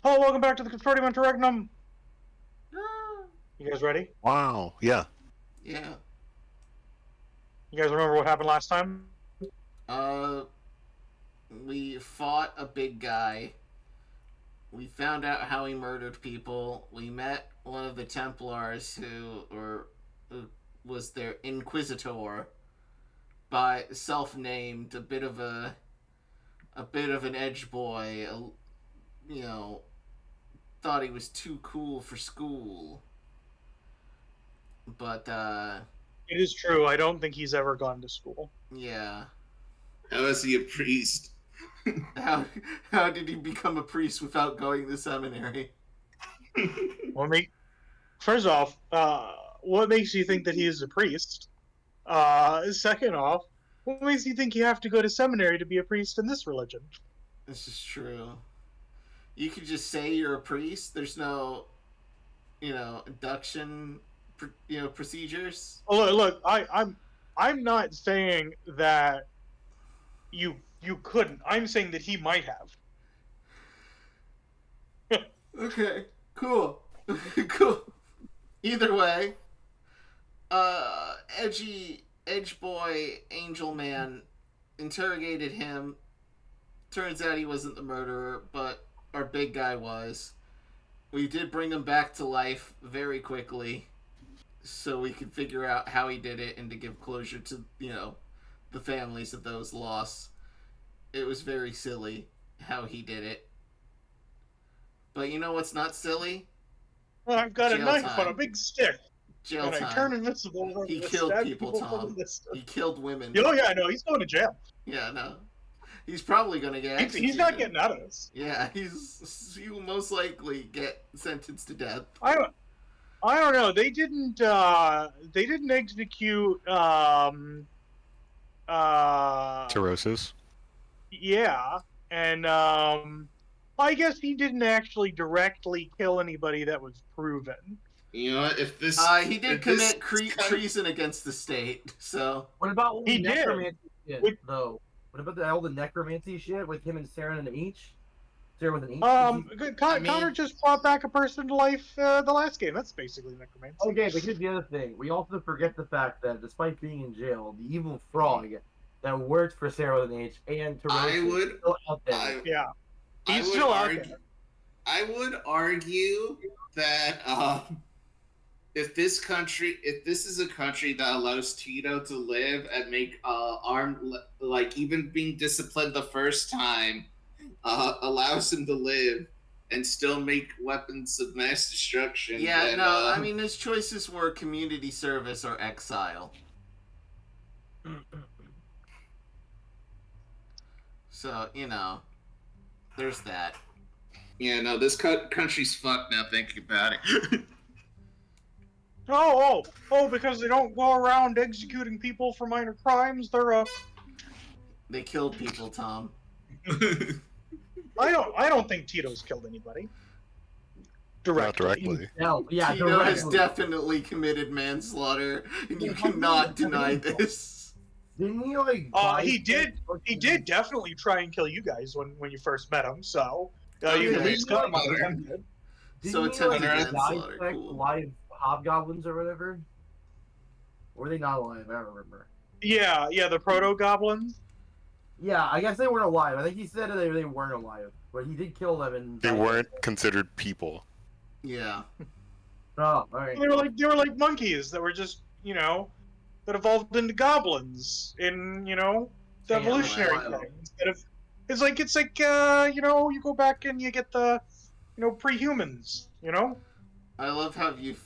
Hello, welcome back to the Consortium Interregnum. You guys ready? Wow, yeah. Yeah. You guys remember what happened last time? We fought a big guy. We found out how he murdered people. We met one of the Templars who was their inquisitor, by self-named, a bit of an edge boy. Thought he was too cool for school. But It is true. I don't think he's ever gone to school. yeah. How is he a priest? How did he become a priest without going to seminary? First off, what makes you think that he is a priest? Second off, what makes you think you have to go to seminary to be a priest in this religion? This is true. You could just say you're a priest. There's no, induction, procedures. Oh, look, I'm not saying that you couldn't. I'm saying that he might have. Okay, cool. Cool. Either way, edge boy, angel man interrogated him. Turns out he wasn't the murderer, but our big guy was. We did bring him back to life very quickly, so we could figure out how he did it and to give closure to, the families of those lost. It was very silly how he did it. But you know what's not silly? Well, I've got Jail a knife time. on a big stick. Jail and time. I turn invisible. He killed people, Tom. He killed women. Oh yeah, no, he's going to jail. Yeah, no. He's probably gonna get executed. He's not getting out of this. Yeah, he will most likely get sentenced to death. I don't know. They didn't execute Cirrhosis. Yeah, and I guess he didn't actually directly kill anybody that was proven. You know what? If this he did commit treason against the state. So what about all the He did. necromancy shit, though? What about all the necromancy shit with him and Sarah and an H? Sarah with an H? Connor just brought back a person to life the last game. That's basically necromancy. Okay, but here's the other thing. We also forget the fact that despite being in jail, the evil frog that worked for Sarah with an H and Teresa is still out there. He's still out there. I would argue that if this is a country that allows Tito to live and make armed, like even being disciplined the first time, allows him to live and still make weapons of mass destruction. Yeah, then, I mean his choices were community service or exile. So, there's that. Yeah, no, this country's fucked now. Thinking about it. Oh, because they don't go around executing people for minor crimes. They killed people, Tom. I don't think Tito's killed anybody. Not directly. No, yeah, Tito has directly. definitely committed manslaughter, and you cannot deny this. Didn't he like? He did definitely try and kill you guys when you first met him. So you Okay. at least got Mother. attempted. So Didn't attempted he, like, manslaughter, dissect cool. live hobgoblins or whatever? Or were they not alive? I don't remember. Yeah, the proto goblins. Yeah, I guess they weren't alive. I think he said they weren't alive, but he did kill them. And They weren't considered people. Yeah. Oh, all right. They were like monkeys that were just that evolved into goblins in the evolutionary wow. thing. Instead of it's like you go back and you get the pre-humans. I love how you've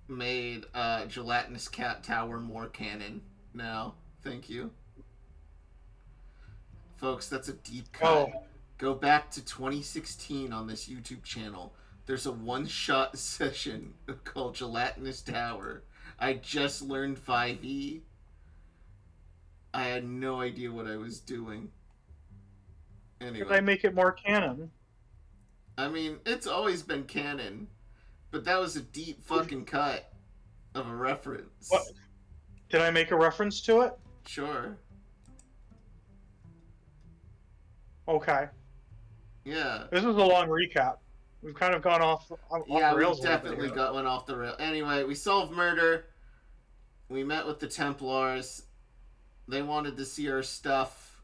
made Gelatinous Cat Tower more canon now. Thank you. Folks, that's a deep cut. Oh. Go back to 2016 on this YouTube channel. There's a one-shot session called Gelatinous Tower. I just learned 5e. I had no idea what I was doing. Did I Anyway, make it more canon? I mean, it's always been canon, but that was a deep fucking cut of a reference. What? Did I make a reference to it? Sure. Okay. Yeah. This is a long recap. We've kind of gone off the rails. We definitely went off the rail. Anyway, we solved murder. We met with the Templars. They wanted to see our stuff,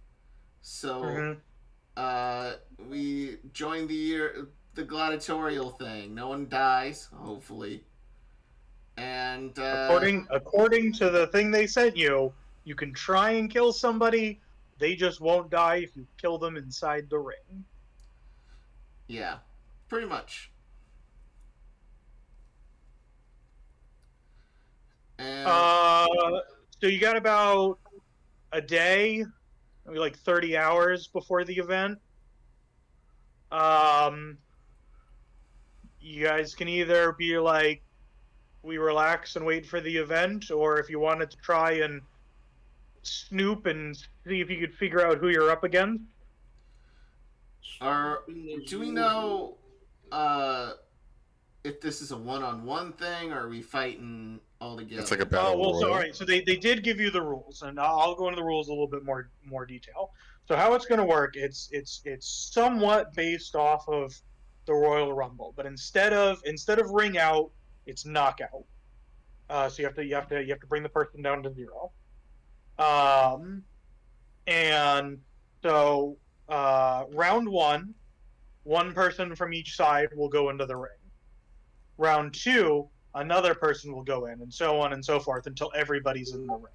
so we joined the gladiatorial thing. No one dies, hopefully. And according to the thing they sent you, you can try and kill somebody. They just won't die if you kill them inside the ring. Yeah, pretty much. And so you got about a day, maybe like 30 hours before the event. You guys can either be like, we relax and wait for the event, or if you wanted to try and snoop and see if you could figure out who you're up against. Do we know if this is a one-on-one thing, or are we fighting all together? It's like a battle royal. All right. So they did give you the rules, and I'll go into the rules a little bit more detail. So how it's going to work, it's somewhat based off of the Royal Rumble, but instead of ring out, it's knockout. So you have to bring the person down to 0. And so round 1, one person from each side will go into the ring. Round 2, another person will go in, and so on and so forth until everybody's in the ring.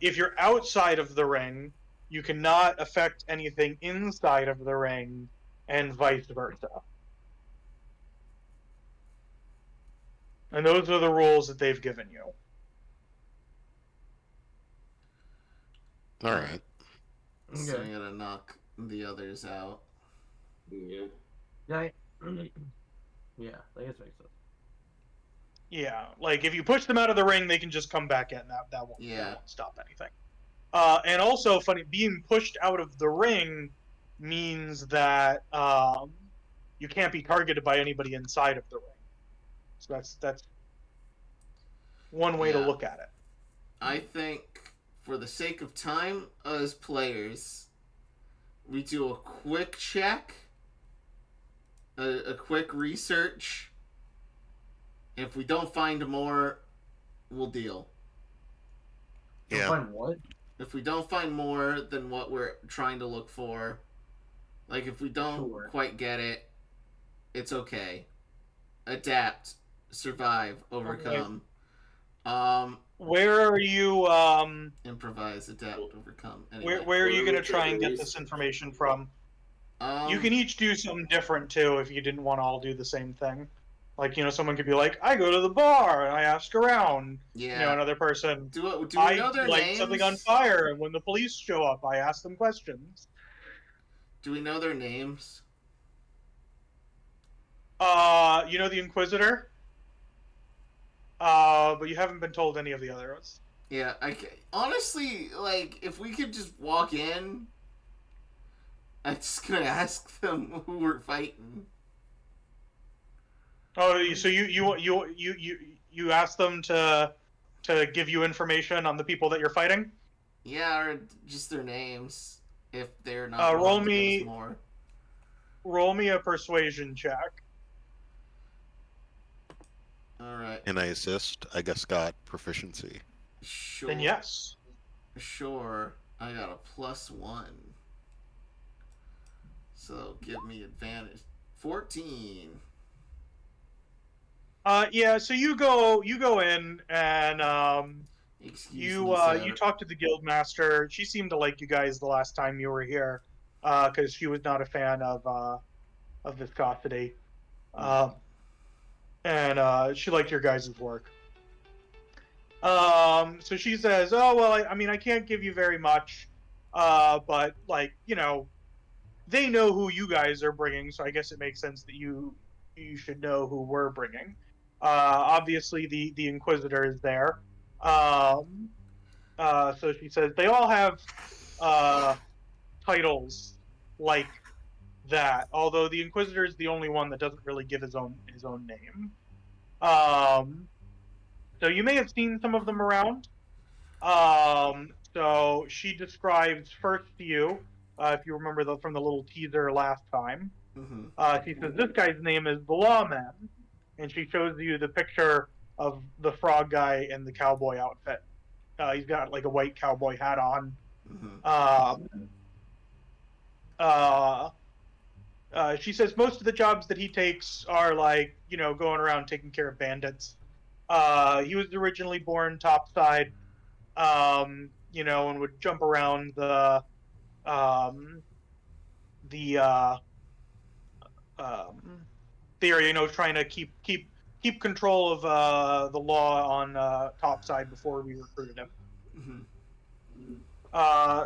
If you're outside of the ring, you cannot affect anything inside of the ring, and vice versa. And those are the rules that they've given you. All right. So I'm gonna knock the others out. Yeah. Yeah, yeah, I guess makes sense. Yeah, like if you push them out of the ring, they can just come back in. That won't stop anything. And also, being pushed out of the ring means that you can't be targeted by anybody inside of the ring. So that's one way to look at it. I think, for the sake of time as players, we do a quick check, a quick research. If we don't find more, we'll deal. Yeah. Find what? If we don't find more than what we're trying to look for, like if we don't quite get it, it's okay. Adapt, survive, overcome. Where are you? Improvise, adapt, overcome. Anyway, where are you going to try and get this information from? You can each do something different too if you didn't want to all do the same thing. Like, someone could be like, I go to the bar and I ask around. Yeah. Another person. Do we know their light names? Something on fire, and when the police show up, I ask them questions. Do we know their names? The Inquisitor. But you haven't been told any of the others. Yeah, honestly, like, if we could just walk in, I'm just gonna ask them who we're fighting. Oh, so you ask them to give you information on the people that you're fighting? Yeah, or just their names if they're not. Roll me a persuasion check. All right. And I assist. I guess got proficiency. Sure. Then yes. Sure. I got a +1. So give me advantage. 14. Yeah. So you go in and you talk to the guildmaster. She seemed to like you guys the last time you were here, because she was not a fan of viscosity, and she liked your guys' work. So she says, "Oh well, I can't give you very much, but they know who you guys are bringing, so I guess it makes sense that you should know who we're bringing. Obviously, the Inquisitor is there. So she says they all have titles like that, although the Inquisitor is the only one that doesn't really give his own name. So you may have seen some of them around. So she describes first to you if you remember from the little teaser last time. Mm-hmm. She says, this guy's name is the Lawman. And she shows you the picture of the frog guy in the cowboy outfit. He's got like a white cowboy hat on. Mm-hmm. She says most of the jobs that he takes are like, going around taking care of bandits. He was originally born topside, and would jump around the area, trying to keep control of the law on topside before we recruited him. Mm-hmm.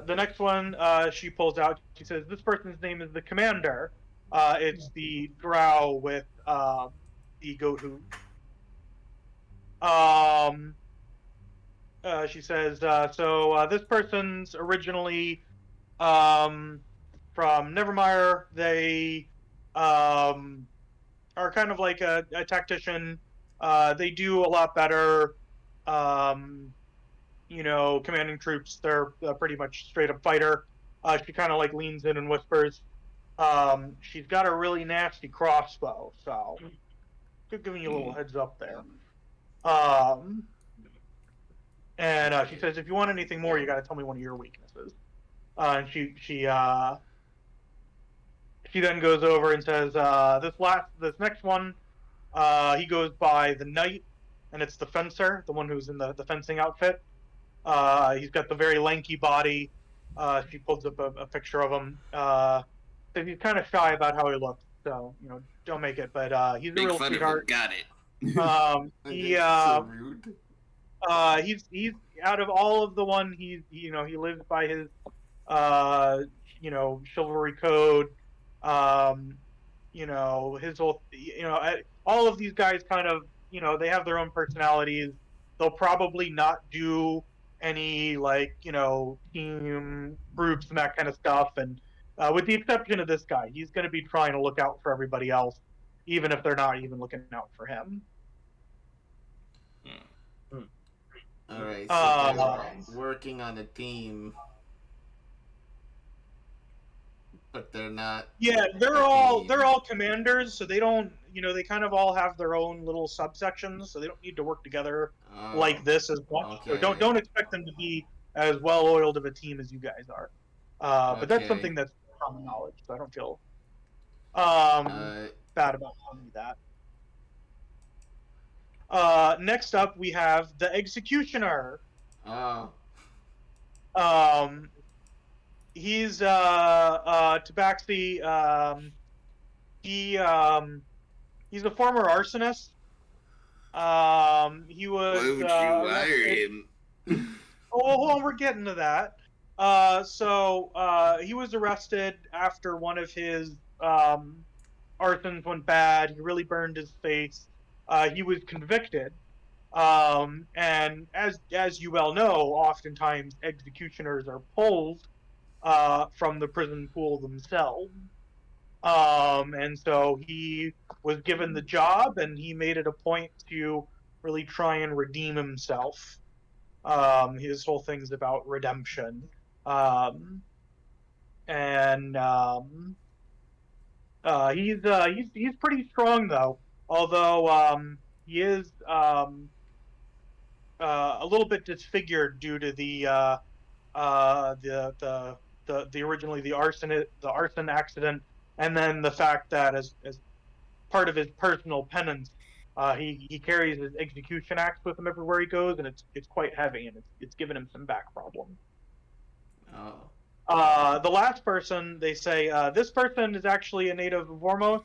The next one she pulls out, she says, this person's name is the Commander. It's the drow with the goat hooves. She says, so this person's originally from Nevermire. They are kind of like a tactician. They do a lot better, commanding troops. They're pretty much straight up fighter. She kind of like leans in and whispers. She's got a really nasty crossbow, so just giving you a little heads up there. And she says, if you want anything more, you got to tell me one of your weaknesses. And she then goes over and says, this next one, he goes by the Knight, and it's the Fencer, the one who's in the fencing outfit. He's got the very lanky body. She pulls up a picture of him. So he's kind of shy about how he looks, so don't make it. But he's a real sweetheart. Got it. So rude. He's out of all of the one, he lives by his chivalry code. His whole, all of these guys kind of, they have their own personalities. They'll probably not do any team groups and that kind of stuff. And with the exception of this guy, he's going to be trying to look out for everybody else, even if they're not even looking out for him. All right, so they're working on a team, but they're not. Yeah, they're all commanders, so they don't, they kind of all have their own little subsections, so they don't need to work together like this as much. Okay. So don't expect them to be as well oiled of a team as you guys are. But that's something that's common knowledge, so I don't feel bad about telling you that. Next up, we have the Executioner. He's Tabaxi. He's a former arsonist. He was. Why would you hire him? Hold on, we're getting to that. So he was arrested after one of his arsons went bad. He really burned his face. He was convicted, and as you well know, oftentimes executioners are pulled from the prison pool themselves. And so he was given the job, and he made it a point to really try and redeem himself. His whole thing's about redemption, and he's pretty strong though. Although he is a little bit disfigured due to the originally the arson accident, and then the fact that as part of his personal penance, he carries his execution axe with him everywhere he goes, and it's quite heavy, and it's given him some back problems. The last person, they say, this person is actually a native of Vormos.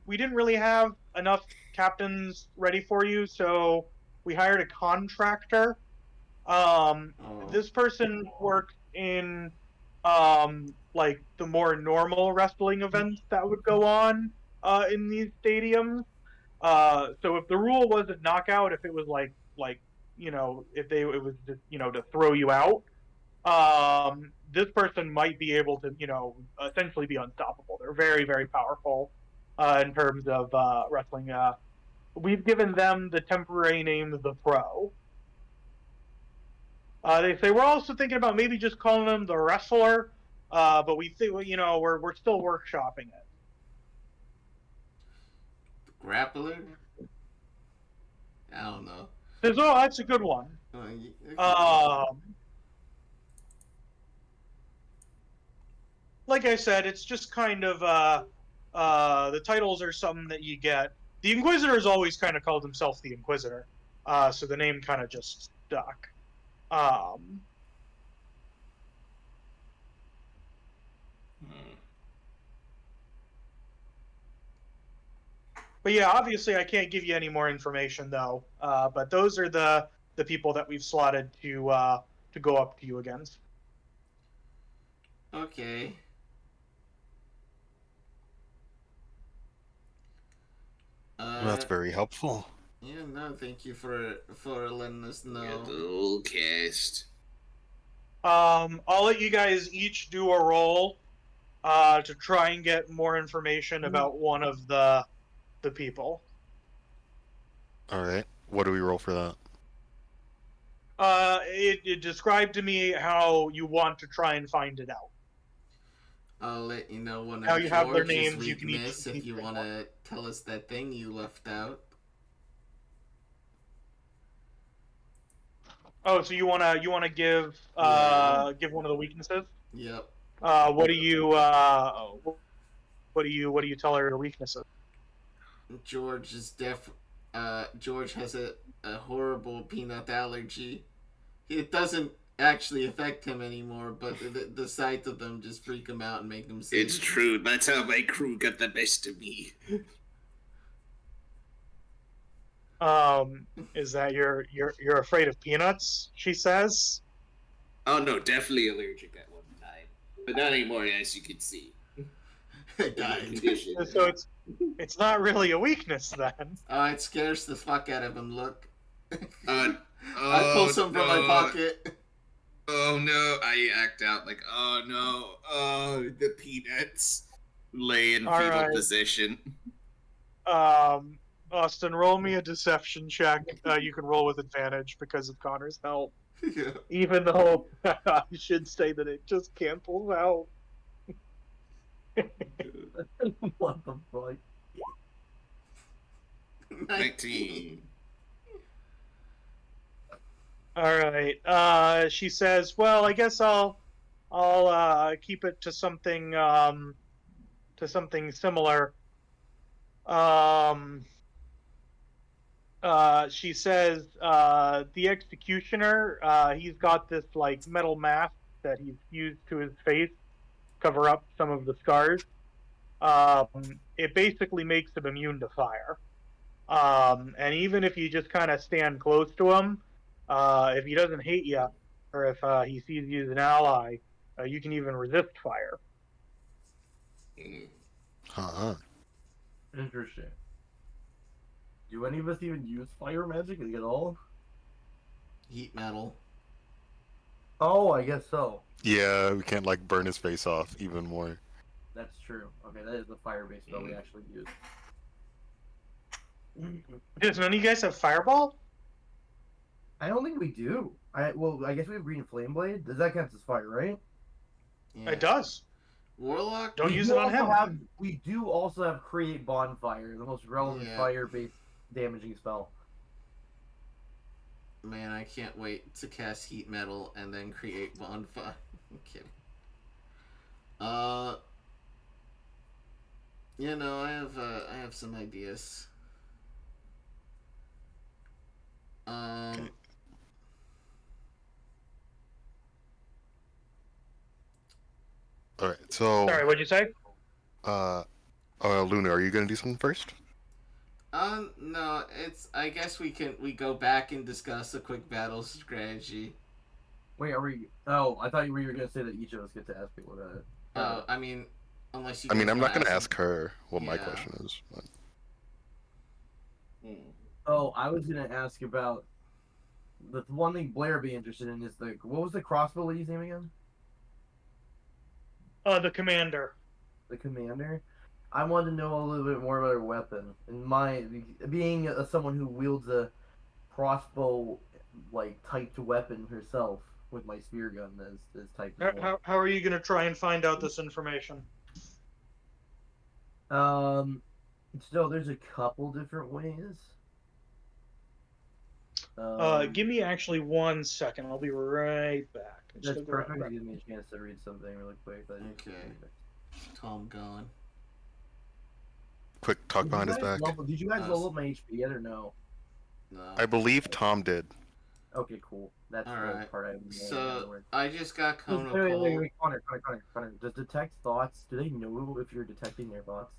We didn't really have enough captains ready for you, so we hired a contractor. This person works in like the more normal wrestling events that would go on in these stadiums. So if the rule wasn't knockout, if it was like if it was just to throw you out, this person might be able to essentially be unstoppable. They're very, very powerful in terms of wrestling. We've given them the temporary name the Pro. They say we're also thinking about maybe just calling them the Wrestler, but we think we're still workshopping it. Grappler? I don't know. Oh, that's a good one. Like I said, it's just kind of the titles are something that you get. The Inquisitor has always kind of called himself the Inquisitor, so the name kind of just stuck. But yeah, obviously I can't give you any more information though. But those are the people that we've slotted to go up to you against. Okay. That's very helpful. Yeah, no, thank you for letting us know. Good cast. I'll let you guys each do a roll to try and get more information about one of the people. All right. What do we roll for that? It described to me how you want to try and find it out. I'll let you know when Now you have their George's names, you can weakness each if you want to tell us that thing you left out. Oh, so you wanna give give one of the weaknesses? Yep. What do you tell her the weaknesses? George is George has a horrible peanut allergy. It doesn't actually affect him anymore, but the sight of them just freak him out and make him sick. It's true. That's how my crew got the best of me. Is that you're afraid of peanuts? She says. Oh no, definitely allergic at one time, but not anymore, as you can see. So it's not really a weakness then. It scares the fuck out of him. Look. I pull some from my pocket. Oh no! I act out like, oh no! Oh, the peanuts lay in fetal position. Austin, roll me a deception check. You can roll with advantage because of Connor's help. Yeah. Even though I should say that it just cancels out. What the fuck? 19. All right. She says, "Well, I guess I'll keep it to something similar." She says, "The executioner, he's got this like metal mask that he's fused to his face, cover up some of the scars. It basically makes him immune to fire. And even if you just kind of stand close to him, if he doesn't hate you, or if he sees you as an ally, you can even resist fire." Huh. Interesting. Do any of us even use fire magic at all? Heat metal. Oh, I guess so. Yeah, we can't like burn his face off even more. That's true. Okay, that is the fire-based spell we actually use. Does none of you guys have fireball? I don't think we do. I guess we have green flame blade. Does that count as fire, right? Yeah. It does. Warlock? Don't use it on him. We do also have create bonfire, the most relevant fire-based damaging spell. Man, I can't wait to cast heat metal and then create bonfire. I'm kidding. You know, I have some ideas. Okay. All right. So. Sorry, what'd you say? Luna, are you gonna do something first? No, I guess we go back and discuss a quick battle strategy. Wait, are we? Oh, I thought you were gonna say that each of us get to ask people about it. Oh, I mean, unless you. I mean, I'm not gonna ask ask her what my question is. But... Oh, I was gonna ask about the one thing Blair would be interested in is what was the crossbow lady's name again? The commander. The commander. I wanted to know a little bit more about her weapon. And being someone who wields a crossbow like typed weapon herself, with my spear gun as type. How are you gonna try and find out this information? So there's a couple different ways. Give me actually 1 second. I'll be right back. That's perfect. Give me a chance to read something really quick. Okay. Tom gone. Quick talk behind his back. Did you guys level up my HP yet or no? No. I believe Tom did. Okay, cool. That's all the right. part I just got Connar. Wait, Connar. Does detect thoughts? Do they know if you're detecting their thoughts?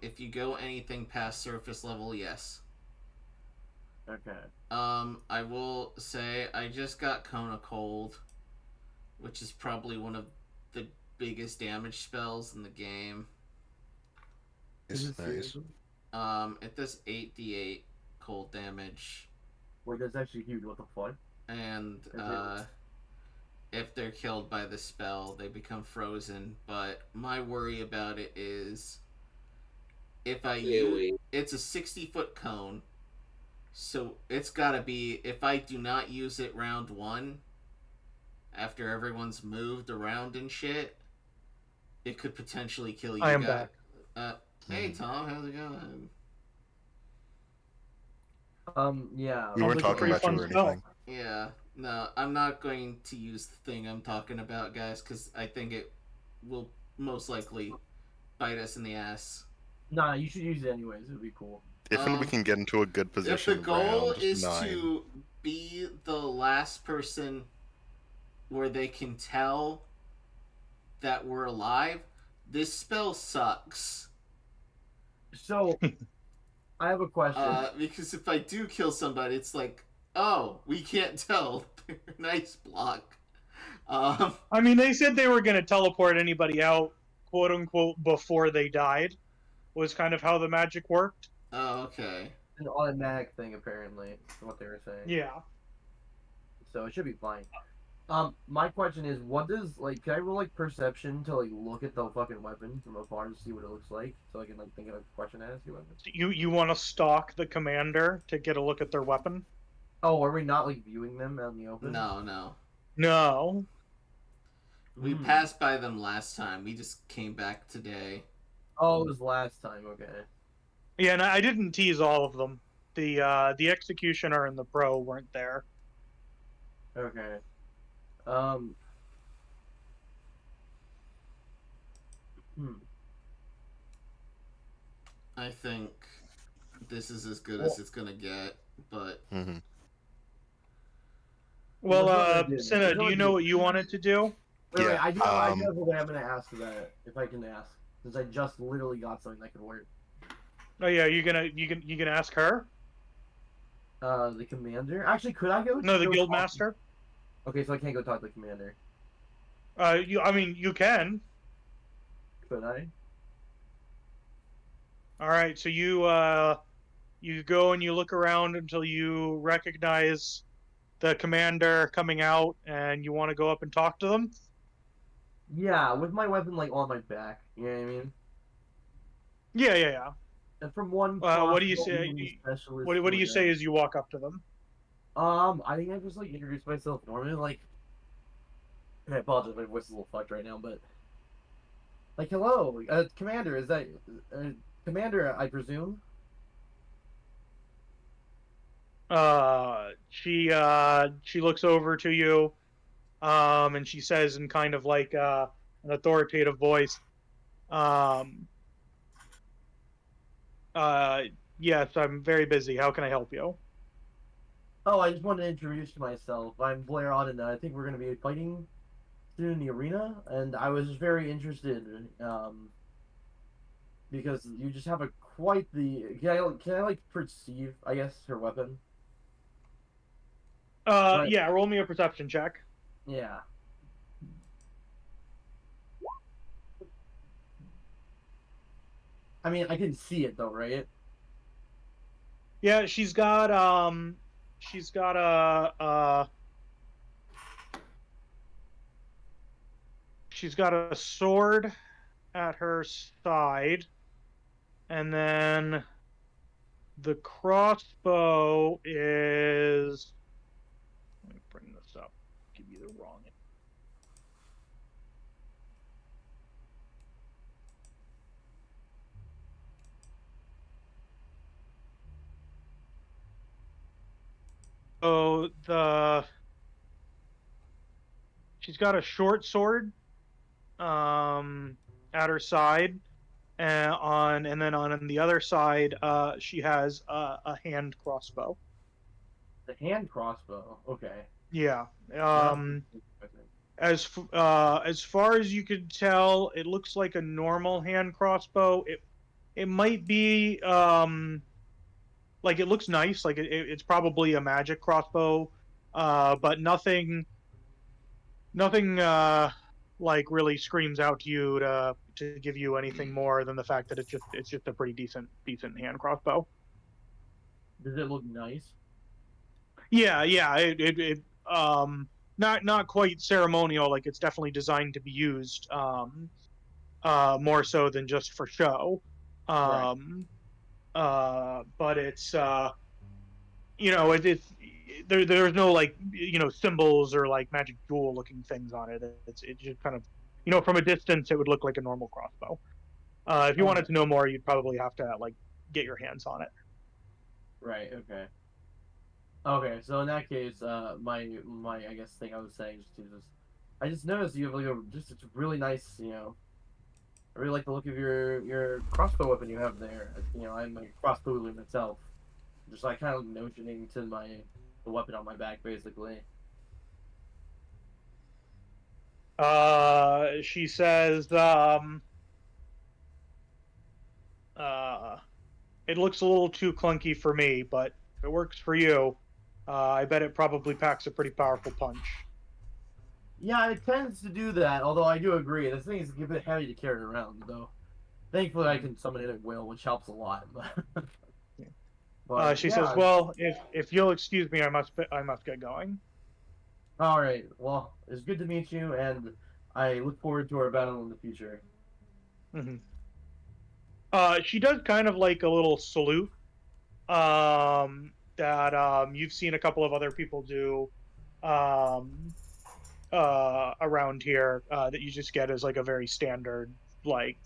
If you go anything past surface level, yes. Okay. I will say I just got Connar Cold, which is probably one of the biggest damage spells in the game. It's nice. It does 8d8 cold damage. Wait, that's actually huge. What the fuck? And if they're killed by the spell, they become frozen. But my worry about it is if I use it's a 60-foot cone, so it's gotta be if I do not use it round 1, after everyone's moved around and shit, it could potentially kill you. I am back. Hey Tom, how's it going? Yeah. We weren't talking about you or anything. Yeah, no, I'm not going to use the thing I'm talking about, guys, because I think it will most likely bite us in the ass. Nah, you should use it anyways. It would be cool. If we can get into a good position. If the goal is 9. to be the last person where they can tell that we're alive, this spell sucks. So, I have a question. Because if I do kill somebody, it's like, oh, we can't tell. Nice block. I mean, they said they were going to teleport anybody out, quote unquote, before they died, was kind of how the magic worked. Oh, okay. An automatic thing, apparently, from what they were saying. Yeah. So it should be fine. My question is, what does, like, can I roll, like, perception to, like, look at the fucking weapon from afar to see what it looks like? So I can, like, think of a question to ask you. You want to stalk the commander to get a look at their weapon? Oh, are we not, like, viewing them out in the open? No. No. We passed by them last time. We just came back today. Oh, it was last time, okay. Yeah, and I didn't tease all of them. The executioner and the pro weren't there. Okay. I think this is as good as it's gonna get, but... Well, Cinna, do you know what you wanted to do? Wait, I do have a way I'm gonna ask that, if I can ask. Since I just literally got something that could work. Oh yeah, you gonna ask her? The commander? Actually, could I go? No, the guild master. Okay, so I can't go talk to the commander. I mean, you can. Could I? All right, so you go and you look around until you recognize the commander coming out, and you want to go up and talk to them. Yeah, with my weapon like on my back. You know what I mean? Yeah. And from one. What do you say? What do you say as you walk up to them? I think I just like introduce myself normally, like. And I apologize, my voice is a little fucked right now, but. Like, hello, commander. Is that commander? I presume. She looks over to you, and she says in kind of like an authoritative voice, yes, I'm very busy. How can I help you? Oh, I just wanted to introduce myself. I'm Blair Audina. I think we're going to be fighting soon in the arena, and I was very interested, because you just have quite the. Can I like perceive? I guess her weapon. Yeah. Roll me a perception check. Yeah. I mean, I can see it though, right? Yeah, she's got a sword at her side, and then the crossbow is. Let me bring this up. Give you the she's got a short sword at her side, and then on the other side she has a hand crossbow. The hand crossbow. Okay. Yeah. That'll- As far as you could tell, it looks like a normal hand crossbow. It might be like it looks nice, like it's probably a magic crossbow, but nothing like really screams out to you to give you anything more than the fact that it's just a pretty decent hand crossbow. Does it look nice? Yeah, it not quite ceremonial, like it's definitely designed to be used more so than just for show. Right. But it's there's no like symbols or like magic jewel looking things on it. It's just kind of from a distance it would look like a normal crossbow. If you wanted to know more, you'd probably have to like get your hands on it. Right. Okay. Okay. So in that case, my I guess thing I was saying I just noticed you have like it's a really nice I really like the look of your crossbow weapon you have there. I'm a crossbow loom myself. Just like kind of notioning to the weapon on my back, basically. She says, it looks a little too clunky for me, but if it works for you, I bet it probably packs a pretty powerful punch. Yeah, it tends to do that, although I do agree. This thing is a bit heavy to carry around, though. Thankfully, I can summon it at will, which helps a lot. But she says, "Well, if you'll excuse me, I must get going." All right. Well, it's good to meet you, and I look forward to our battle in the future. Mm-hmm. She does kind of like a little salute that you've seen a couple of other people do around here that you just get as like a very standard like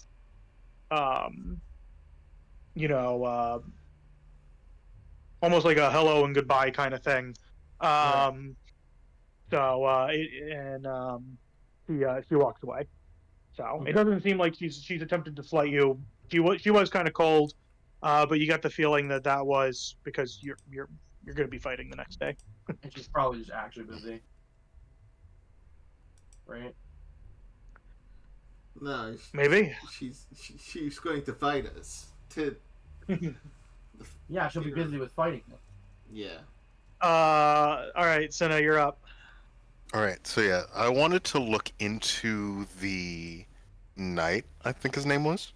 almost like a hello and goodbye kind of thing. Right. So she walks away. So Okay. It doesn't seem like she's attempted to slight you. She was kind of cold, but you got the feeling that was because you're going to be fighting the next day. And she's probably just actually busy, right? No, Maybe. she's going to fight us. Yeah, she'll be busy with fighting. Yeah. All right, Cinna, you're up. All right, so yeah, I wanted to look into the knight, I think his name was.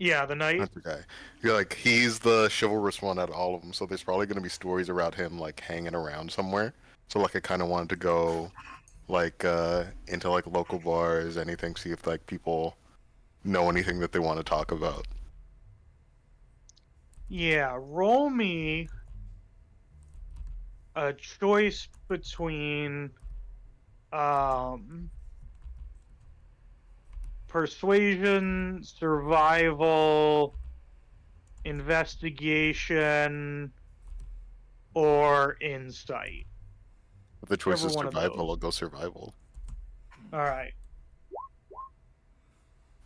Yeah, the knight. That's the guy. You're like, he's the chivalrous one out of all of them, so there's probably going to be stories about him, like, hanging around somewhere. So, like, I kind of wanted to go, like, into, like, local bars, anything, see if, like, people know anything that they want to talk about. Yeah, roll me a choice between persuasion, survival, investigation, or insight. If the choice is Whichever one of survival, those. I'll go survival. All right.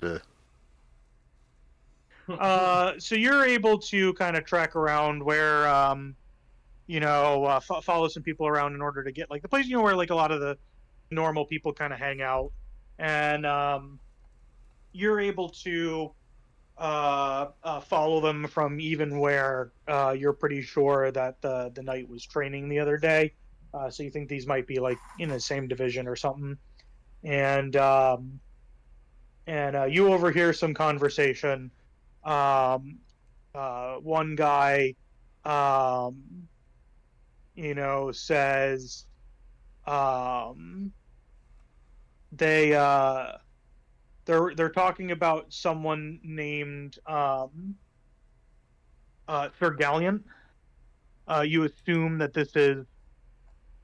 Yeah. So you're able to kind of track around where, follow some people around in order to get like the place, where like a lot of the normal people kind of hang out, and you're able to follow them from even where you're pretty sure that the knight was training the other day. So you think these might be like in the same division or something, and you overhear some conversation. One guy, says, they're talking about someone named Sir Galliant. You assume that this is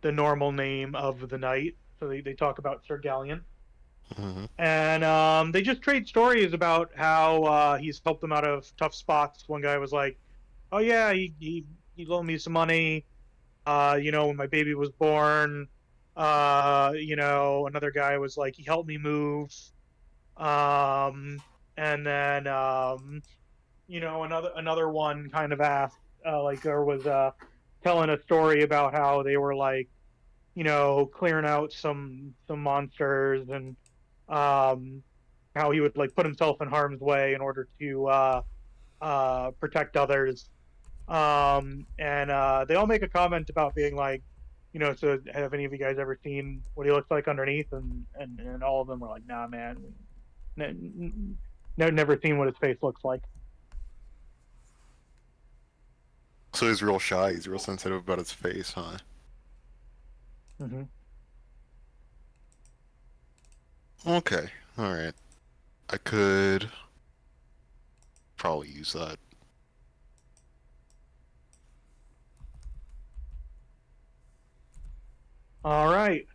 the normal name of the knight, so they talk about Sir Galliant. Mm-hmm. And they just trade stories about how he's helped them out of tough spots. One guy was like, "Oh yeah, he loaned me some money. when my baby was born, another guy was like, he helped me move. And then, another one kind of asked, or was telling a story about how they were like, clearing out some monsters, and how he would like put himself in harm's way in order to protect others. And they all make a comment about being like, so have any of you guys ever seen what he looks like underneath? And all of them are like, nah, man, never seen what his face looks like. So he's real shy. He's real sensitive about his face, huh? Mm-hmm. Okay. All right. I could probably use that. All right.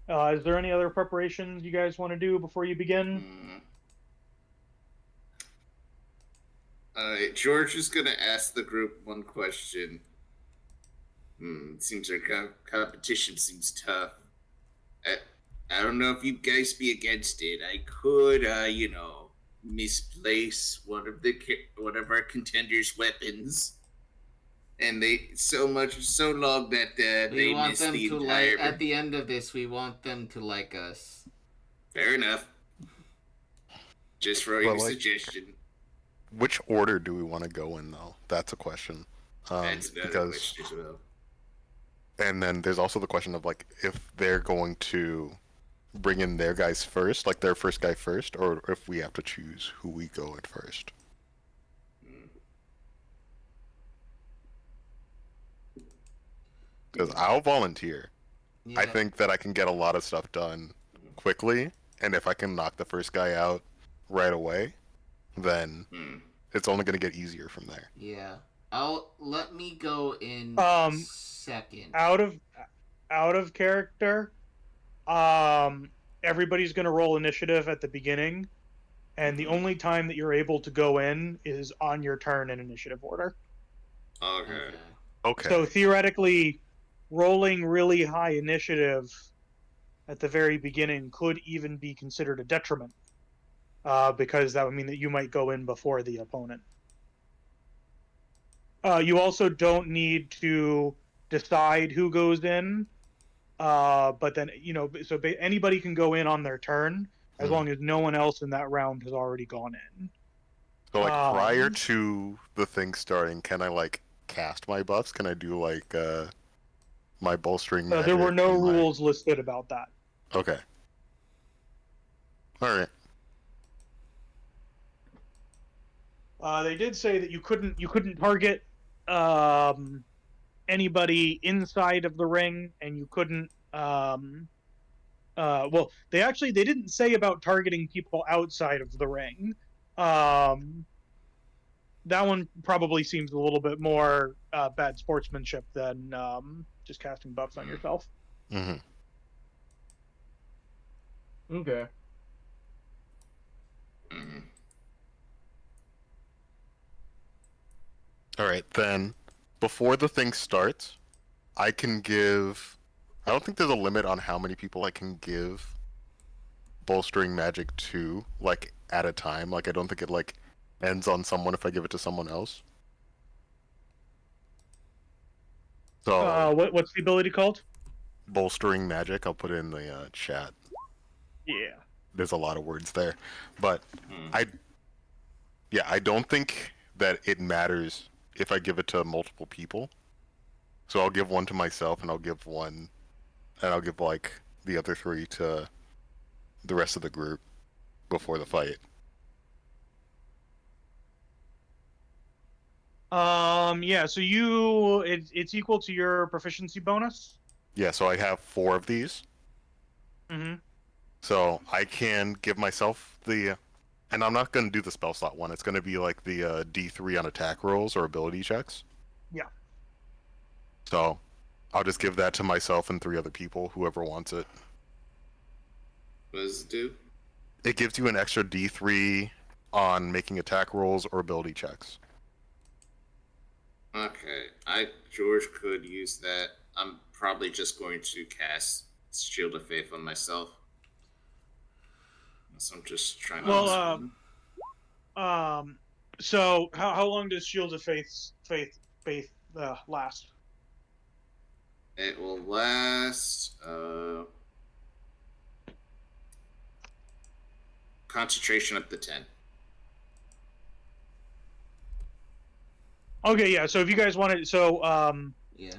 Is there any other preparations you guys want to do before you begin? George is gonna ask the group one question. It seems like competition seems tough. I don't know if you guys be against it. I could, misplace one of our contenders' weapons, and they so long that they want miss them the to entire. At the end of this, we want them to like us. Fair enough. Just throwing a suggestion. Which order do we want to go in, though? That's a question. That's another question as well. And then there's also the question of like if they're going to bring in their guys first, like their first guy first, or if we have to choose who we go at first. Because I'll volunteer. Yeah. I think that I can get a lot of stuff done quickly, and if I can knock the first guy out right away, then it's only going to get easier from there. Yeah. Let me go in second. Out of character, everybody's going to roll initiative at the beginning, and the only time that you're able to go in is on your turn in initiative order. Okay. So theoretically, rolling really high initiative at the very beginning could even be considered a detriment, because that would mean that you might go in before the opponent. You also don't need to decide who goes in, but then, so anybody can go in on their turn as long as no one else in that round has already gone in. So, like, prior to the thing starting, can I, like, cast my buffs? Can I do, like, my bolstering magic? There were no rules listed about that. Okay. Alright. They did say that you couldn't target anybody inside of the ring, and you couldn't they didn't say about targeting people outside of the ring. That one probably seems a little bit more bad sportsmanship than just casting buffs on yourself. Mm-hmm. Okay. Alright, then, before the thing starts, I don't think there's a limit on how many people I can give bolstering magic to, like, at a time. Like, I don't think it, like, ends on someone if I give it to someone else. So, what's the ability called? Bolstering magic. I'll put it in the chat. Yeah. There's a lot of words there. But, I don't think that it matters if I give it to multiple people. So I'll give one to myself, and I'll give one, and I'll give, like, the other three to the rest of the group before the fight. Yeah, so it's equal to your proficiency bonus? Yeah, so I have 4 of these. Mm-hmm. So I can give myself and I'm not going to do the spell slot one. It's going to be like the D3 on attack rolls or ability checks. Yeah. So I'll just give that to myself and 3 other people, whoever wants it. What does it do? It gives you an extra D3 on making attack rolls or ability checks. Okay, George could use that. I'm probably just going to cast Shield of Faith on myself. So I'm just trying to. Well, so how long does Shield of Faith last? It will last. Concentration up to 10. Okay, yeah. So if you guys wanted, Yeah.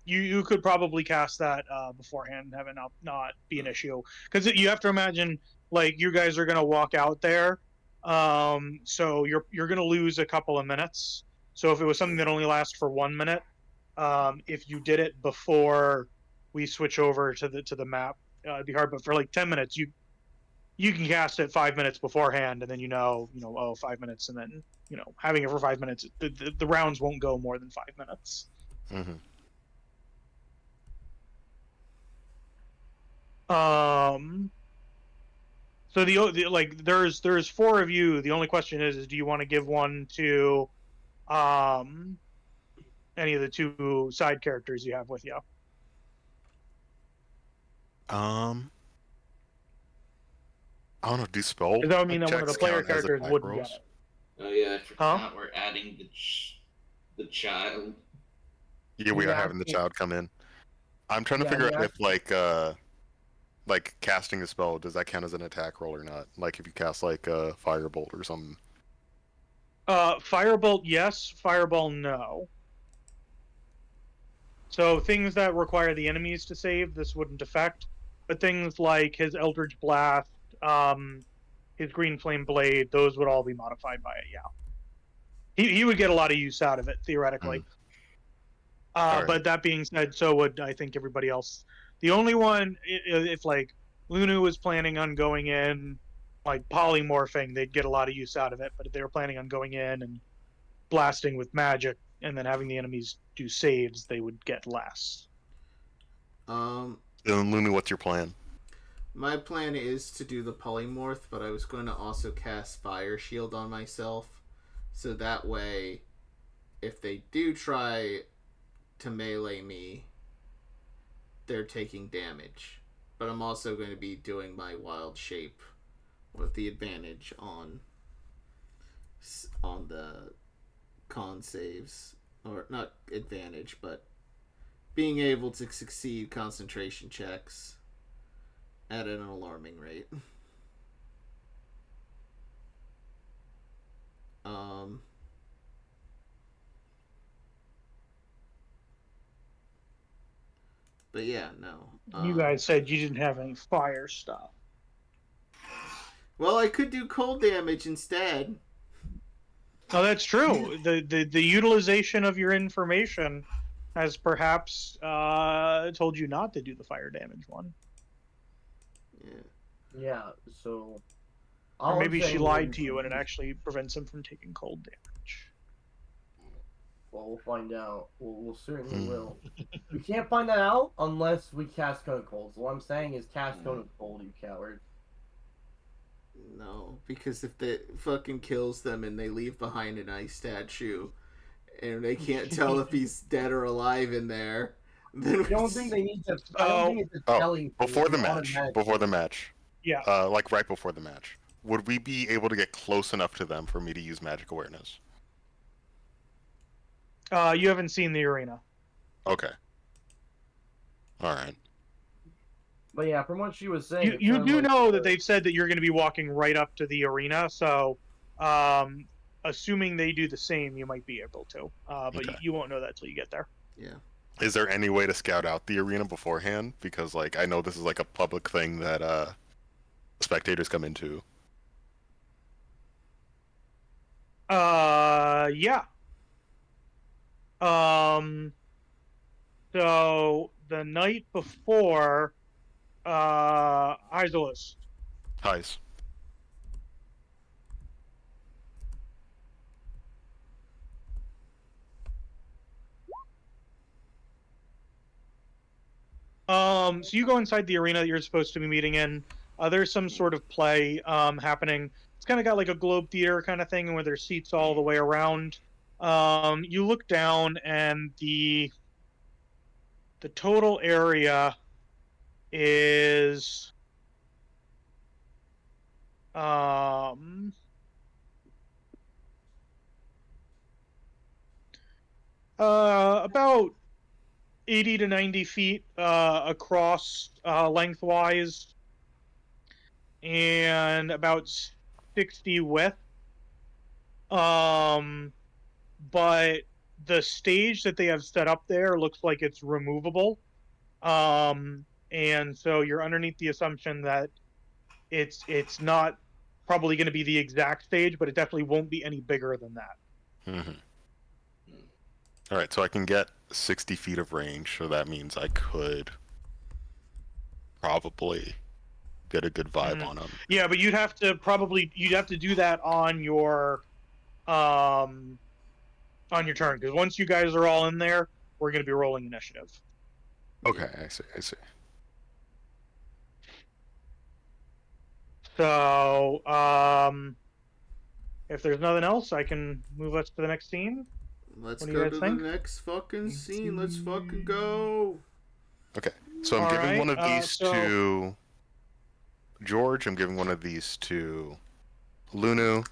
you could probably cast that beforehand and have it not be an issue, because you have to imagine, like, you guys are gonna walk out there, so you're gonna lose a couple of minutes. So if it was something that only lasts for 1 minute, if you did it before we switch over to the map, it'd be hard. But for like 10 minutes, you can cast it 5 minutes beforehand, and then oh, 5 minutes, and then having it for 5 minutes, the rounds won't go more than 5 minutes. Mm-hmm. So there's 4 of you. The only question is do you want to give one to any of the 2 side characters you have with you? I don't know. Do spell? Because that would mean that one of the checks player count as characters attack wouldn't rolls? get it. Oh yeah, I forgot Huh? we're adding the child. Yeah, we are Yeah, having the child come in. I'm trying to Yeah, figure yeah. out if like casting a spell, does that count as an attack roll or not? Like if you cast like a firebolt or something. Firebolt, yes. Fireball, no. So things that require the enemies to save, this wouldn't affect. But things like his Eldritch Blast, his Green Flame Blade, those would all be modified by it, yeah. He would get a lot of use out of it, theoretically. Right. But that being said, so would, I think, everybody else. The only one, if like Lunu was planning on going in, like polymorphing, they'd get a lot of use out of it. But if they were planning on going in and blasting with magic and then having the enemies do saves, they would get less. And Lunu, what's your plan? My plan is to do the polymorph, but I was going to also cast Fire Shield on myself, so that way, if they do try to melee me, they're taking damage. But I'm also going to be doing my wild shape with the advantage on the con saves, or not advantage, but being able to succeed concentration checks at an alarming rate. But yeah, no. You guys said you didn't have any fire stuff. Well, I could do cold damage instead. Oh, that's true. The utilization of your information has perhaps told you not to do the fire damage one. Yeah, so... Or maybe she lied to you and it actually prevents him from taking cold damage. Well, we'll find out. We'll certainly will. We can't find that out unless we cast Cone of Cold. So what I'm saying is cast Cone of Cold, you coward. No, because if it fucking kills them and they leave behind an ice statue, and they can't tell if he's dead or alive in there, then I don't think they need to... I don't think it's a telling thing. Before the It's match. automatic. Before the match. Yeah. Like right before the match. Would we be able to get close enough to them for me to use magic awareness? You haven't seen the arena. Okay. Alright. But yeah, from what she was saying... You do know that they've said that you're going to be walking right up to the arena, so assuming they do the same, you might be able to. But Okay. you won't know that till you get there. yeah. Is there any way to scout out the arena beforehand? Because like I know this is like a public thing that spectators come into. Yeah. So the night before, Isolus. Heis. So you go inside the arena that you're supposed to be meeting in. There's some sort of play happening. It's kind of got like a globe theater kind of thing where there's seats all the way around. You look down, and the total area is about 80 to 90 feet across lengthwise, and about 60 width. But the stage that they have set up there looks like it's removable. And so you're underneath the assumption that it's not probably going to be the exact stage, but it definitely won't be any bigger than that. Mm-hmm. All right, so I can get 60 feet of range, so that means I could probably get a good vibe on them. Yeah, but you'd have to do that on your turn, because once you guys are all in there, we're going to be rolling initiative. Okay, I see. So, if there's nothing else, I can move us to the next scene. Let's go to the next fucking scene. Let's fucking go. Okay, so I'm giving one of these to George. I'm giving one of these to Lunu.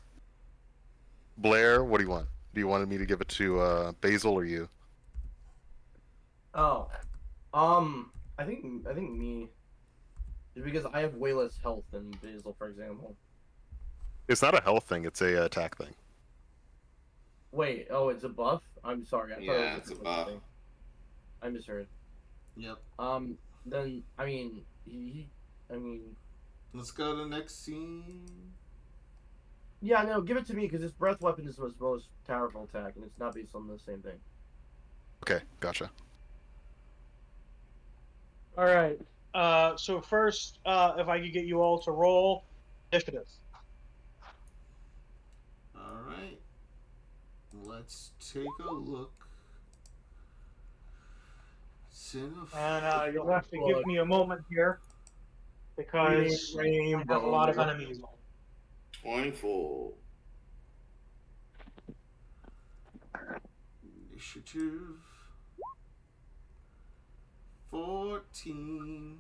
Blair, what do you want? Do you want me to give it to Basil or you? Oh, I think me. Because I have way less health than Basil, for example. It's not a health thing; it's a attack thing. Wait, oh, it's a buff? I'm sorry. I thought it's a buff. Thing. I misheard. Yep. Then I mean, let's go to the next scene. Yeah, no, give it to me because his breath weapon is his most powerful attack, and it's not based on the same thing. Okay, gotcha. All right. So first, if I could get you all to roll initiative. All right. Let's take a look. And you'll have to give me a moment here because I have a lot of enemies. 24. Initiative 14.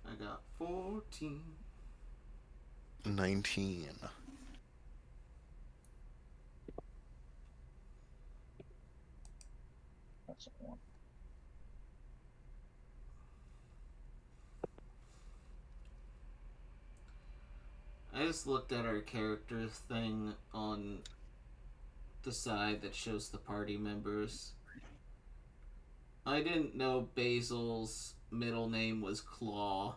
I got 14. 19. That's one. I just looked at our characters thing on the side that shows the party members. I didn't know Basil's middle name was Claw.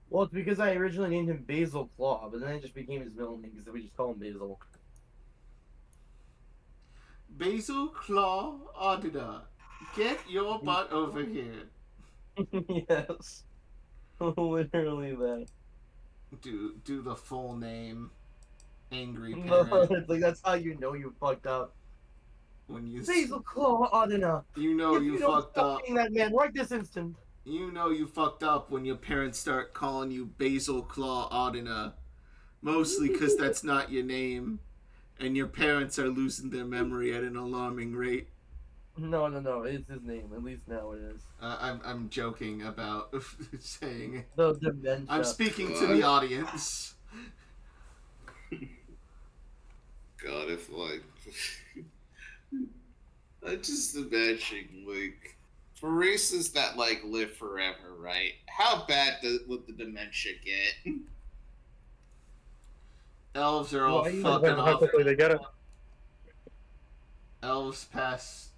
Well, it's because I originally named him Basil Claw, but then it just became his middle name because we just call him Basil. Basil Claw Audina, get your butt over here. Yes. Literally that. Do the full name. Angry parent. No, it's like that's how you know you fucked up. When you Basil Claw Audina. You know you fucked up. Being that man right this instant. You know you fucked up when your parents start calling you Basil Claw Audina. Mostly because that's not your name. And your parents are losing their memory at an alarming rate. No, it's his name. At least now it is. I'm joking about saying The dementia. I'm speaking to the audience. God, if like I just imagine like for races that like live forever, right? How bad would the dementia get? Elves are all fucking how quickly they get it. Elves past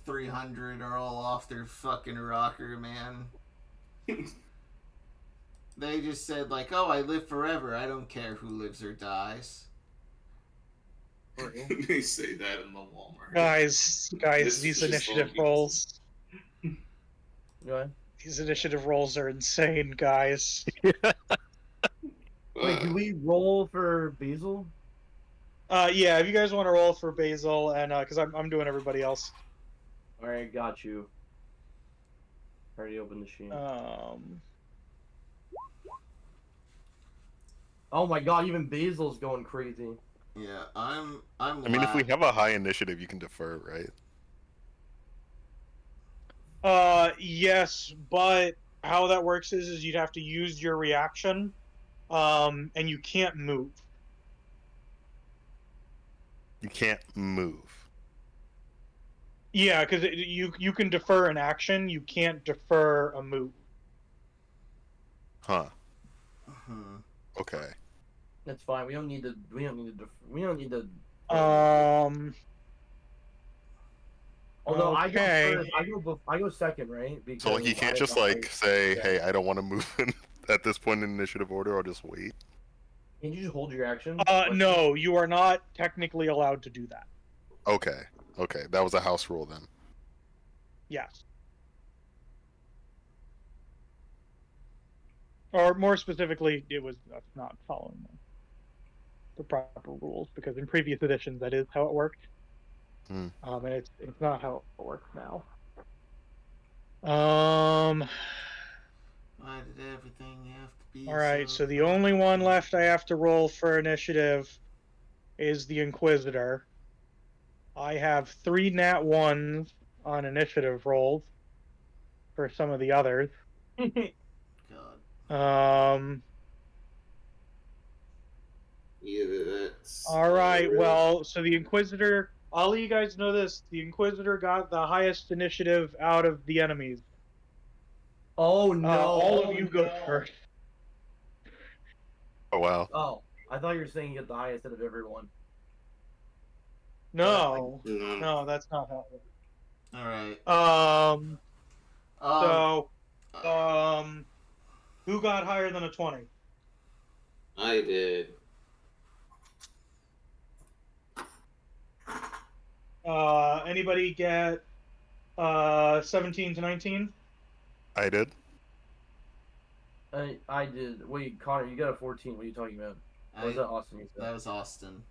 300 are all off their fucking rocker, man. They just said like, oh, I live forever. I don't care who lives or dies. They say that in the Walmart. Guys, these initiative rolls. What? These initiative rolls are insane, guys. Wait, do we roll for Basil? Yeah, if you guys want to roll for Basil, and because I'm doing everybody else. Alright, got you. Already opened the sheet. Um, Oh my god, even Basil's going crazy. Yeah, I'm. I mean, if we have a high initiative, you can defer, right? yes, but how that works is you'd have to use your reaction, and you can't move. You can't move. Yeah, because you can defer an action, you can't defer a move. Huh. Hmm. Okay. That's fine. We don't need to. We don't need to. We don't need to. Although I go okay. first, I go second, right? Because So like, you can't just like say, "Hey, I don't want to move in at this point in initiative order. I'll just wait." Can you just hold your action? No, you are not technically allowed to do that. Okay. Okay, that was a house rule then. Yes. Or more specifically, it was not following the proper rules, because in previous editions that is how it worked. Hmm. And it's not how it works now. Why did everything have to be? All right, so the only one left I have to roll for initiative is the Inquisitor. I have 3 nat 1s on initiative rolls for some of the others. God. Yeah, that's. All right, really- well, so the Inquisitor, all of you guys know this, the Inquisitor got the highest initiative out of the enemies. Oh no! All of you go first. Oh wow. Oh, I thought you were saying you get the highest out of everyone. No, No. no, that's not how it All right. works. Who got higher than a 20? I did. Anybody get 17 to 19? I did. I did. Wait, Connor, you got a 14. What are you talking about? Or was that Austin? You said? That was Austin.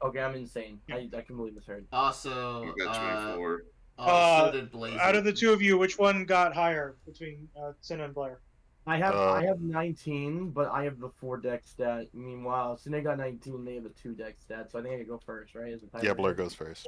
Okay, I'm insane. I completely misheard. Also, You got 24. So did Blazer. Out of the two of you, which one got higher between Cinna and Blair? I have 19, but I have the 4 deck stat. Meanwhile, Cine got 19. They have a 2 deck stat, so I think I could go first, right? As a Yeah, tiebreaker. Blair goes first.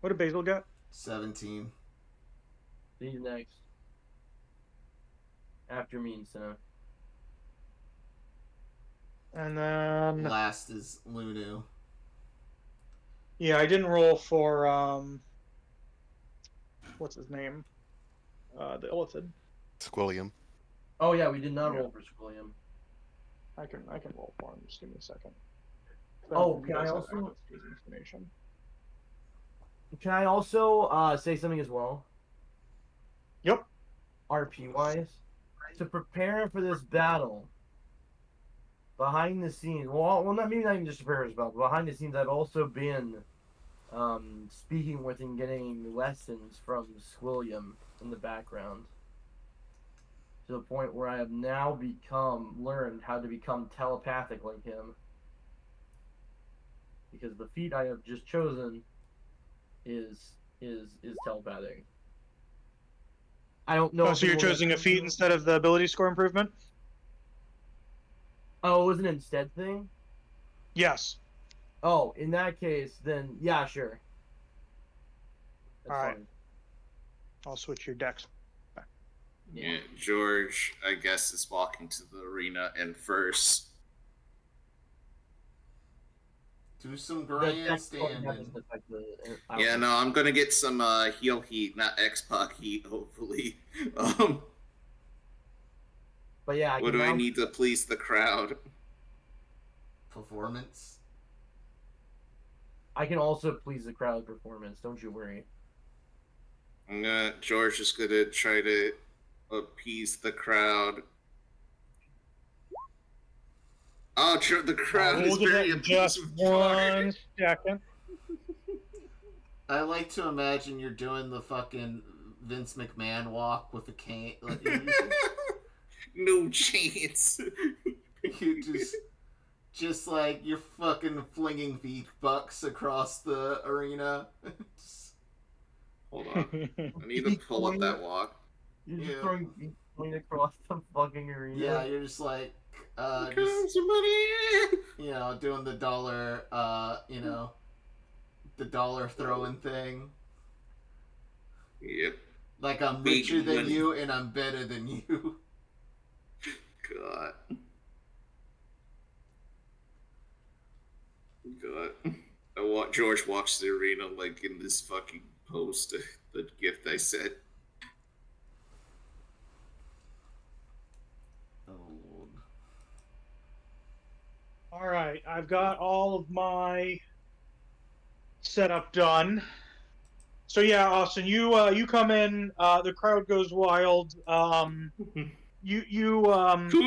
What did Basil get? 17. He's next. After me and Cine. And then Last is Lunu. yeah, I didn't roll for what's his name? The Illithid. Squilliam. Oh yeah, we did not roll for Squilliam. I can roll for him. Just give me a second. Oh, can I also? Can I also say something as well? Yep. RP wise, to prepare for this battle. Behind the scenes, well, not maybe not even just prepare for this battle. But behind the scenes, I've also been speaking with and getting lessons from Squilliam in the background. To the point where I have now learned how to become telepathic like him. Because the feat I have just chosen is telepathic. I don't know. Oh, so you're choosing a feat instead of the ability score improvement? Oh, it was an instead thing? Yes. Oh, in that case, then yeah, sure. That's All right. fine. I'll switch your decks. Yeah, George, I guess, is walking to the arena and first. Do some The deck score grandstanding. doesn't affect the Yeah, outcome. no, I'm gonna get some heel heat, not X-Pac heat, hopefully. But yeah, What do I need to please the crowd? Performance. I can also please the crowd performance. Don't you worry. George is gonna try to appease the crowd. Oh, the crowd is very just appeased with one George. second. I like to imagine you're doing the fucking Vince McMahon walk with a cane. Like, No chance. you just like you're fucking flinging V-Bucks across the arena. Hold on. I need to pull up that walk. You're just Yeah. throwing Bitcoin across the fucking arena. Yeah, you're just like, Come somebody! doing the dollar, the dollar throwing thing. Yep. Like I'm Big richer than money. you and I'm better than you. God. George walks the arena like in this fucking post, the gift I sent. Oh. All right, I've got all of my setup done. So yeah, Austin, you come in. The crowd goes wild. Who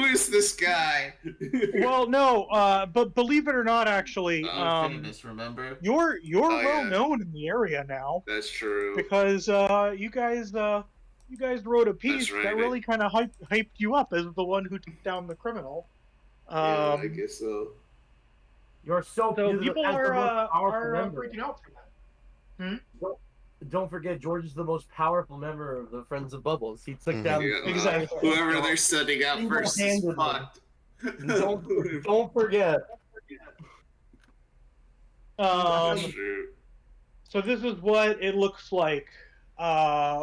is this guy? Well, no, but believe it or not, actually, You're famous, remember? you're well yeah. known in the area now That's true. because you guys wrote a piece right, that really kind of hyped you up as the one who took down the criminal. Yeah, I guess so. You're so people as the most powerful are member. freaking out for that. Don't forget, George is the most powerful member of the Friends of Bubbles. He took down Yeah, Exactly. Whoever they're sending out first is Single-handedly. fucked. Don't forget. That's true. So this is what it looks like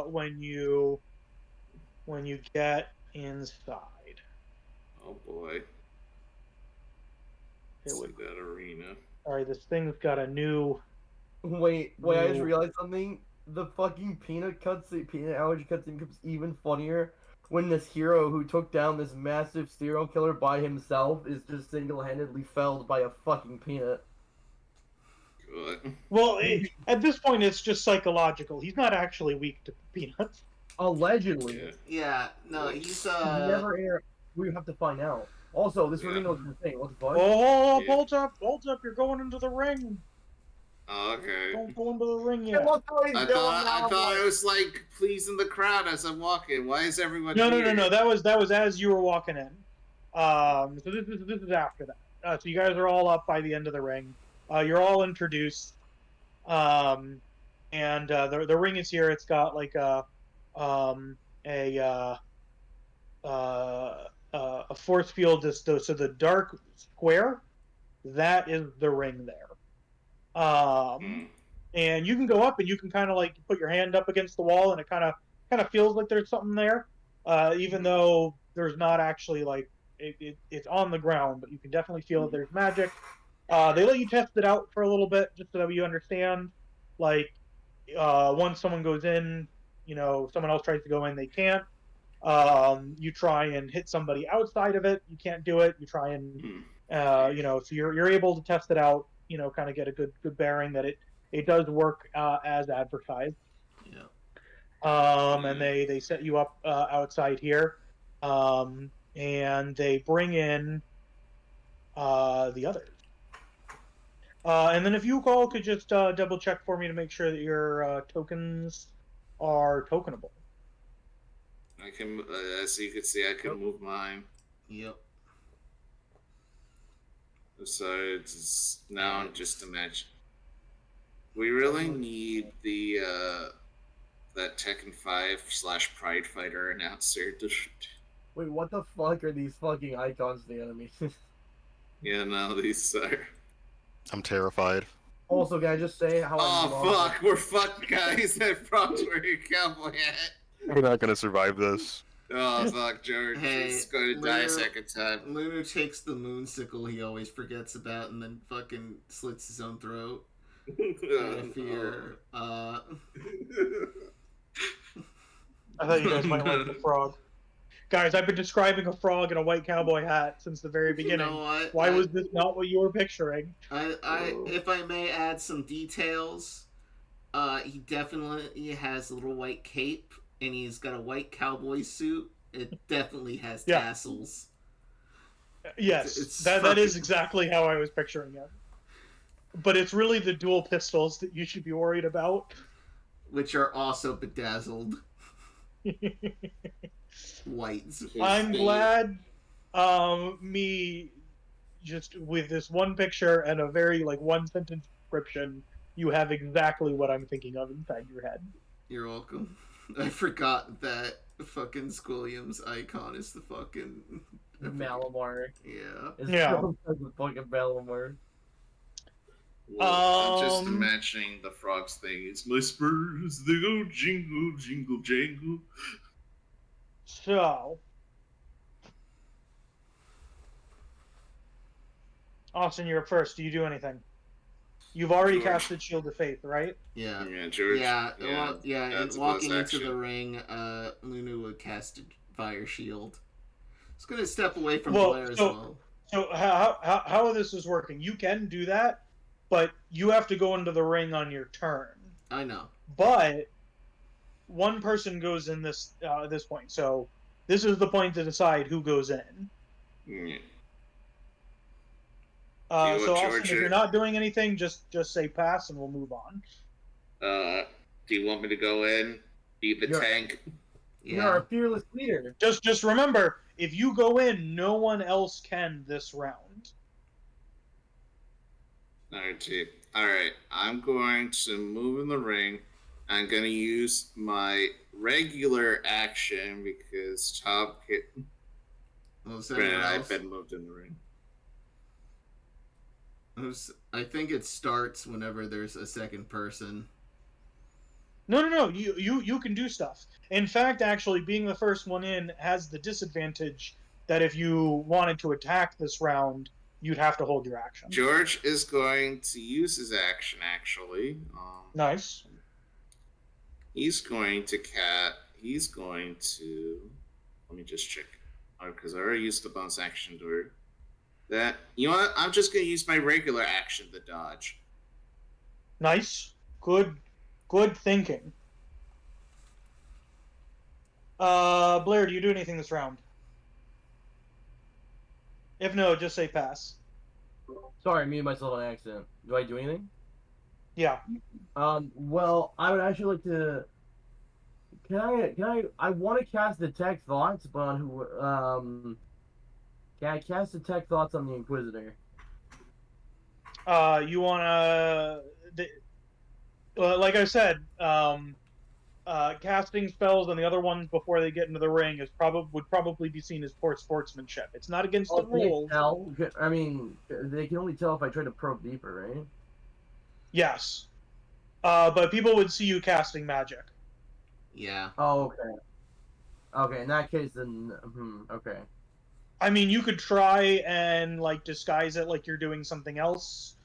when you get inside. Oh boy. Here we See that arena. Sorry, this thing's got a new. Wait! I just No. realized something. The fucking peanut allergy cutscene becomes even funnier when this hero who took down this massive serial killer by himself is just single-handedly felled by a fucking peanut. Good. Well, at this point, it's just psychological. He's not actually weak to peanuts. Allegedly. Yeah. Yeah, no, he's We have to find out. Also, this Yeah. arena looks insane. What the fuck? Oh, Yeah. hold up! You're going into the ring. Oh, okay. Don't go into the ring Hey, yet. what the he's I doing thought now? it was like pleasing the crowd as I'm walking. Why is everyone No. here? That was as you were walking in. So this is after that. So you guys are all up by the end of the ring. You're all introduced. And the ring is here. It's got like a force field. So the dark square, that is the ring there. And you can go up and you can kind of like put your hand up against the wall, and it kind of feels like there's something there, even though there's not actually like it's on the ground, but you can definitely feel that there's magic. They let you test it out for a little bit just so that you understand. Like once someone goes in, someone else tries to go in, they can't. You try and hit somebody outside of it, you can't do it. You try and so you're able to test it out. Kind of get a good bearing that it does work as advertised. Yeah. And they set you up outside here, and they bring in the others. And then if you all could just double check for me to make sure that your tokens are tokenable. I can, as you can see, I can move mine. Yep. So it's now just imagine. We really need the that Tekken 5 / Pride Fighter announcer to. Wait, what the fuck are these fucking icons to the enemies? Yeah, no, these are. I'm terrified. Also, can I just say how Oh fuck, we're fucked, guys. That frog's wearing a cowboy hat. We're not gonna survive this. Oh fuck, George. Hey, He's going to die a Luna- second time. Lunu takes the moonsicle he always forgets about and then fucking slits his own throat. I fear. I thought you guys might like the frog. Guys, I've been describing a frog in a white cowboy hat since the very beginning. You know what? Why was this not what you were picturing? If I may add some details, he definitely has a little white cape, and he's got a white cowboy suit. It definitely has tassels. Yes, It's that is fucking- exactly how I was picturing it. But it's really the dual pistols that you should be worried about. Which are also bedazzled. Whites. I'm glad me just with this one picture and a very like one sentence description, you have exactly what I'm thinking of inside your head. You're welcome. I forgot that fucking Squilliam's icon is the fucking Malamar. Yeah. It's Yeah. the fucking Malamar. Well, I'm just imagining the frogs thing. It's my spurs, they go jingle, jingle, jangle. So, Austin, you're up first. Do you do anything? You've already George. casted Shield of Faith, right? Yeah. Yeah, George. Yeah, and that's a walking bonus into the action. ring, Lunu would cast Fire Shield. It's gonna step away from Well, Blair as so- well. So how this is working? You can do that, but you have to go into the ring on your turn. I know. But one person goes in this this point. So this is the point to decide who goes in. Yeah. So Austin, George, if you're not doing anything, just say pass and we'll move on. Do you want me to go in? Be the You're- tank? You're Yeah. a fearless leader. Just remember, if you go in, no one else can this round. Alright, I'm going to move in the ring. I'm going to use my regular action because Top hit. Well, is anyone I've else? been moved in the ring. I think it starts whenever there's a second person. No. You can do stuff. In fact, actually, being the first one in has the disadvantage that if you wanted to attack this round, you'd have to hold your action. George is going to use his action, actually. Nice. He's going to let me just check. Because I already used the bonus action to her. That, you know what? I'm just going to use my regular action to dodge. Nice. Good thinking. Blair, do you do anything this round? If no, just say pass. Sorry, I muted myself on accident. Do I do anything? Yeah. Well, I would actually like to. I want to cast Detect Thoughts, but on who? Can I cast Detect Thoughts on the Inquisitor? You wanna, like I said, casting spells on the other ones before they get into the ring would probably be seen as poor sportsmanship. It's not against the Can they rules. tell? I mean, they can only tell if I try to probe deeper, right? Yes. But people would see you casting magic. Yeah. Oh, okay. Okay, in that case, then, okay. I mean, you could try and like disguise it like you're doing something else.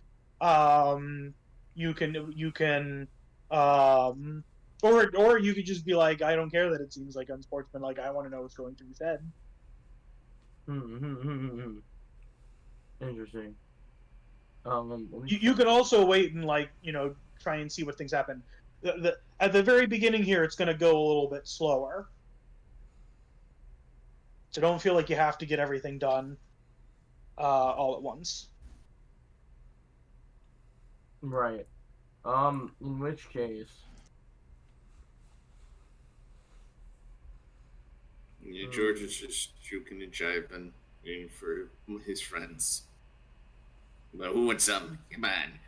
You can, or you could just be like, I don't care that it seems like unsportsmanlike. I want to know what's going through his head. Interesting. You could also wait and like try and see what things happen. At the very beginning here, it's going to go a little bit slower. So don't feel like you have to get everything done all at once. Right. In which case, Yeah, George is just juking and jiving, waiting for his friends. But who wants something? Come on.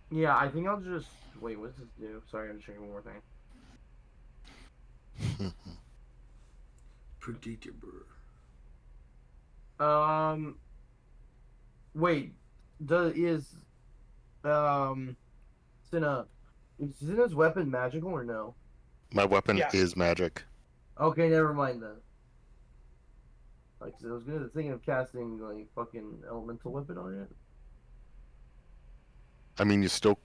yeah, I think I'll just wait. What's this do? Sorry, I'm just checking one more thing. Predictable. Wait. Is Cinna's weapon magical or no? My weapon Yes. is magic. Okay, never mind then. Like, 'cause I was gonna think of casting like fucking elemental weapon on it. I mean, you still.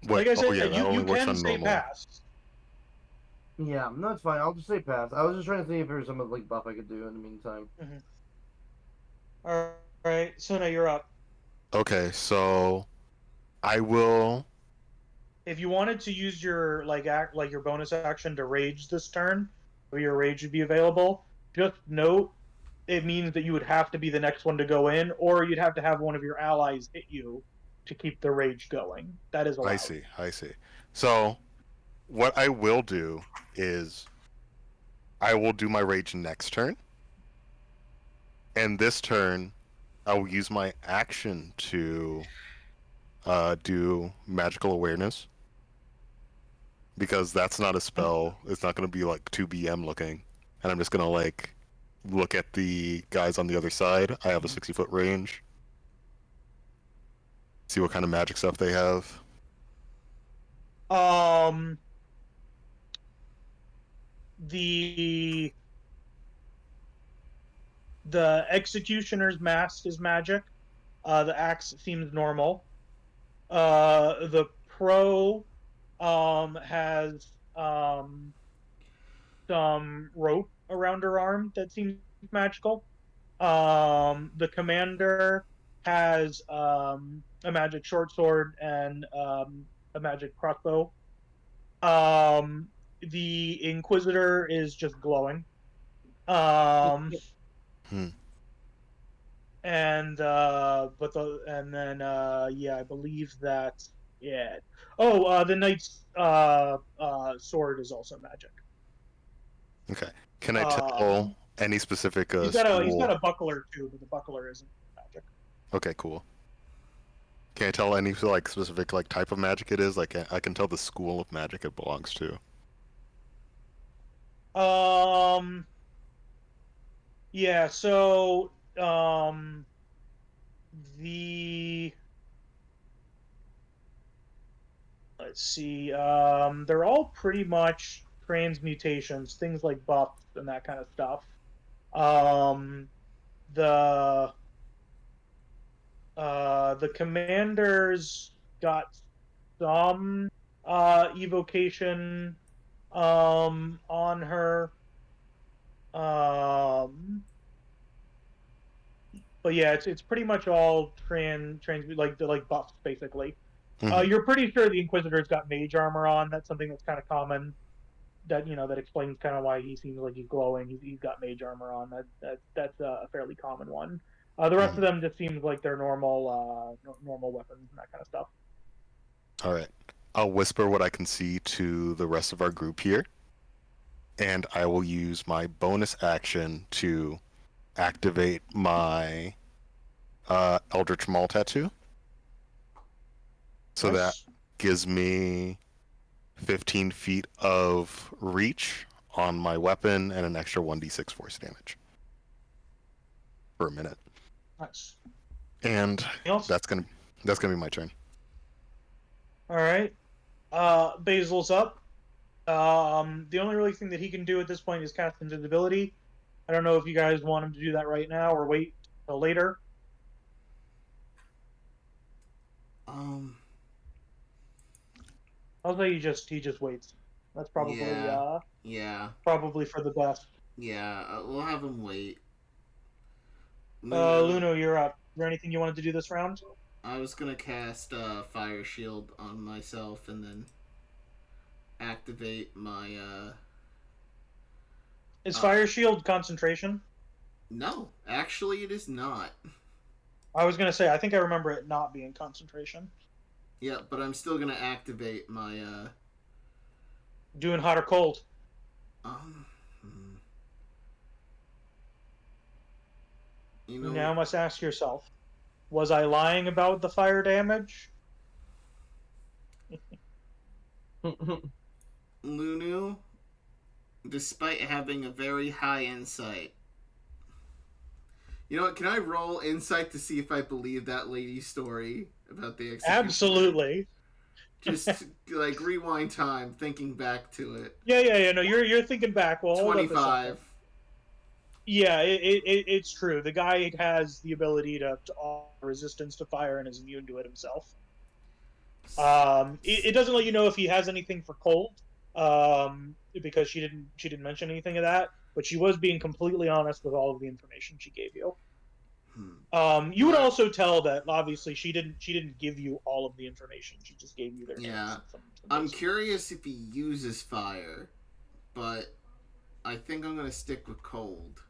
What? Like I said, Oh yeah, that only you works can on say normal. pass. Yeah, no, it's fine. I'll just say pass. I was just trying to see if there was some like buff I could do in the meantime. All right, Suna, you're up. Okay, so I will. If you wanted to use your your bonus action to rage this turn, or your rage would be available, just note it means that you would have to be the next one to go in, or you'd have to have one of your allies hit you to keep the rage going. That is allowed. I see. So what I will do is I will do my rage next turn, and this turn I will use my action to do magical awareness, because that's not a spell. It's not going to be like 2 BM looking, and I'm just going to like look at the guys on the other side. I have a 60-foot range. See what kind of magic stuff they have. The executioner's mask is magic. The axe seems normal. The pro has some rope around her arm that seems magical. The commander has a magic short sword and a magic crossbow. The Inquisitor is just glowing. And I believe that's it. Oh, the knight's sword is also magic. Okay. Can I tell any specific he's got a buckler too, but the buckler isn't magic. Okay, cool. Can I tell any like specific like type of magic it is? Like I can tell the school of magic it belongs to. Yeah, so let's see, they're all pretty much transmutations, things like buffs and that kind of stuff. The commander's got some evocation on her. But yeah, it's pretty much all like buffs basically. Mm-hmm. You're pretty sure the Inquisitor's got mage armor on. That's something that's kind of common. That explains kind of why he seems like he's glowing. He's got mage armor on. That's a fairly common one. The rest of them just seems like they're normal weapons and that kind of stuff. All right, I'll whisper what I can see to the rest of our group here, and I will use my bonus action to activate my Eldritch Maul tattoo. So nice. That gives me 15 feet of reach on my weapon and an extra 1d6 force damage for a minute. Nice. And that's gonna be my turn. All right. Basil's up. The only really thing that he can do at this point is cast invisibility. I don't know if you guys want him to do that right now or wait till later. I'll say he just waits. That's probably probably for the best. Yeah, we'll have him wait. Lunu, you're up. Is there anything you wanted to do this round? I was gonna cast Fire Shield on myself and then activate my Is Fire Shield concentration? No, actually it is not. I was gonna say I think I remember it not being concentration. Yeah, but I'm still gonna activate my Doing hot or cold? You know, now must ask yourself, was I lying about the fire damage? Lunu, despite having a very high insight. You know what? Can I roll insight to see if I believe that lady's story about the executioner? Absolutely. Just like rewind time, thinking back to it. Yeah. No, you're thinking back. Well, 25. Yeah, it's true. The guy has the ability to offer resistance to fire and is immune to it himself. It doesn't let you know if he has anything for cold, because she didn't mention anything of that. But she was being completely honest with all of the information she gave you. You would also tell that obviously she didn't give you all of the information. She just gave you their names. Yeah, I'm curious if he uses fire, but I think I'm gonna stick with cold.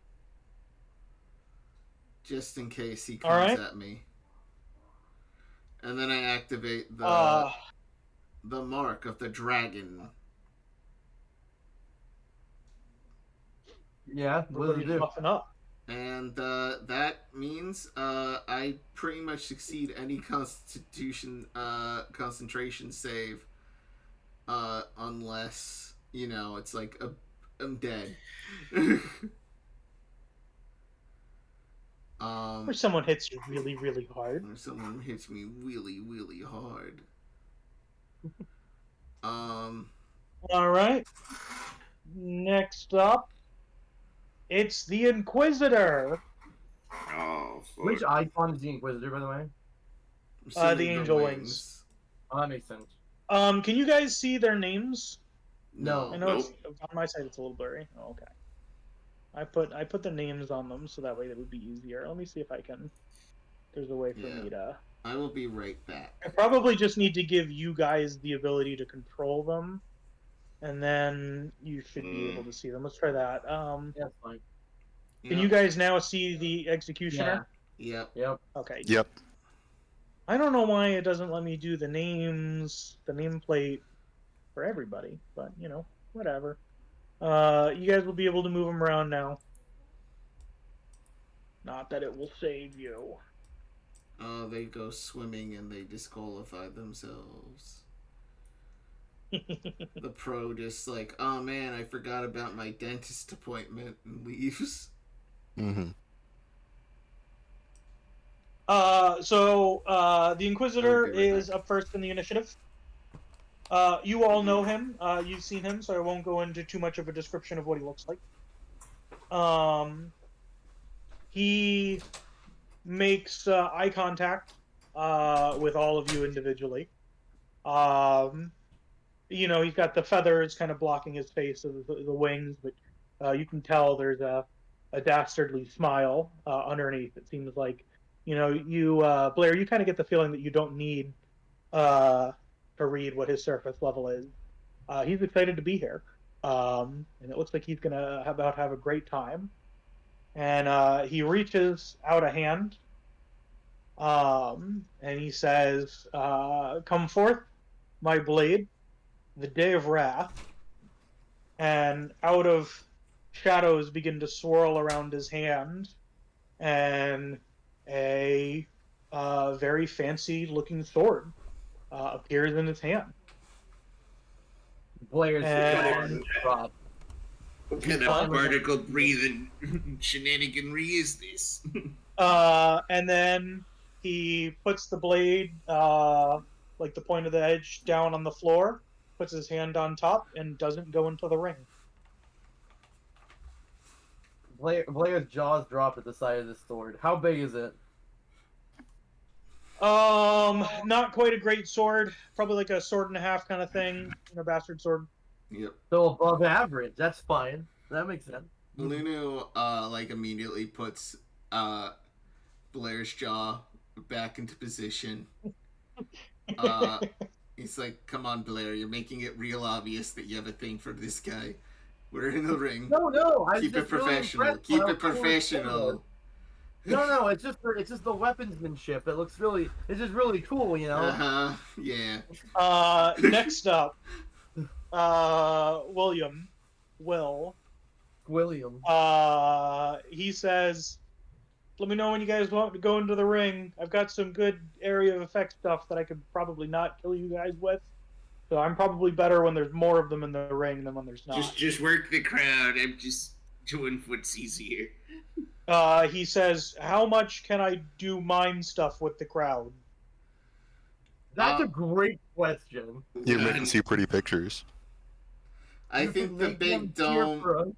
Just in case he comes at me. And then I activate the mark of the dragon Yeah, what does it Everybody's do? buffing up. And that means I pretty much succeed any concentration save, unless it's like I'm dead. Or someone hits you really, really hard. Or someone hits me really, really hard. All right. Next up, it's the Inquisitor. Oh, fuck. Which icon is the Inquisitor, by the way? The angel wings. Oh, that makes sense. Can you guys see their names? No. I know it's on my side. It's a little blurry. Oh, okay. I put the names on them so that way it would be easier. Let me see if I can. There's a way for me to. I will be right back. I probably just need to give you guys the ability to control them, and then you should be able to see them. Let's try that. Yeah, that's fine. Can you guys now see the executioner? Yep. Okay. Yep. I don't know why it doesn't let me do the names, the nameplate for everybody, but whatever. You guys will be able to move them around now. Not that it will save you. Oh, they go swimming and they disqualify themselves. The pro just like, oh man, I forgot about my dentist appointment, and leaves. Mm-hmm. So the Inquisitor is up first in the initiative. You all know him. You've seen him, so I won't go into too much of a description of what he looks like. He makes eye contact with all of you individually. He's got the feathers kind of blocking his face of the wings, but you can tell there's a dastardly smile underneath. It seems like, Blair, you kind of get the feeling that you don't need to read what his surface level is. He's excited to be here, and it looks like he's gonna have a great time. And he reaches out a hand, and he says, "Come forth, my blade, the day of wrath." And out of shadows begin to swirl around his hand, and a very fancy-looking sword appears in his hand. Blair's And- drop. What kind of particle breathing shenaniganry is this? And then he puts the blade, like the point of the edge, down on the floor, puts his hand on top, and doesn't go into the ring. Blair's jaws drop at the side of this sword. How big is it? Not quite a great sword. Probably like a sword and a half kind of thing. Bastard sword. Yep. So above average. That's fine. That makes sense. Lunu immediately puts Blair's jaw back into position. He's like, "Come on, Blair, you're making it real obvious that you have a thing for this guy. We're in the ring. No. Keep it professional. Keep it professional." No. It's just the weaponsmanship. It's just really cool, Yeah. Next up, William. He says, "Let me know when you guys want to go into the ring. I've got some good area of effect stuff that I could probably not kill you guys with. So I'm probably better when there's more of them in the ring than when there's not." Just work the crowd. I'm just doing what's easier. He says, "How much can I do mind stuff with the crowd?" That's a great question. You make them see pretty pictures. I think the big dome.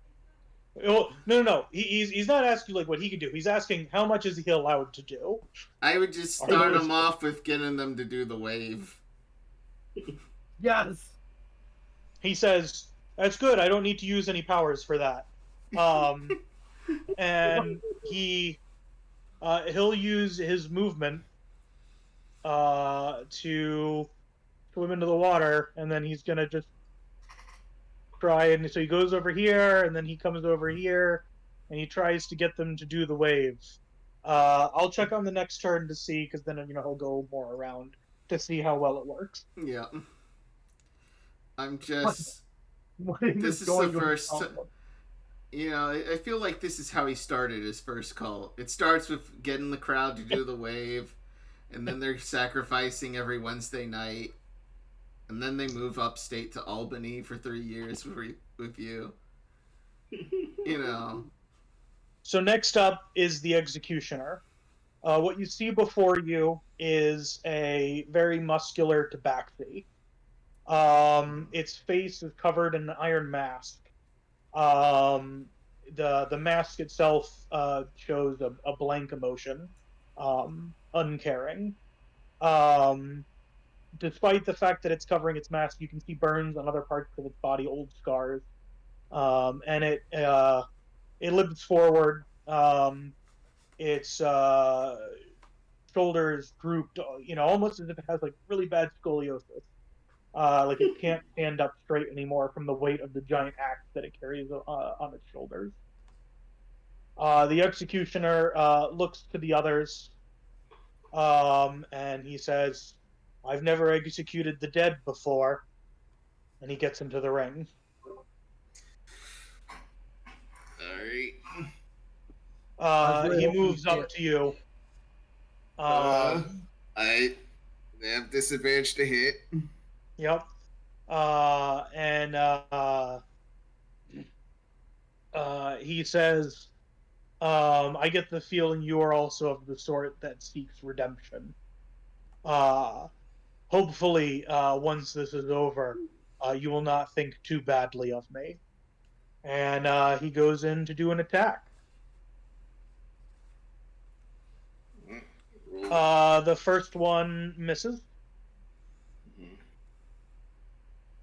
Oh, no. He's not asking like what he can do. He's asking how much is he allowed to do. I would just start him off with getting them to do the wave. Yes. He says, "That's good. I don't need to use any powers for that." And he'll use his movement to swim into the water, and then he's gonna just try, and so he goes over here, and then he comes over here, and he tries to get them to do the waves. I'll check on the next turn to see, because then he'll go more around to see how well it works. Yeah. I'm just. What This is the first. You know, I feel like this is how he started his first cult. It starts with getting the crowd to do the wave, and then they're sacrificing every Wednesday night, and then they move upstate to Albany for 3 years with you. You know. So next up is the executioner. What you see before you is a very muscular tabaxi. Its face is covered in an iron mask. The mask itself shows a blank emotion, uncaring. Despite the fact that it's covering its mask, you can see burns on other parts of its body, old scars, and it lives forward. Its shoulders drooped, almost as if it has like really bad scoliosis. Like it can't stand up straight anymore from the weight of the giant axe that it carries on its shoulders. The executioner looks to the others, and he says, "I've never executed the dead before." And he gets into the ring. Alright. He moves up to you. I have disadvantage to hit. Yep. And he says, I get the feeling you are also of the sort that seeks redemption. Hopefully, once this is over, you will not think too badly of me. And he goes in to do an attack. The first one misses.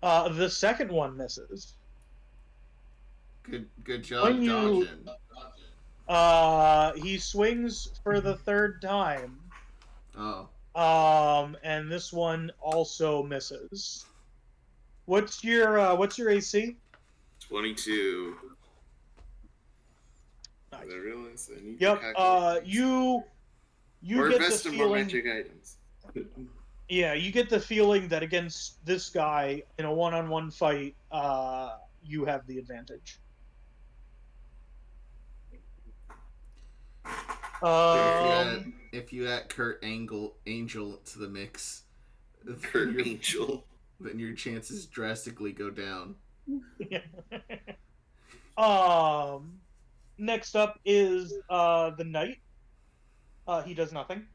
The second one misses. Good job dodging. He swings for the third time. Oh. And this one also misses. What's your AC? 22. Nice. I realize I need Yep. to calculate You or get invest the in more feeling. magic items. Yeah, you get the feeling that against this guy in a one-on-one fight, you have the advantage. If you add Kurt Angel to the mix, Kurt Angel, then your chances drastically go down. Next up is the knight. He does nothing.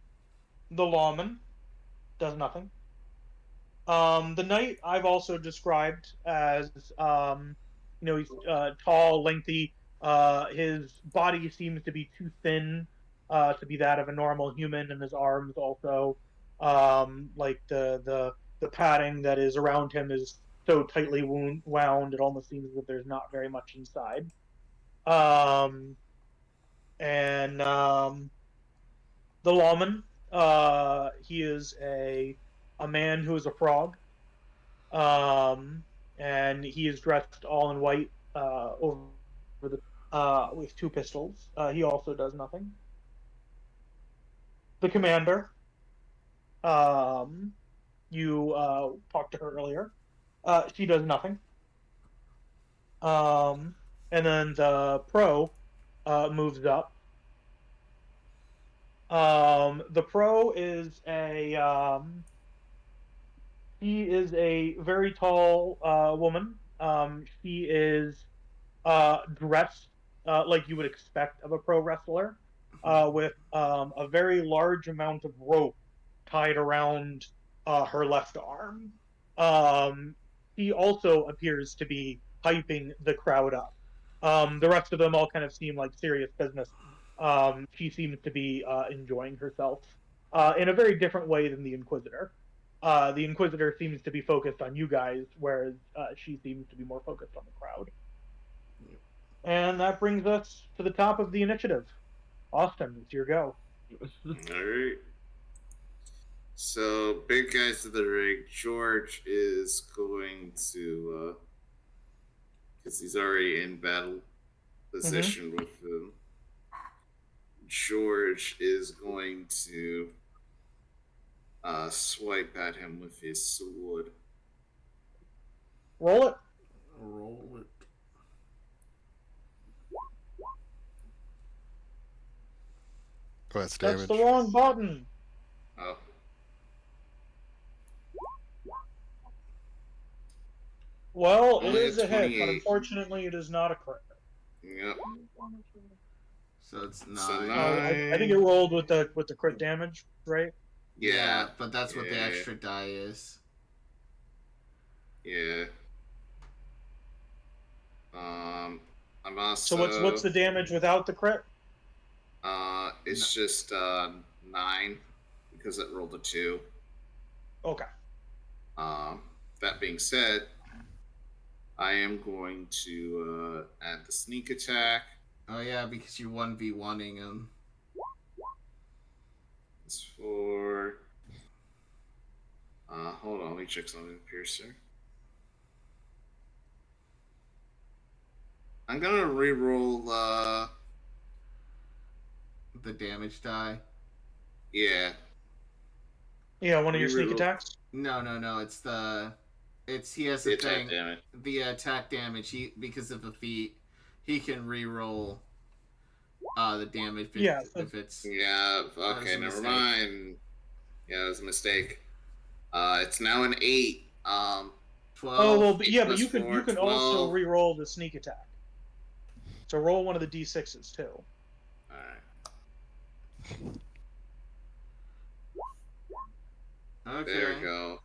The lawman does nothing. The knight I've also described as he's tall, lengthy. His body seems to be too thin to be that of a normal human, and his arms also, like the padding that is around him is so tightly wound, it almost seems that there's not very much inside. And the lawman, he is a man who is a frog. And he is dressed all in white over the with two pistols. He also does nothing. The commander, you talked to her earlier. She does nothing. And then the pro moves up. The pro is she is a very tall woman. She is dressed like you would expect of a pro wrestler, with a very large amount of rope tied around her left arm. She also appears to be hyping the crowd up. The rest of them all kind of seem like serious business. She seems to be enjoying herself in a very different way than the Inquisitor. The Inquisitor seems to be focused on you guys, whereas she seems to be more focused on the crowd. And that brings us to the top of the initiative. Austin, it's your go. Alright. So, big guys to the rig. George is going to, because he's already in battle position with them. George is going to swipe at him with his sword. Roll it. Roll it. Oh, that's That's damage. the wrong button. Oh. Well, it Only is a hit, but 28. unfortunately, it is not a crit. Yep. So it's 9. So I think it rolled with the crit damage, right? Yeah, but that's what the extra die is. Yeah. I'm also. So what's the damage without the crit? It's just 9 because it rolled a 2. Okay. That being said, I am going to add the sneak attack. Oh yeah, because you're 1v1ing him. It's for. Hold on, let me check something with Piercer. I'm gonna reroll. The damage die. Yeah. Yeah, one of your sneak attacks. No. He has The a attack thing. damage. The attack damage. Because of a feat, he can reroll the damage. If it's. Yeah. Okay. Never mind. Yeah, it was a mistake. It's now an 8. 12. Oh well, but yeah, but you 4, can 12. also re-roll the sneak attack. So roll one of the d6s too. All right. Okay. There we go.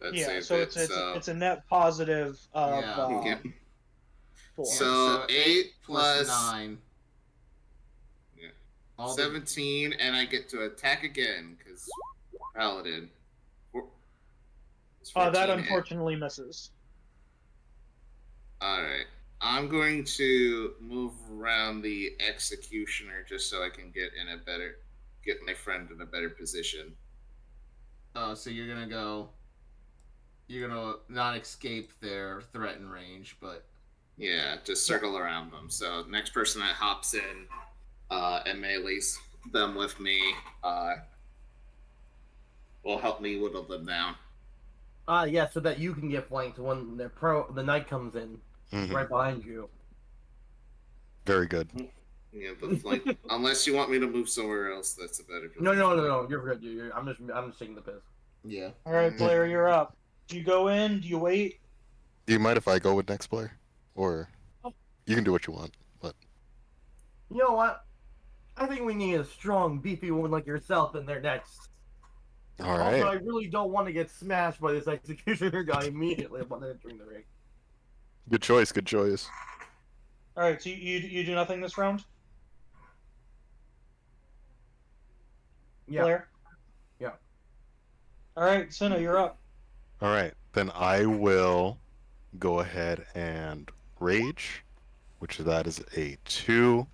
That Yeah, saved so it. it's a net positive of Yeah. 4. So 8 plus 9. Yeah. 17, and I get to attack again because paladin. That unfortunately misses. All right. I'm going to move around the executioner just so I can get my friend in a better position. Oh, so you're gonna not escape their threatened range, but Yeah, just circle around them. So next person that hops in and melees them with me will help me whittle them down. Yeah, so that you can get flanked when the knight comes in right behind you. Very good. Yeah, but flank. Unless you want me to move somewhere else, that's a better position. No. You're good. I'm just taking the piss. yeah. All right, Blair, you're up. Do you go in? Do you wait? Do you mind if I go with next player? Or you can do what you want, but You know what? I think we need a strong, beefy woman like yourself in there next. all right. Also, I really don't want to get smashed by this executioner guy immediately upon entering the ring. Good choice. Good choice. All right, so you do nothing this round, Yeah. Blair. Yeah. All right, Cinna, you're up. All right, then I will go ahead and rage, which that is a 2.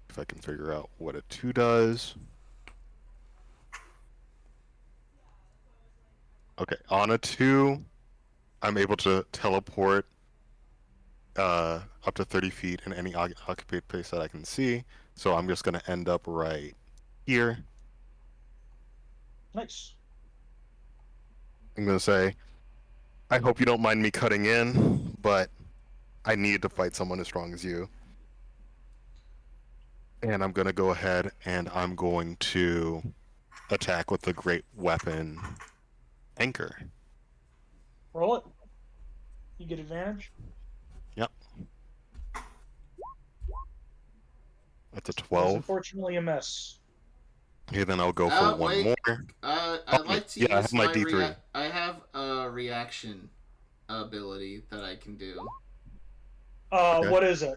If I can figure out what a 2 does. Okay, on a 2, I'm able to teleport up to 30 feet in any occupied place that I can see. So I'm just going to end up right here. Nice. I'm going to say, I hope you don't mind me cutting in, but I need to fight someone as strong as you. And I'm going to go ahead and I'm going to attack with the great weapon, Anchor. Roll it. You get advantage. Yep. That's a That's 12. unfortunately a miss. Okay, then I'll go for one more. I'd like to use I have my D3. I have a reaction ability that I can do. Okay. What is it?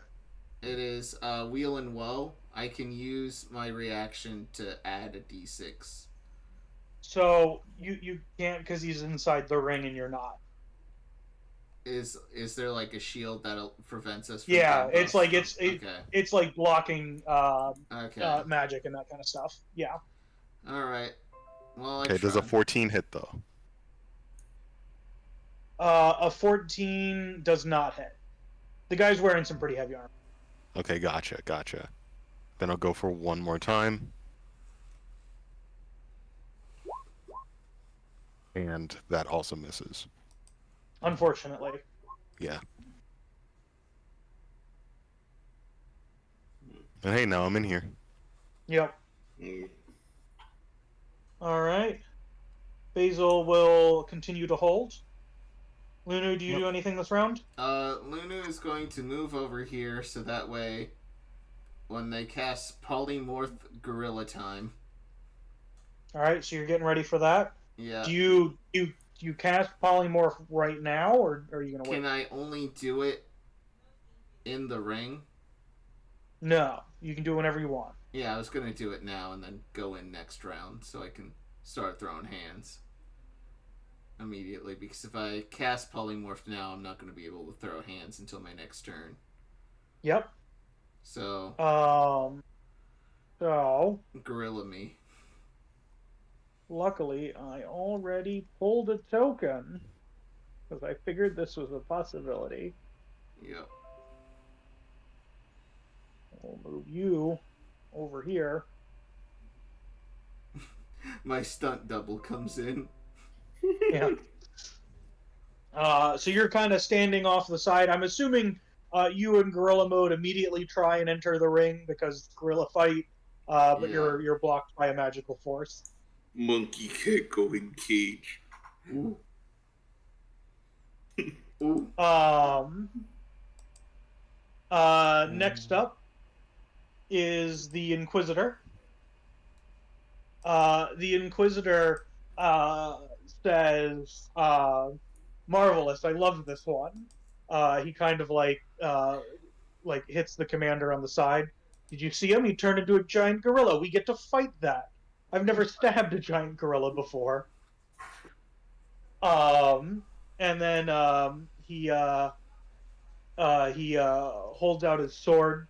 It is Wheel and Woe. I can use my reaction to add a d6. So you can't because he's inside the ring and you're not. Is there like a shield that prevents us from Yeah, getting it's buffed like from- it's like blocking okay. magic and that kind of stuff. Yeah. All right. Well, Okay, does a 14 hit though? A 14 does not hit. The guy's wearing some pretty heavy armor. Okay, gotcha. Then I'll go for one more time. And that also misses. Unfortunately. Yeah. And hey, now I'm in here. Yep. Mm. All right. Basil will continue to hold. Lunu, do you do anything this round? Lunu is going to move over here so that way when they cast Polymorph Gorilla Time. All right, so you're getting ready for that. Yeah. Do you cast polymorph right now, or are you gonna wait? Can I only do it in the ring? No, you can do it whenever you want. Yeah, I was gonna do it now and then go in next round so I can start throwing hands immediately, because if I cast Polymorph now, I'm not gonna be able to throw hands until my next turn. Yep. So So gorilla me. luckily I already pulled a token because I figured this was a possibility. Yep. We'll move you over here. My stunt double comes in. Yeah. So you're kind of standing off the side. I'm assuming you in gorilla mode immediately try and enter the ring because gorilla fight, but Yeah. you're blocked by a magical force. Monkey can't go in cage. Ooh. Ooh. Next up is the Inquisitor. The Inquisitor says, "Marvelous! I love this one." He kind of like hits the commander on the side. Did you see him? He turned into a giant gorilla. We get to fight that. I've never stabbed a giant gorilla before. And then he holds out his sword,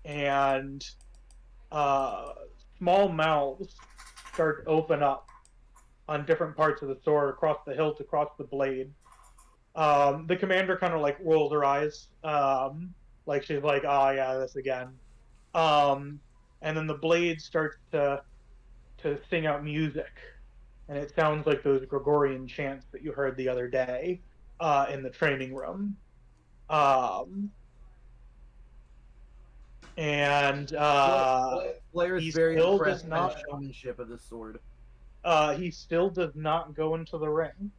and small mouths start to open up on different parts of the sword, across the hilt, across the blade. The commander kind of like rolls her eyes, like she's like, "Oh yeah, this again." And then the blade starts to sing out music, and it sounds like those Gregorian chants that you heard the other day in the training room. And Blair's he very still impressed does by the not. showmanship of this sword. He still does not go into the ring.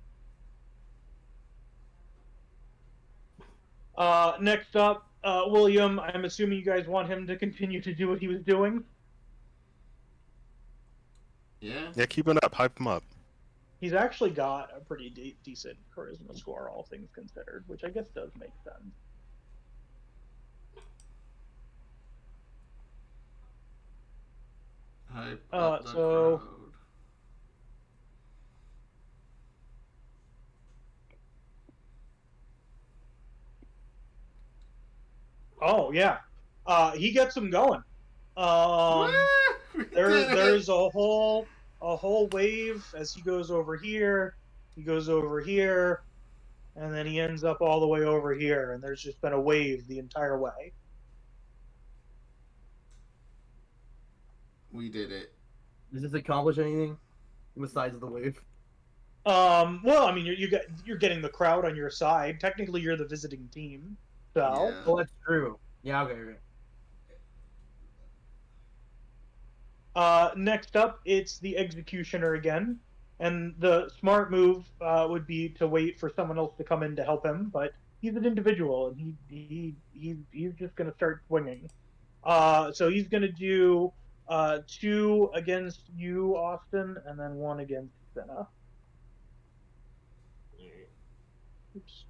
Next up, William. I'm assuming you guys want him to continue to do what he was doing. Yeah. Yeah, keep it up. Hype him up. He's actually got a pretty decent charisma score, all things considered, which I guess does make sense. Hype up the so- crowd. Oh yeah, he gets him going. There's a whole wave as he goes over here. He goes over here, and then he ends up all the way over here. And there's just been a wave the entire way. We did it. Does this accomplish anything besides the wave? Well, I mean, you're getting the crowd on your side. Technically, you're the visiting team. So. Yeah. Oh, that's true. Yeah, okay. Next up, it's the Executioner again. And the smart move would be to wait for someone else to come in to help him, but he's an individual, and he's just going to start swinging. So he's going to do 2 against you, Austin, and then 1 against Cinna. Oops.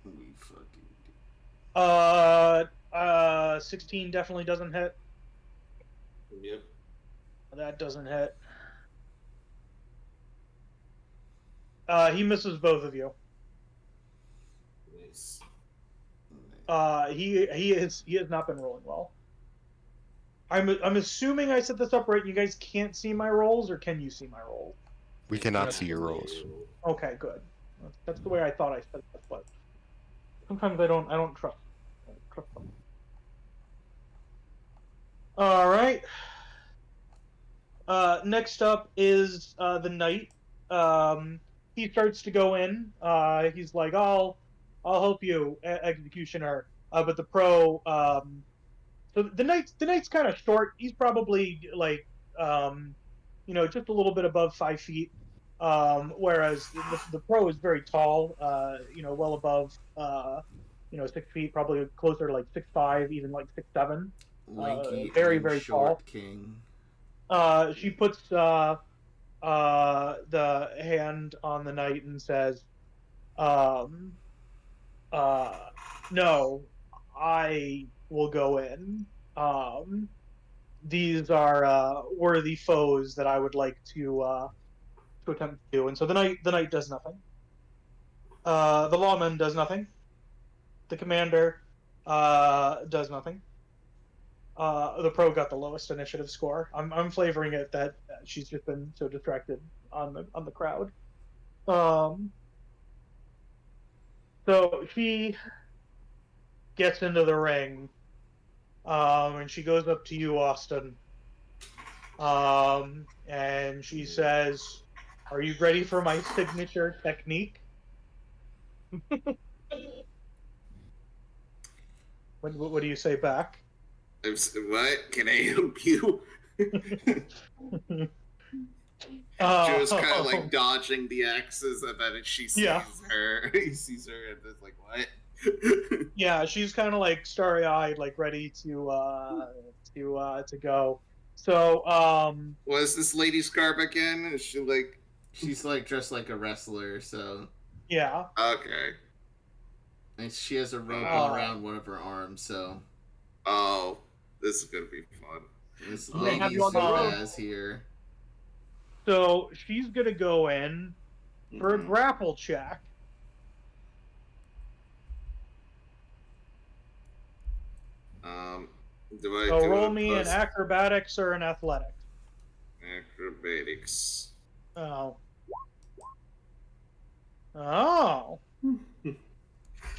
We fucking 16 definitely doesn't hit. Yep. That doesn't hit. He misses both of you. Nice. He has not been rolling well. I'm assuming I set this up right. You guys can't see my rolls, or can you see my rolls? We cannot see your rolls. Okay, good. That's the way I thought I set it up, but sometimes I don't trust them. All right. Next up is the knight. He starts to go in. He's like, "I'll help you, Executioner." but the pro. So the knight's kind of short. He's probably like just a little bit above 5 feet. Whereas the pro is very tall. Well above 6 feet, probably closer to like 6'5", even like 6'7". Lanky Very and very short tall. king. She puts the hand on the knight and says, "No, I will go in. These are worthy foes that I would like to attempt to do." And so the knight does nothing. The lawman does nothing. The commander does nothing. The pro got the lowest initiative score. I'm flavoring it that she's just been so distracted on the crowd. So she gets into the ring, and she goes up to you, Austin, and she says, "Are you ready for my signature technique?" What do you say back? What? Can I help you? Joe's kind of like dodging the axes, and then she sees her. He sees her, and it's like, what? Yeah, she's kind of like starry-eyed, like ready to go. So, what is this lady's garb again? Is she like? She's like dressed like a wrestler, so. Yeah. Okay. And she has a rope around one of her arms, so. Oh, this is gonna be fun. This lady's Zaz here. So she's gonna go in for a grapple check. Do I So do roll me an acrobatics or an athletics. Acrobatics. Oh.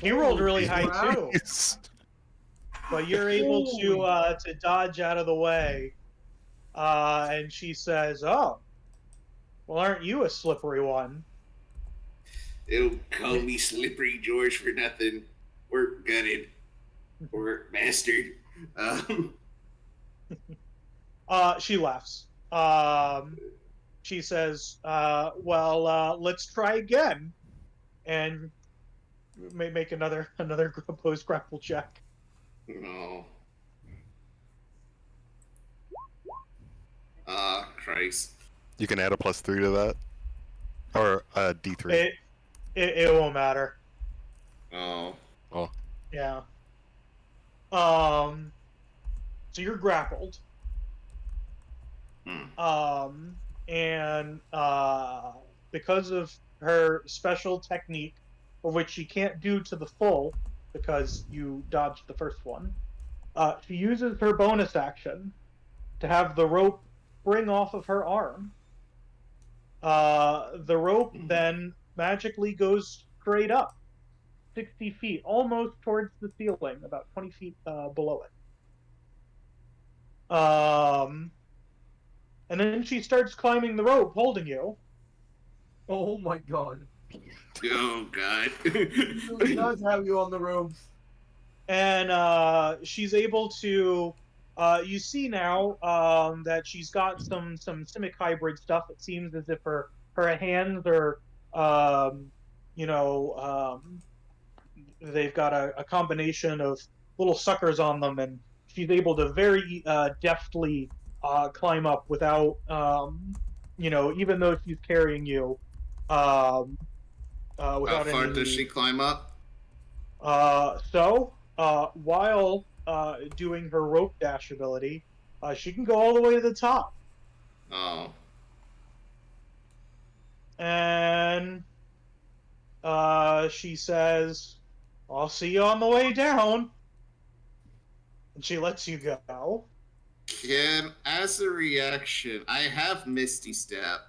You rolled really high too. But you're able to dodge out of the way. And she says, "Oh, well, aren't you a slippery one?" They'll call me Slippery George for nothing. We're gutted. We're bastard. She laughs. She says, "Well, let's try again," and make another opposed grapple check. No. Christ. You can add a +3 to that, or a D3. It won't matter. Oh. Yeah. So you're grappled. And because of her special technique, of which she can't do to the full because you dodged the first one, she uses her bonus action to have the rope spring off of her arm. The rope then magically goes straight up 60 feet, almost towards the ceiling, about 20 feet below it. And then she starts climbing the rope, holding you. Oh my god. Oh god. She does have you on the ropes. And she's able to. You see now that she's got some Simic hybrid stuff. It seems as if her hands are, they've got a combination of little suckers on them, and she's able to very deftly climb up without, even though she's carrying you. Without How far does she climb up? While doing her rope dash ability, she can go all the way to the top. Oh. And she says, "I'll see you on the way down." And she lets you go. As a reaction, I have Misty Step.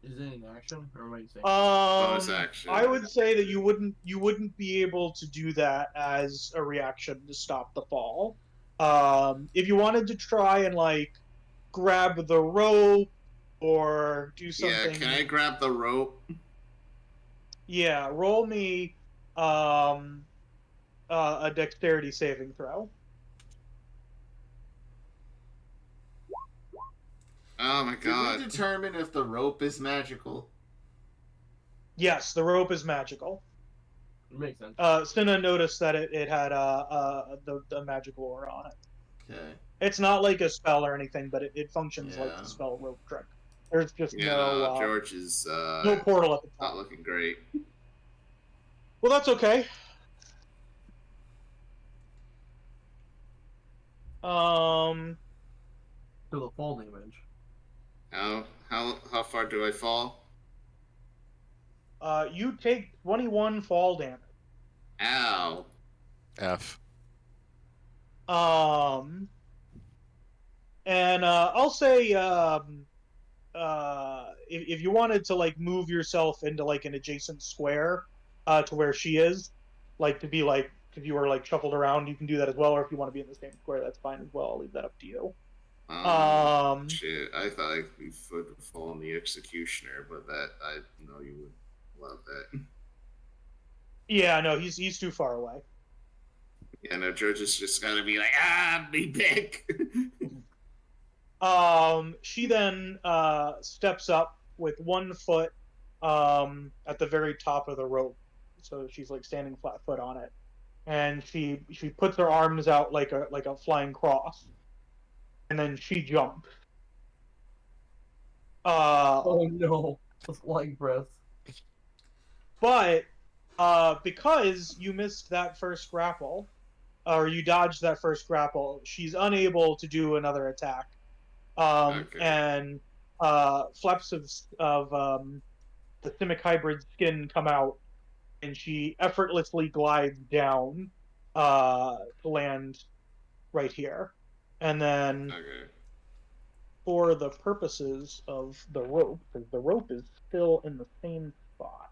Is it an action, or what are you saying? Bonus action. I would say that you wouldn't be able to do that as a reaction to stop the fall. If you wanted to try and like grab the rope or do something. Yeah, can I grab the rope? Yeah, roll me a dexterity saving throw. Oh my god. Did we determine if the rope is magical? Yes, the rope is magical. Makes sense. Cinna noticed that it had the magical aura on it. Okay. It's not like a spell or anything, but it functions like the spell rope trick. There's just George is no portal at the not top. looking great. Well, that's okay. To the fall damage. How far do I fall? You take 21 fall damage. Ow. F. And I'll say, if you wanted to like move yourself into like an adjacent square, to where she is, like to be like, if you were like shuffled around, you can do that as well. Or if you want to be in the same square, that's fine as well. I'll leave that up to you. Shit. I thought I could fall on the executioner, but that I know you would love that. Yeah, no, he's too far away. Yeah, no, George is just gonna be like, be big. She then steps up with 1 foot at the very top of the rope, so she's like standing flat foot on it, and she puts her arms out like a flying cross, and then she jumps. Oh no, the flying breath. But because you missed that first grapple, or you dodged that first grapple, she's unable to do another attack. Okay. And flaps of the Simic hybrid skin come out, and she effortlessly glides down to land right here. And then, for the purposes of the rope, because the rope is still in the same spot.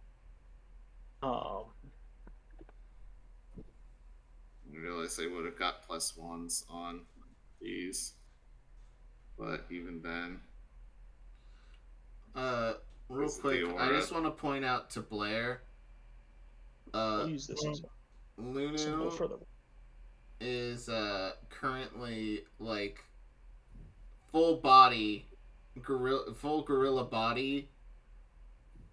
I realized I would have got +1s on these, but even then. Real quick, I just want to point out to Blair. I'll use this as a symbol for the. Is currently like full body, full gorilla body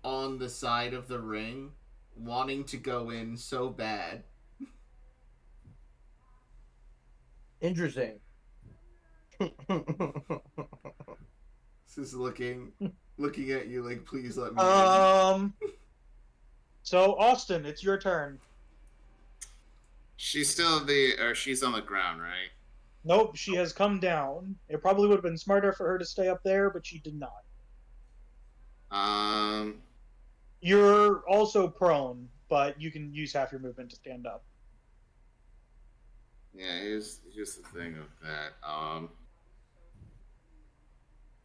on the side of the ring, wanting to go in so bad. Interesting. This is looking at you like, please let me in. So Austin, it's your turn. She's still she's on the ground, right? Nope, she has come down. It probably would have been smarter for her to stay up there, but she did not. You're also prone, but you can use half your movement to stand up. Yeah, here's the thing of that.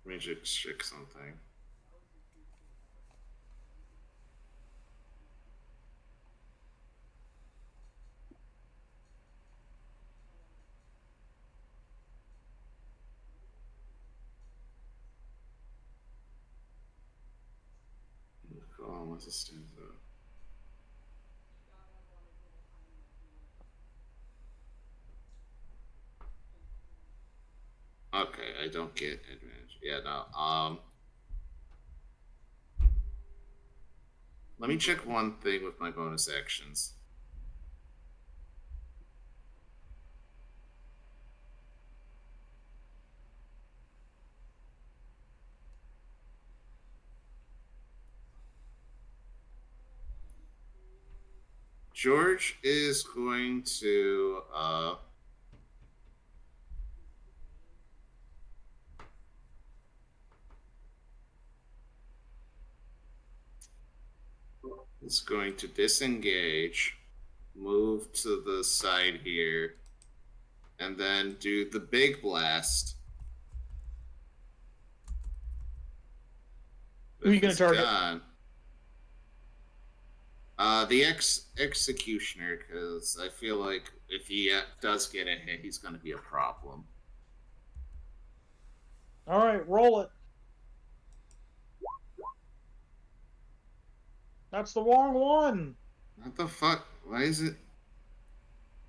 Let me just check something. What's the stanza? Okay, I don't get advantage. Yeah, no. Let me check one thing with my bonus actions. George is going to disengage, move to the side here, and then do the big blast. Who are you going to target? The executioner, because I feel like if he does get a hit, he's going to be a problem. All right, roll it. That's the wrong one. What the fuck? Why is it?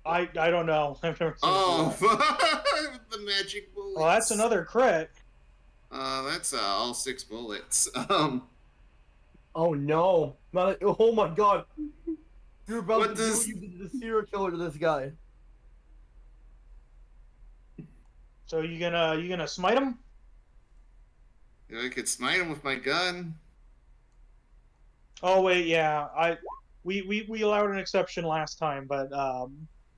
I don't know. I've never seen the magic bullets. Well, that's another crit. That's all 6 bullets. Oh no! Oh my god! You're about What to does- do what you did to the serial killer to this guy. So you gonna smite him? I could smite him with my gun. Oh wait, yeah. We allowed an exception last time, but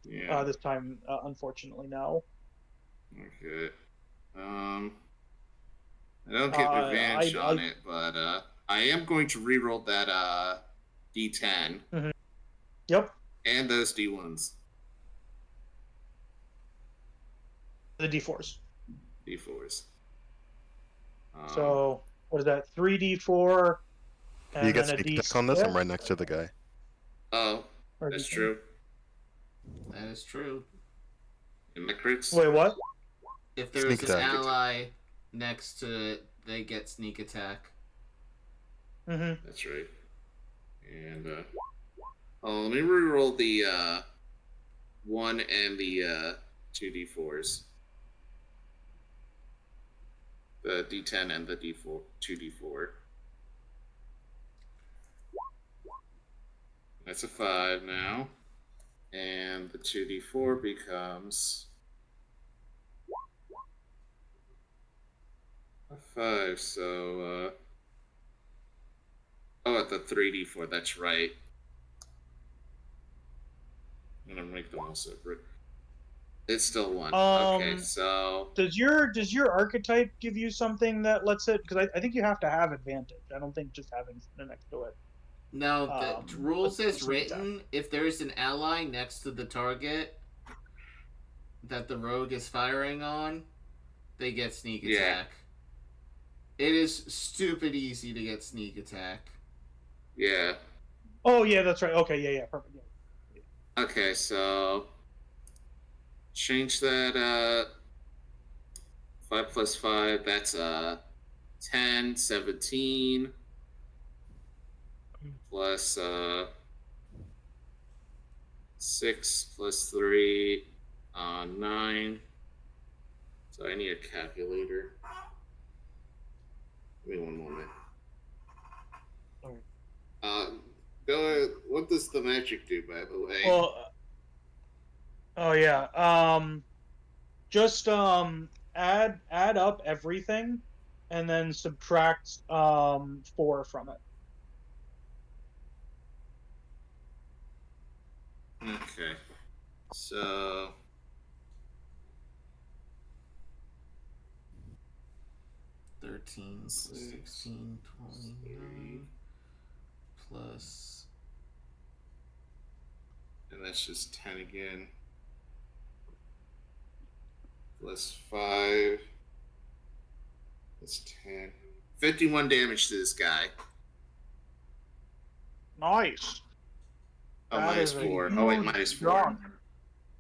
Yeah. this time unfortunately no. Okay. I don't get advantage on it, but I am going to reroll that D10. Mm-hmm. Yep. And those D1s. The D4s. D4s. So what is that? 3D4. And You get then a sneak D6? attack on this? I'm right next to the guy. Oh, Or that's D10? true. That is true. And my crits. Wait, what? If there Sneak is an attack. ally next to it, they get sneak attack. Mm-hmm. That's right. And let me reroll the 1 and the 2D4s. The D10 and the D4, 2D4. That's a 5 now. And the 2D4 becomes a 5, so oh, at the 3D4, that's right. I'm gonna make them all separate. It's still 1. Okay, so Does your archetype give you something that lets it? Because I think you have to have advantage. I don't think just having something next to it. No, the rules let's as see written, if there's an ally next to the target that the rogue is firing on, they get sneak attack. It is stupid easy to get sneak attack. yeah. Oh yeah, that's right. Okay, yeah, perfect. Yeah. Okay, so change that 5 plus 5, that's 10, 17 plus 6 plus 3 9. So I need a calculator. Give me one moment. What does the magic do, by the way? Well, oh yeah. Just add up everything, and then subtract 4 from it. Okay. So 13 plus 16, 29 plus. And that's just 10 again. Plus 5. That's 10. 51 damage to this guy. Nice. Oh, That minus is a 4. Oh, wait, huge minus 4. drop.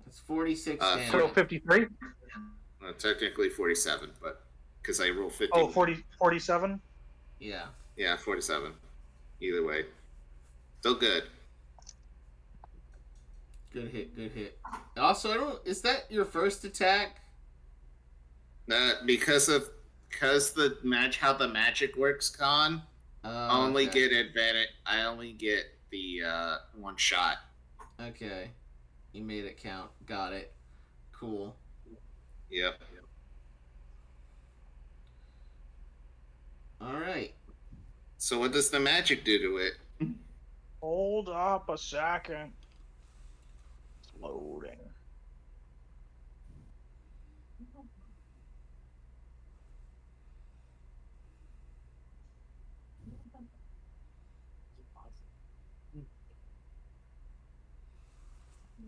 That's 46 So damage. So 53? Technically 47, but because I roll 50. Oh, 47? Yeah. Yeah, 47. Either way. Still good. Good hit, good hit. Also, I don't. Is that your first attack? Because the match, how the magic works, Con. I only Okay. get advantage. I only get the 1 shot. Okay. You made it count. Got it. Cool. Yep. Alright. So what does the magic do to it? Hold up a second. It's loading.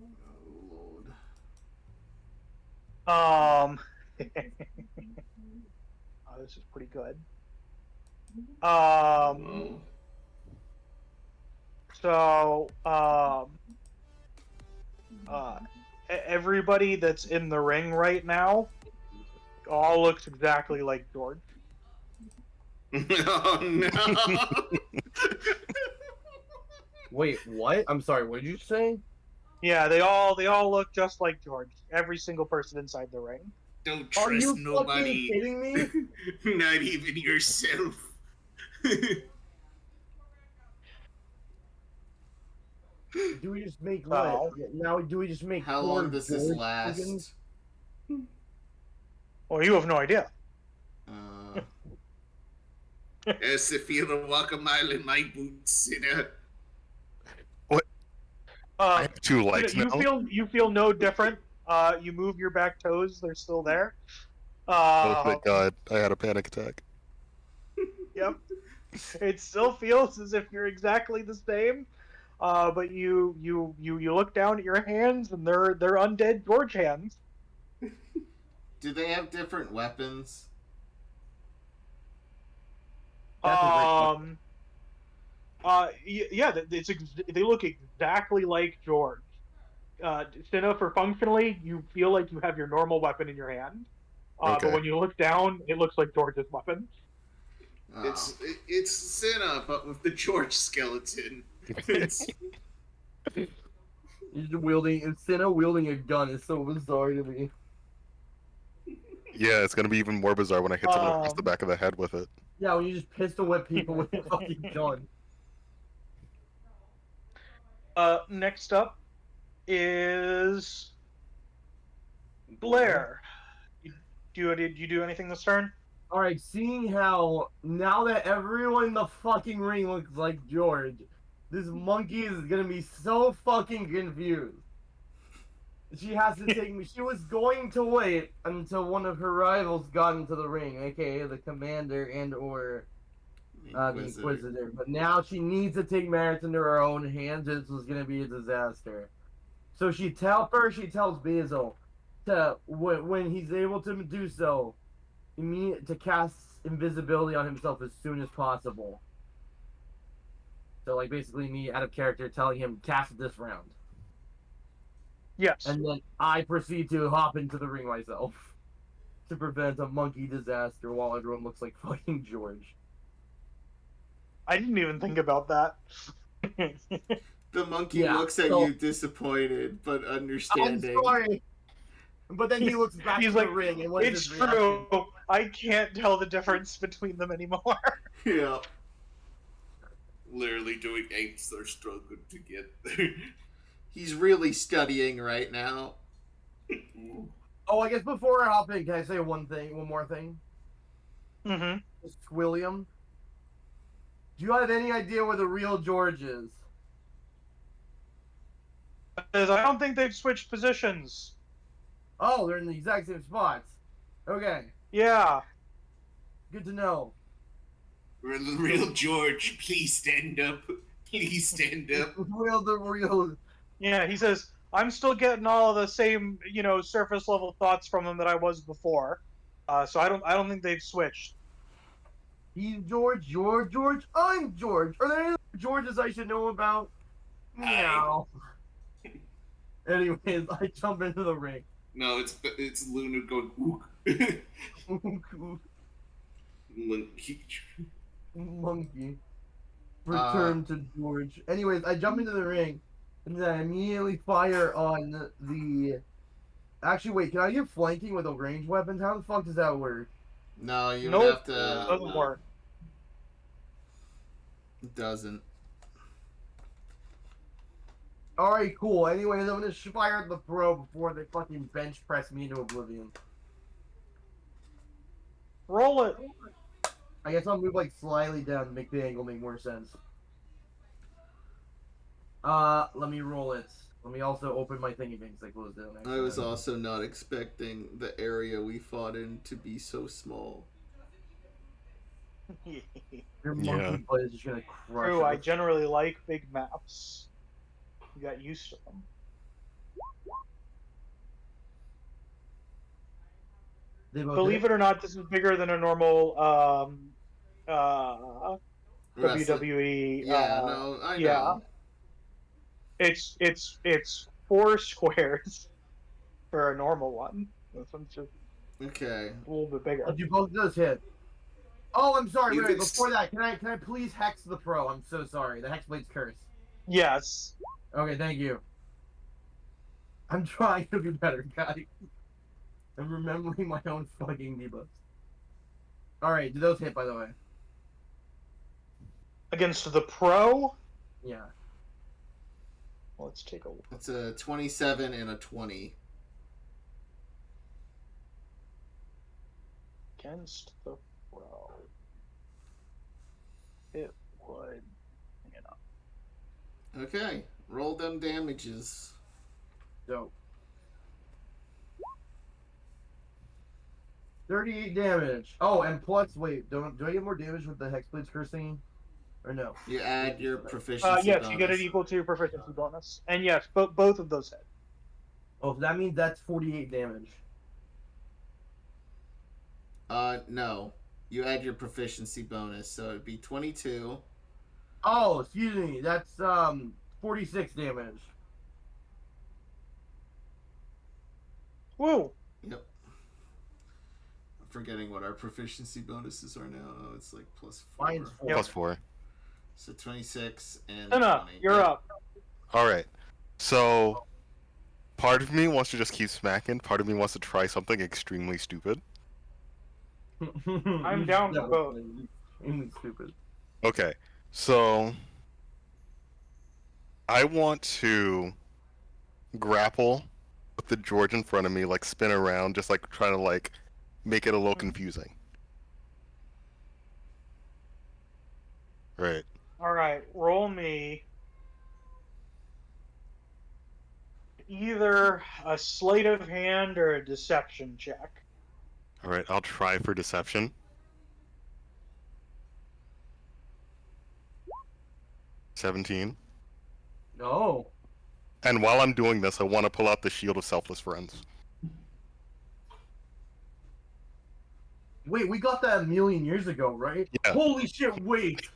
Load. Oh, this is pretty good. So, everybody that's in the ring right now all looks exactly like George. Oh no! Wait, what? I'm sorry, what did you say? Yeah, they all look just like George. Every single person inside the ring. Don't Are trust you nobody. fucking kidding me? Not even yourself. Do we just make Oh. what? Now do we just make How poor long does this George last? chickens? Well, you have no idea. As if you to walk a mile in my boots, Cinna. I have two legs you now. feel no different. You move your back toes; they're still there. Oh, thank God. I had a panic attack. Yep. It still feels as if you're exactly the same. But you look down at your hands, and they're undead George hands. Do they have different weapons? That's Yeah, they look exactly like George. Cinna, for functionally, you feel like you have your normal weapon in your hand. Okay. But when you look down, it looks like George's weapon. Oh. It's Cinna, but with the George skeleton. It's, Cinna wielding a gun is so bizarre to me. Yeah, it's gonna be even more bizarre when I hit someone across the back of the head with it. Yeah, when you just pistol whip people with a fucking gun. Next up is Blair. Did you do anything this turn? Alright, seeing how now that everyone in the fucking ring looks like George, this monkey is gonna be so fucking confused. She has to take me. She was going to wait until one of her rivals got into the ring, aka the commander and or the Inquisitor. But now she needs to take matters into her own hands. This was gonna be a disaster. So she tells Basil to when he's able to do so, to cast invisibility on himself as soon as possible. So like basically me out of character telling him cast it this round. Yes. And then I proceed to hop into the ring myself to prevent a monkey disaster while everyone looks like fucking George. I didn't even think about that. The monkey looks at you disappointed, but understanding. I'm sorry. But then he looks back to the ring and it's true. I can't tell the difference between them anymore. Yeah. literally doing apes are struggling to get there. He's really studying right now. Oh, I guess before I hop in, can I say one more thing? Mm-hmm. William, do you have any idea where the real George is? Because I don't think they've switched positions. Oh, they're in the exact same spots. Okay. Yeah. Good to know. The real George, please stand up. Please stand up. The real. Yeah, he says, I'm still getting all the same, surface level thoughts from him that I was before. So I don't think they've switched. He's George, you're George, I'm George. Are there any other Georges I should know about? No. Anyways, I jump into the ring. No, it's Luna going, ooh. Monkey. Return to George. Anyways, I jump into the ring, and then I immediately fire on the... Actually, wait, can I get flanking with a ranged weapon? How the fuck does that work? No, you would have to... It doesn't work. It doesn't. Alright, cool. Anyways, I'm gonna fire at the throw before they fucking bench press me into oblivion. Roll it. I guess I'll move like slightly down to make the angle make more sense. Let me roll it. Let me also open my thingy things I closed down. I was also not expecting the area we fought in to be so small. Your monkey butt is just gonna crush True, I it. generally like big maps. You got used to them. Believe it or not, this is bigger than a normal WWE. Yeah, no, I know. Yeah. It's 4 squares for a normal one. This one's just Okay. a little bit bigger. You both just hit. Oh, I'm sorry. You Wait, can before that, can I please hex the pro? I'm so sorry. The Hexblade's curse. Yes. Okay, thank you. I'm trying to be better, guys. I'm remembering my own fucking debuffs. Alright, do those hit, by the way? Against the pro? Yeah. Let's take a look. It's a 27 and a 20. Against the pro. It would. Hang it up. Okay, roll them damages. Dope. 38 damage. Oh, and plus, wait, do I get more damage with the Hexblade's cursing? Or no? You add your proficiency Yes, bonus. you get it equal to your proficiency bonus. And yes, both of those hit. Oh, so that means that's 48 damage. No. You add your proficiency bonus, so it'd be 22. Oh, excuse me, that's 46 damage. Woo! Yep. I'm forgetting what our proficiency bonuses are now. Oh, it's like plus 4. Mine's 4. Plus 4. So 26 and Cinna, 20. you're up. Alright. So, part of me wants to just keep smacking, part of me wants to try something extremely stupid. I'm down for both. Extremely stupid. Okay, so I want to grapple with the George in front of me, like spin around, just like trying to like make it a little confusing. Right. Alright, roll me either a sleight of hand or a deception check. Alright, I'll try for deception. 17. No. And while I'm doing this, I want to pull out the Shield of Selfless Friends. Wait, we got that a million years ago, right? Yeah. Holy shit, wait!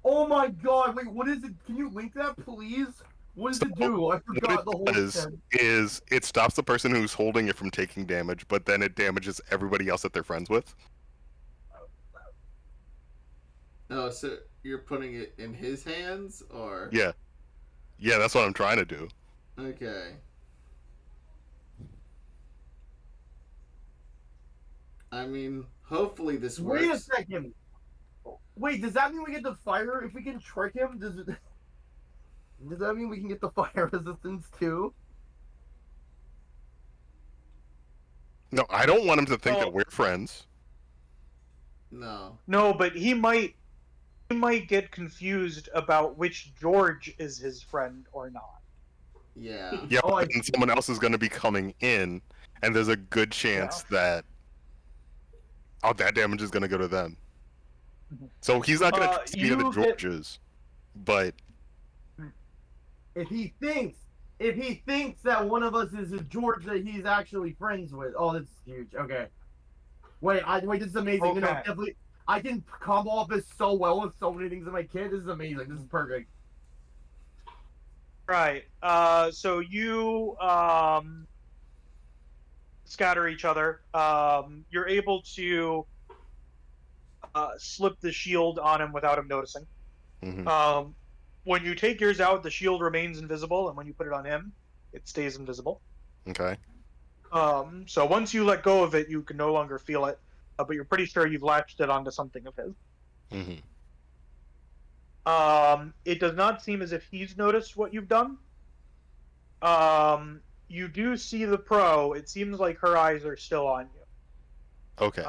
Oh my god, wait, what is it? Can you link that, please? What does it do? I forgot the whole thing. Is it stops the person who's holding it from taking damage, but then it damages everybody else that they're friends with. Oh, so you're putting it in his hands, or? Yeah. Yeah, that's what I'm trying to do. Okay. I mean, hopefully this works. Wait a second! Wait, does that mean we get to fire if we can trick him? Does that mean we can get the fire resistance too? No, I don't want him to think Oh. that we're friends. No. No, but he might get confused about which George is his friend or not. Yeah. Yeah, Oh, but then someone else is going to be coming in, and there's a good chance that that damage is going to go to them. So he's not going to trust any of the you get- Georges, but If he thinks that one of us is a George that he's actually friends with, oh, this is huge. Okay. Wait, this is amazing. Okay. No, definitely, I can combo off this so well with so many things in my kit. This is amazing. This is perfect. Right. So you scatter each other. You're able to slip the shield on him without him noticing. mhm. When you take yours out, the shield remains invisible, and when you put it on him, it stays invisible. Okay. So once you let go of it, you can no longer feel it, but you're pretty sure you've latched it onto something of his. Mhm. It does not seem as if he's noticed what you've done. You do see the pro. It seems like her eyes are still on you. Okay.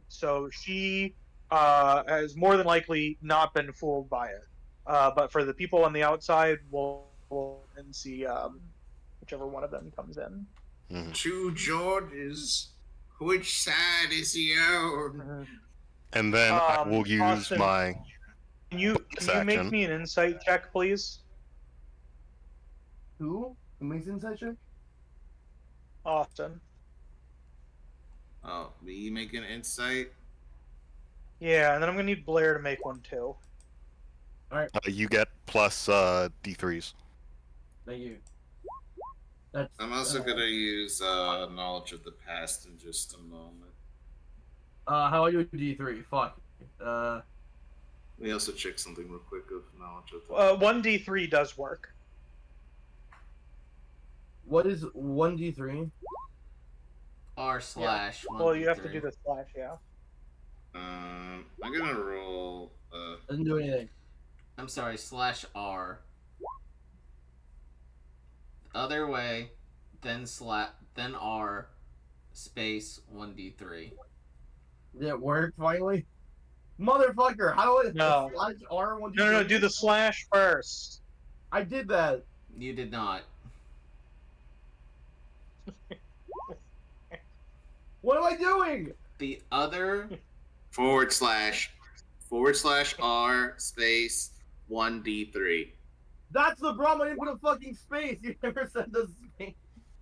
So she has more than likely not been fooled by it. But for the people on the outside, we'll and see whichever one of them comes in. Mhm. Two Georges. Which side is he on? And then I will use Austin, my Can you make action. me an insight check, please? Who makes insight check? Austin. Oh, me make an insight? Yeah, and then I'm gonna need Blair to make one too. You get plus D3s. Thank you. That's. I'm also gonna use knowledge of the past in just a moment. How I do D3? Fuck. Let me also check something real quick of knowledge of the 1d3 does work. What is 1d3? R/1d3. Well, you have to do the slash, yeah. I'm gonna roll. Doesn't do anything. I'm sorry, /R. Other way, then R, space 1d3. Did it work finally? Motherfucker, how do I No. slash R 1d3? No, do the slash first. I did that. You did not. What am I doing? The other / /R space 1d3. That's the problem. I didn't put a fucking space. You never said the space.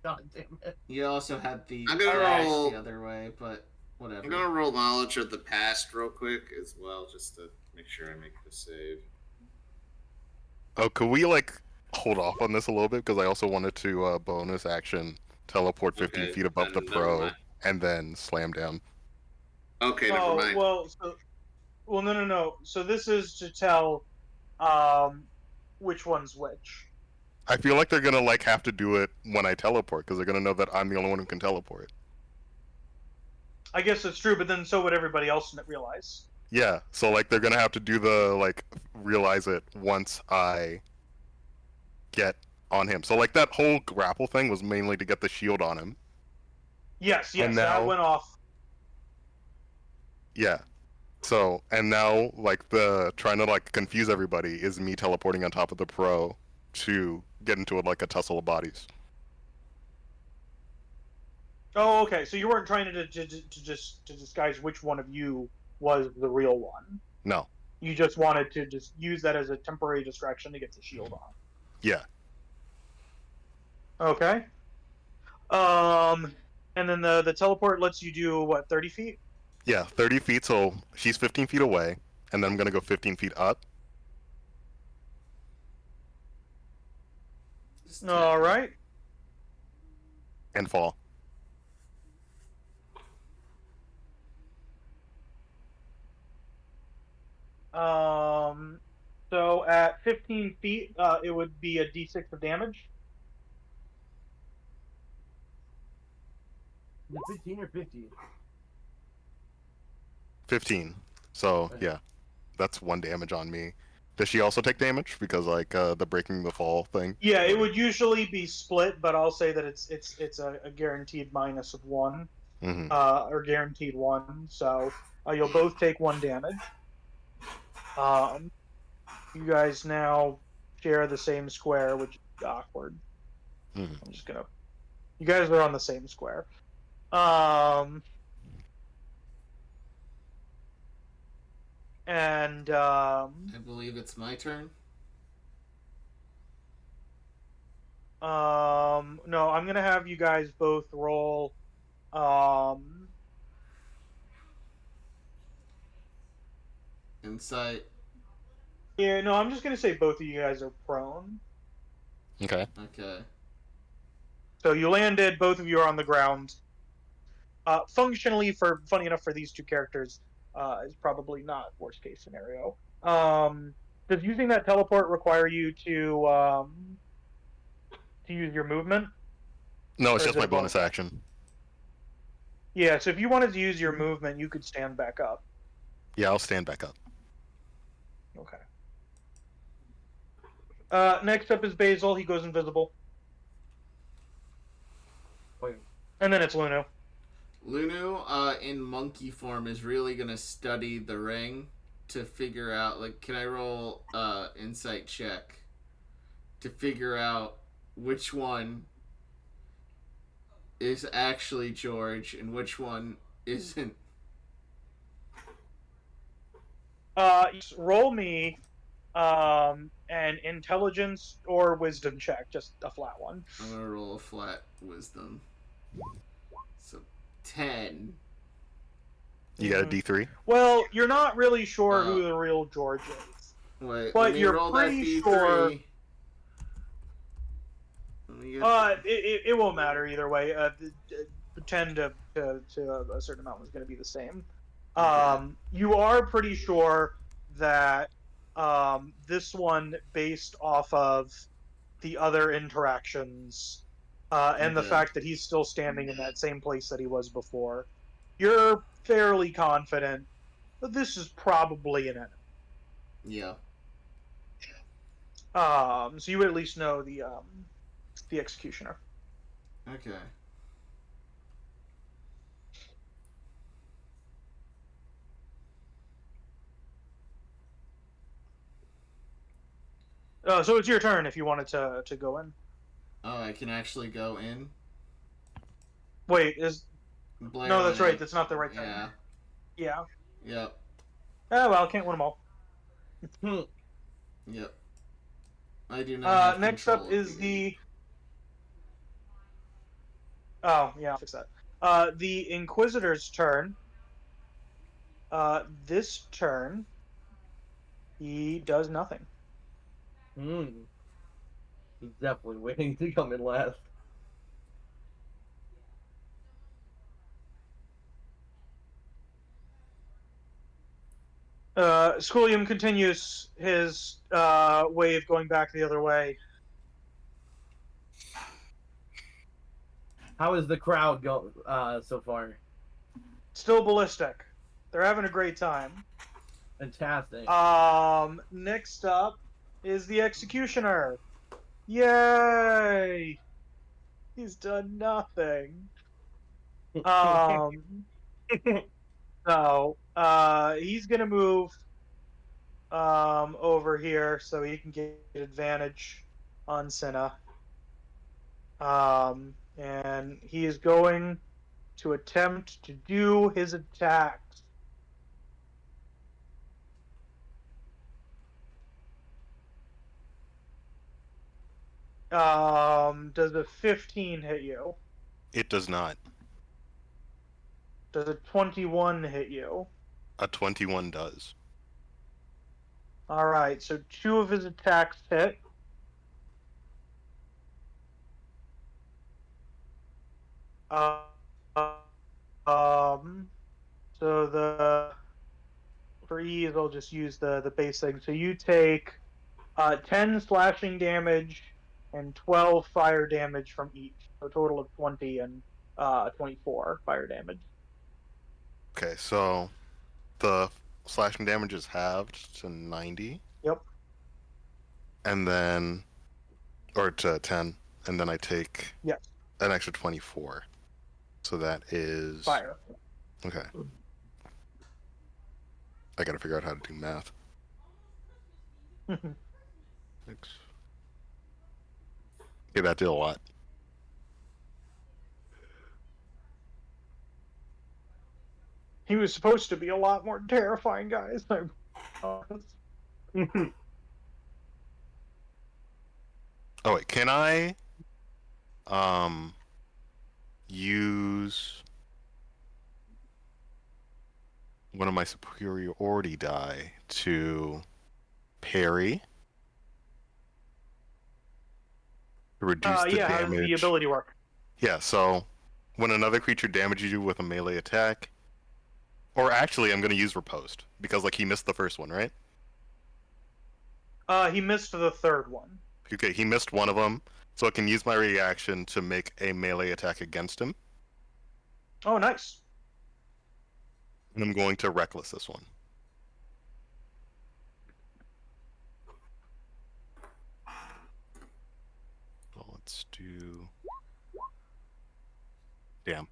God damn it. You also had the I'm gonna dash roll- the other way, but whatever. I'm gonna roll knowledge of the past real quick as well, just to make sure I make the save. Oh, could we like hold off on this a little bit because I also wanted to bonus action teleport 15 Okay, feet above the then never pro mind. and then slam down. Okay, never Oh, mind. well, no. So this is to tell, which one's which. I feel like they're gonna like have to do it when I teleport because they're gonna know that I'm the only one who can teleport. I guess it's true, but then so would everybody else realize. Yeah, so like they're gonna have to do the like realize it once I get on him. So like that whole grapple thing was mainly to get the shield on him. Yes, And that now- went off. Yeah. So and now like the trying to like confuse everybody is me teleporting on top of the pro to get into like a tussle of bodies. Oh, okay. So you weren't trying to disguise which one of you was the real one. No. You just wanted to just use that as a temporary distraction to get the shield on. Yeah. Okay. And then the teleport lets you do what, 30 feet? Yeah, 30 feet, so she's 15 feet away, and then I'm gonna go 15 feet up. Just All right. And fall. So at 15 feet, it would be a d6 of damage. Is it 15 or 50? 15. So yeah, that's 1 damage on me. Does she also take damage because like the breaking the fall thing? Yeah, it would usually be split, but I'll say that it's a guaranteed minus of 1, Mm-hmm. or guaranteed 1. So you'll both take 1 damage. You guys now share the same square, which is awkward. Mhm. I'm just gonna. You guys are on the same square. And I believe it's my turn. no, I'm gonna have you guys both roll. Insight. Yeah, no, I'm just gonna say both of you guys are prone. Okay. Okay. So you landed, both of you are on the ground. Functionally, funny enough for these two characters, is probably not worst case scenario. Does using that teleport require you to use your movement? No, it's Or just is it my a bonus bonus? action. Yeah, so if you wanted to use your movement, you could stand back up. Yeah, I'll stand back up. Okay. Next up is Basil. He goes invisible. Wait. And then it's Lunu. Lunu, in monkey form, is really gonna study the ring to figure out, like, can I roll insight check to figure out which one is actually George and which one isn't? Roll me an intelligence or wisdom check, just a flat one. I'm gonna roll a flat wisdom. So 10. You got a D3? Well, you're not really sure who the real George is. Wait, But let me you're roll that pretty D3. sure- Let me get It won't matter either way. Pretend to a certain amount was going to be the same. Okay. You are pretty sure that this one, based off of the other interactions, and the fact that he's still standing in that same place that he was before, you're fairly confident that this is probably an enemy. Yeah. So you would at least know the executioner. Okay. So it's your turn if you wanted to go in. Oh, I can actually go in? Wait, Blair no, that's went right. in. That's not the right turn. Yeah. Yeah. Yep. Oh well, can't win them all. Yep. I do not have next control up of is the... Oh yeah, I'll fix that. The Inquisitor's turn. This turn, he does nothing. He's definitely waiting to come in last. Scholium continues his wave going back the other way. How is the crowd go so far? Still ballistic. They're having a great time. Fantastic. Next up is the Executioner. Yay! He's done nothing. So he's gonna move over here so he can get advantage on Cinna. And he is going to attempt to do his attacks. Does a 15 hit you? It does not. Does a 21 hit you? A 21 does. Alright, so 2 of his attacks hit. So for ease, I'll just use the basic. So you take 10 slashing damage and 12 fire damage from each. So a total of 20 and 24 fire damage. Okay, so the slashing damage is halved to 90. Yep. And then, or to 10, and then I take Yes. an extra 24. So that is... Fire. Okay. I gotta figure out how to do math. 6. Okay, that did a lot. He was supposed to be a lot more terrifying, guys. Oh wait, can I use one of my superiority die to parry to reduce the yeah, how does damage? the ability work? Yeah, so when another creature damages you with a melee attack, or actually I'm gonna use riposte because like he missed the first one, right? He missed the third one. Okay, he missed one of them, so I can use my reaction to make a melee attack against him. Oh, nice. And I'm going to reckless this one. So let's do... Damn.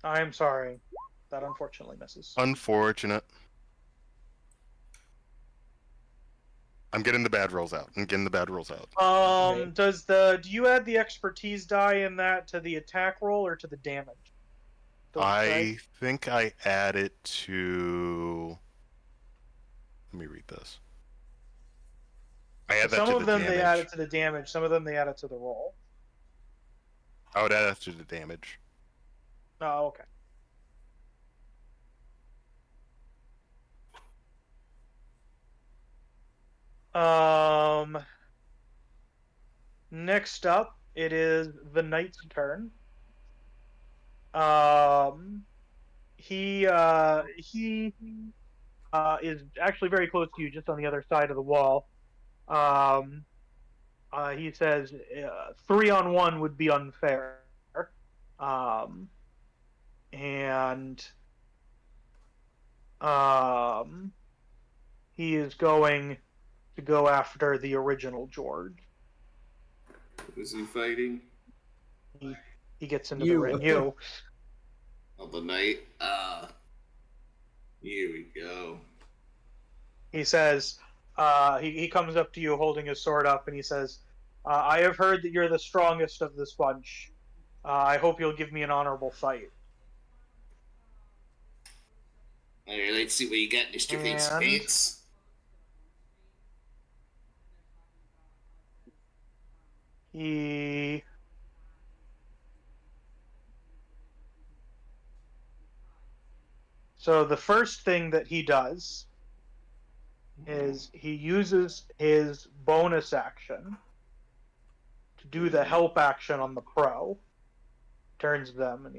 I'm sorry. That unfortunately misses. Unfortunate. I'm getting the bad rolls out. Okay. Do you add the expertise die in that to the attack roll or to the damage? I think I add it to... Let me read this. I add that some to of the them damage. they add it to the damage, some of them they add it to the roll. I would add it to the damage. Oh, okay. Next up, it is the knight's turn. He is actually very close to you, just on the other side of the wall. He says 3-on-1 would be unfair. And he is going to go after the original George. Who's he fighting? He gets into the ring. You. Oh, the knight. Here we go. He says, he comes up to you holding his sword up, and he says, I have heard that you're the strongest of this bunch. I hope you'll give me an honorable fight. Alright, let's see what you got, Mr. Vince And- Vince. So the first thing that he does is he uses his bonus action to do the help action on the pro. Turns to them and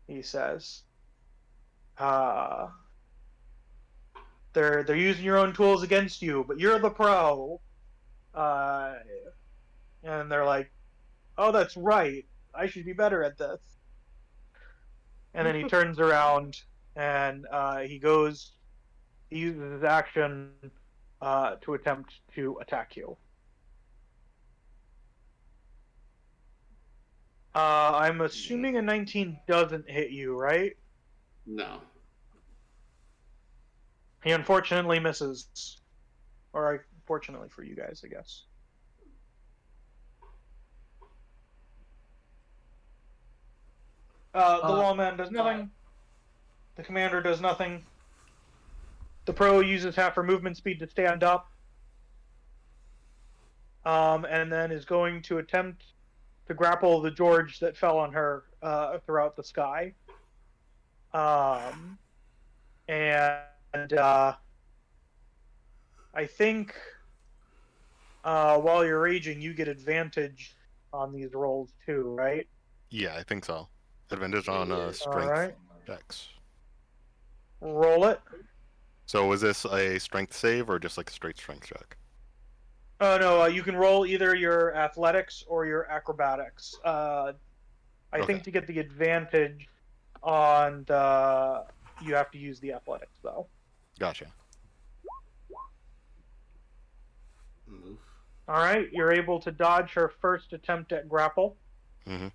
he says, they're using your own tools against you, but you're the pro. And they're like, oh, that's right. I should be better at this. And then he turns around and he uses his action to attempt to attack you. I'm assuming a 19 doesn't hit you, right? No. He unfortunately misses. Or fortunately for you guys, I guess. The lawman does nothing. The commander does nothing. The pro uses half her movement speed to stand up. And then is going to attempt to grapple the George that fell on her throughout the sky. I think while you're raging, you get advantage on these rolls too, right? Yeah, I think so. Advantage on strength Alright. checks. Roll it. So is this a strength save or just like a straight strength check? Oh no, you can roll either your athletics or your acrobatics. I think to get the advantage on you have to use the athletics though. Gotcha. Move. All right, you're able to dodge her first attempt at grapple. Mm-hmm.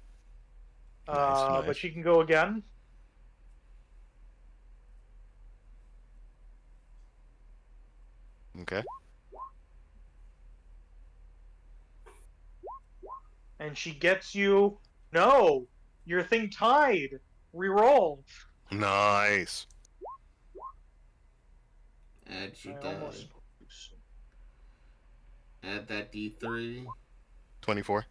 But Nice. she can go again. Okay. And she gets you. No, your thing tied. Reroll. Nice. Add your I die. almost- Add that D3. 24.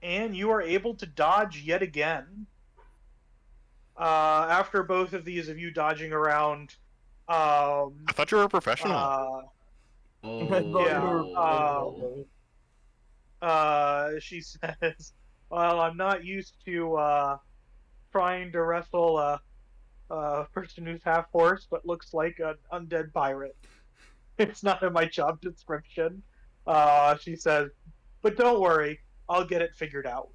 And you are able to dodge yet again. After both of these of you dodging around, I thought you were a professional. Oh. She says, well, I'm not used to trying to wrestle a person who's half horse but looks like an undead pirate. It's not in my job description. She says, but don't worry, I'll get it figured out.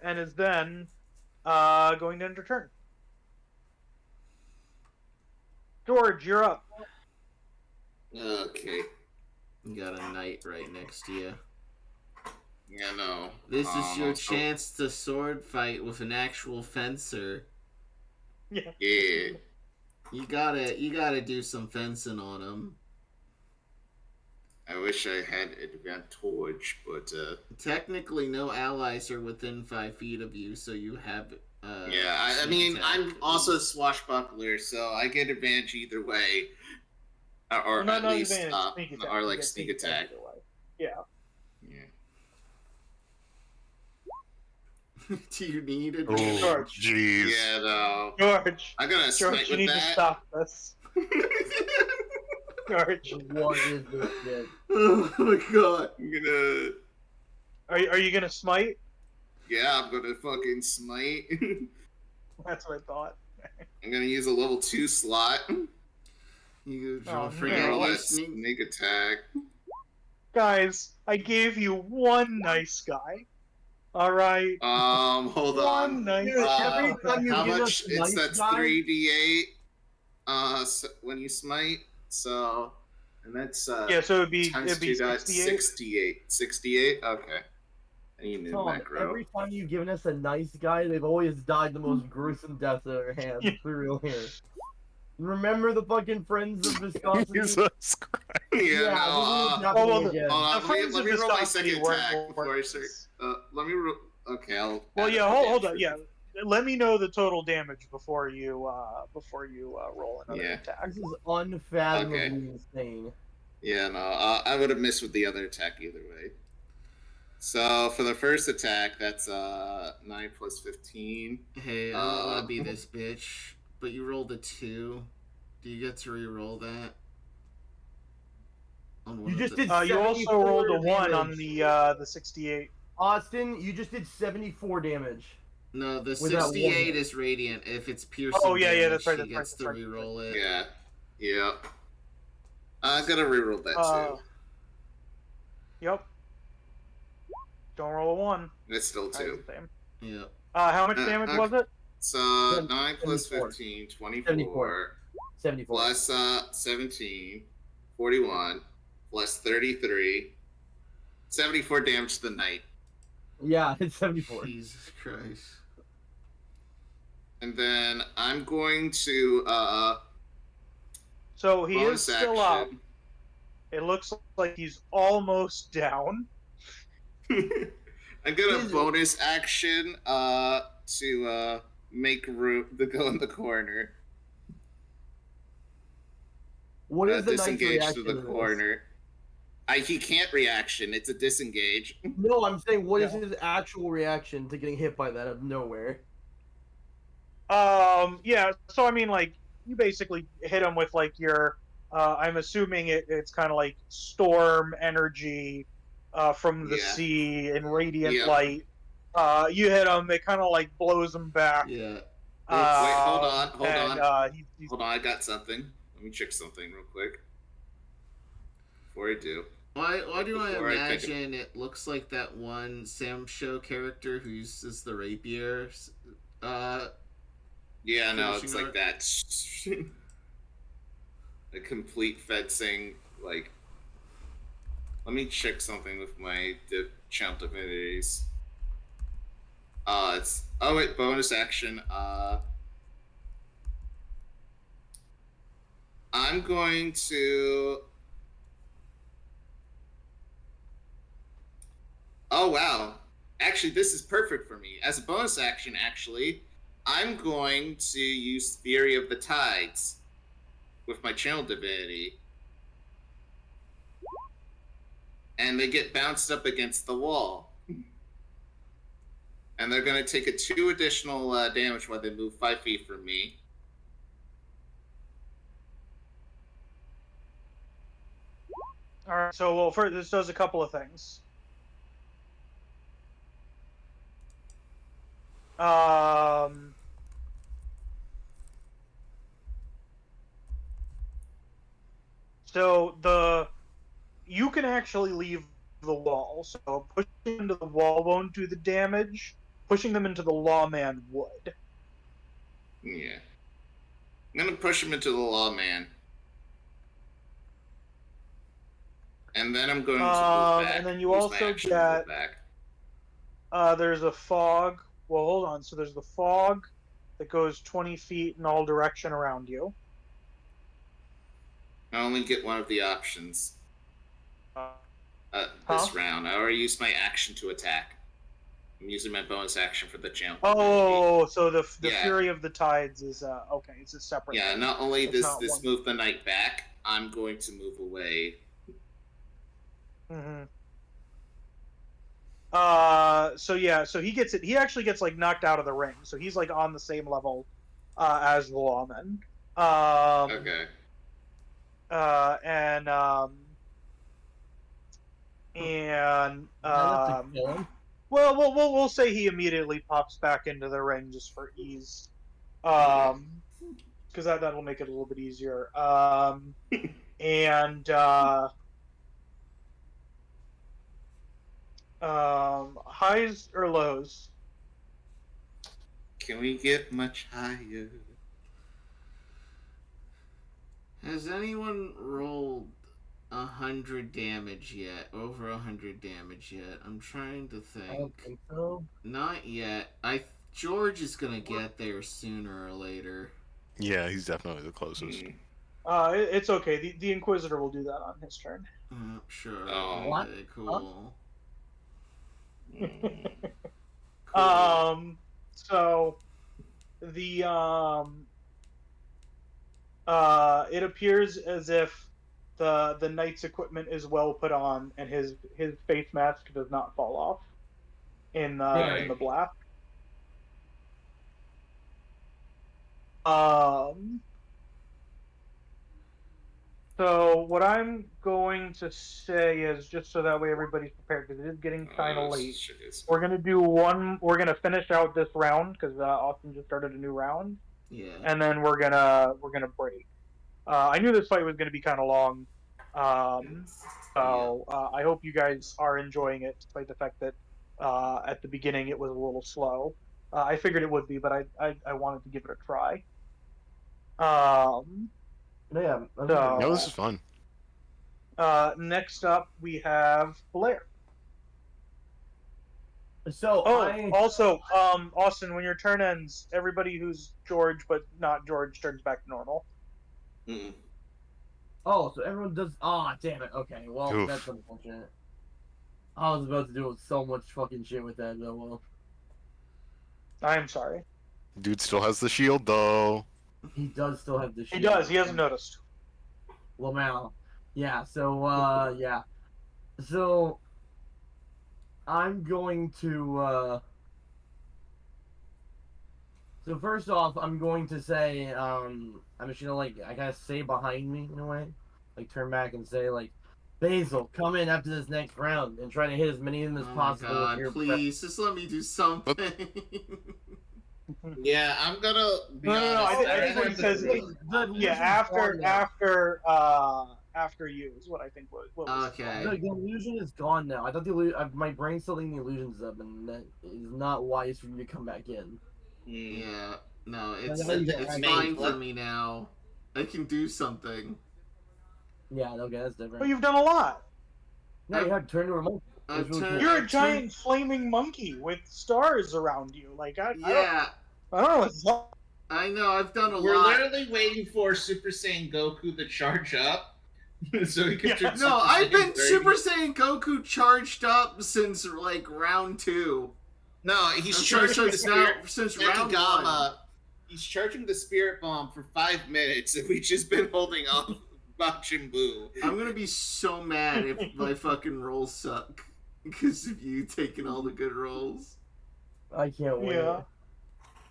And is then going to end her turn. George, you're up. Okay. You got a knight right next to you. Yeah, no. This is your so- chance to sword fight with an actual fencer. Yeah. Yeah. You gotta do some fencing on him. I wish I had advantage, but Technically, no allies are within 5 feet of you, so you have. yeah. I mean, attack. I'm also a swashbuckler, so I get advantage either way, or Not at least, advantage, sneak attack. or You like get sneak attack. either way. Yeah. Yeah. Do you need a Oh, George. jeez. Yeah, no. George. I'm gonna George, smite you with need to that. stop this. George. What is this shit? Oh my god. I'm gonna. Are you gonna smite? Yeah, I'm gonna fucking smite. That's what I thought. I'm gonna use a level 2 slot. You Oh, don't no. forget Roll your that sneak attack. Guys, I gave you one nice guy. All right. Hold One on. nice Dude, every guy. time you How give us much? a It's nice that's guy, 3d8. When you smite, so and that's Yeah, so it'd be times 2 dice, 68. 68. 68. Okay. I need new Tom, macro. every time you've given us a nice guy, they've always died the most gruesome deaths at our hands. Yeah. For real here. Remember the fucking Friends of Viscosity? Jesus Christ. Yeah, no. this is happening Oh, well, again. Hold on. The Friends Let of me roll my Viscosity second weren't attack before I start. worse. Let me roll. Okay, I'll. Well, add yeah, up the hold damage on. Yeah, let me know the total damage before you roll another Yeah. attack. This is unfathomably insane. Yeah, no, I would have missed with the other attack either way. So for the first attack, that's 9 plus 15. Hey, I don't want to be this bitch, but you rolled a 2. Do you get to re-roll that? On one You of just the- did You also 74 rolled a 1 on damage. the 68. Austin, you just did 74 damage. No, the With that one 68 hit. is radiant. If it's piercing Oh, yeah, damage, that's right, he that's right, gets that's to right. re-roll it. Yeah, yeah. I'm gonna reroll that too. Yep. Don't roll a 1. It's still 2. Yeah. How much damage was it? So 9 plus 74. 15, 24. 74. 74. Plus 17, 41. Plus 33. 74 damage to the knight. Yeah, it's 74. Jesus Christ. And then I'm going to So he is bonus still up. action. It looks like he's almost down. I'm gonna bonus action to make room to go in the corner. What is the knight's disengage reaction to the corner? He can't reaction. It's a disengage. No, I'm saying what is his actual reaction to getting hit by that out of nowhere? Yeah, so I mean, like, you basically hit him with, like, your, I'm assuming it's kind of like storm energy from the sea and radiant light. You hit him, it kind of, like, blows him back. Yeah. Wait, hold on. Hold on, I got something. Let me check something real quick. Before I do. Why do I imagine it looks like that one Sam Show character who uses the rapier? Yeah, no, it's finishing like that. A complete fencing, like. Let me check something with my chant divinities. It's wait, bonus action. I'm going to. Oh wow! Actually, this is perfect for me. As a bonus action, actually, I'm going to use Fury of the Tides with my channel divinity. And they get bounced up against the wall. And they're going to take a 2 additional damage while they move 5 feet from me. Alright, so, well, first, this does a couple of things. So you can actually leave the wall. So pushing them into the wall won't do the damage. Pushing them into the lawman would. Yeah. I'm gonna push him into the lawman. And then I'm going to move back. And then you also get there's a fog. Well, hold on. So there's the fog that goes 20 feet in all direction around you. I only get one of the options. This round. I already used my action to attack. I'm using my bonus action for the jump. Oh, so the Fury of the Tides is okay. It's a separate. Yeah, thing. not only It's does this move the knight back, I'm going to move away. Mm-hmm. So yeah, so he gets it. He actually gets like knocked out of the ring. So he's like on the same level as the lawman. Okay. Well, we'll say he immediately pops back into the ring just for ease. because that'll make it a little bit easier. And highs or lows? Can we get much higher? Has anyone rolled 100 damage yet? Over 100 damage yet? I'm trying to I don't think. think so. Not yet. George is gonna get there sooner or later. Yeah, he's definitely the closest. It's okay. The Inquisitor will do that on his turn. Sure. Oh. Okay, cool. Cool. So the it appears as if the knight's equipment is well put on, and his face mask does not fall off in the blast. So what I'm going to say is, just so that way everybody's prepared, because it is getting kind of late. We're gonna finish out this round because Austin just started a new round. Yeah. And then we're gonna break. I knew this fight was gonna be kind of long, so I hope you guys are enjoying it, despite the fact that at the beginning it was a little slow. I figured it would be, but I wanted to give it a try. Yeah. No, this is fun. Next up, we have Blair. So also, Austin, when your turn ends, everybody who's George but not George turns back to normal. Mm. Oh, so everyone does. Ah, damn it. Okay, well, Oof. that's unfortunate. I was about to do so much fucking shit with that, though. Well, I'm sorry. Dude still has the shield, though. he does still have the He shield. does. He hasn't noticed. Lamau. Yeah, so, yeah. So, I'm going to, So first off, I'm going to say, I'm just gonna, like, I gotta say behind me, in a way. Like, turn back and say, like, Basil, come in after this next round and try to hit as many of them as possible. Oh my with god, your please, just let me do something. Yeah, I'm gonna be No, honest. I think because after you is what I think was. Okay. The illusion is gone now. I thought my brain's still thinking the illusion's up, and that is not wise for you to come back in. Yeah, no, it's It's fine for me now. I can do something. Yeah, okay, that's different. But you've done a lot. No, you had to turn to a monkey. You're a giant flaming monkey with stars around you. Like I don't know what's up. I know, I've done a lot. We're literally waiting for Super Saiyan Goku to charge up. So he can turn No, I've been 30. Super Saiyan Goku charged up since, like, round 2. No, he's charging the spirit. Since round 1. He's charging the spirit bomb for 5 minutes, and we've just been holding off Majin Buu. I'm gonna be so mad if my fucking rolls suck because of you taking all the good rolls. I can't wait. Yeah.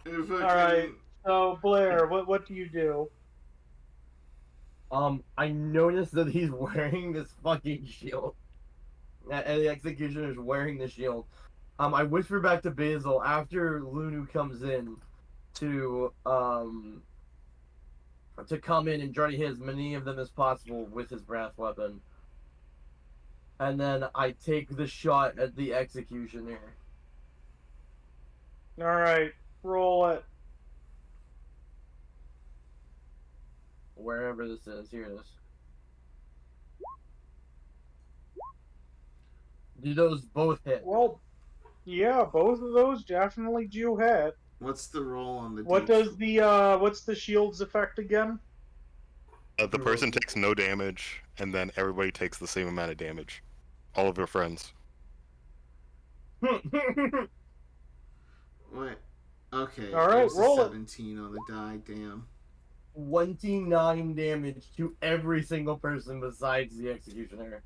Alright, so Blair, what do you do? I noticed that he's wearing this fucking shield. And the executioner's wearing the shield. I whisper back to Basil after Lunu comes in to come in and try to hit as many of them as possible with his brass weapon. And then I take the shot at the executioner. Alright, roll it. Wherever this is, here it is. Do those both hit? Well, yeah, both of those definitely do hit. What's the roll on the What does the what's the shield's effect again? The person takes no damage, and then everybody takes the same amount of damage. All of your friends. What? Okay. Alright, roll 17 on the die, damn. 29 damage to every single person besides the executioner.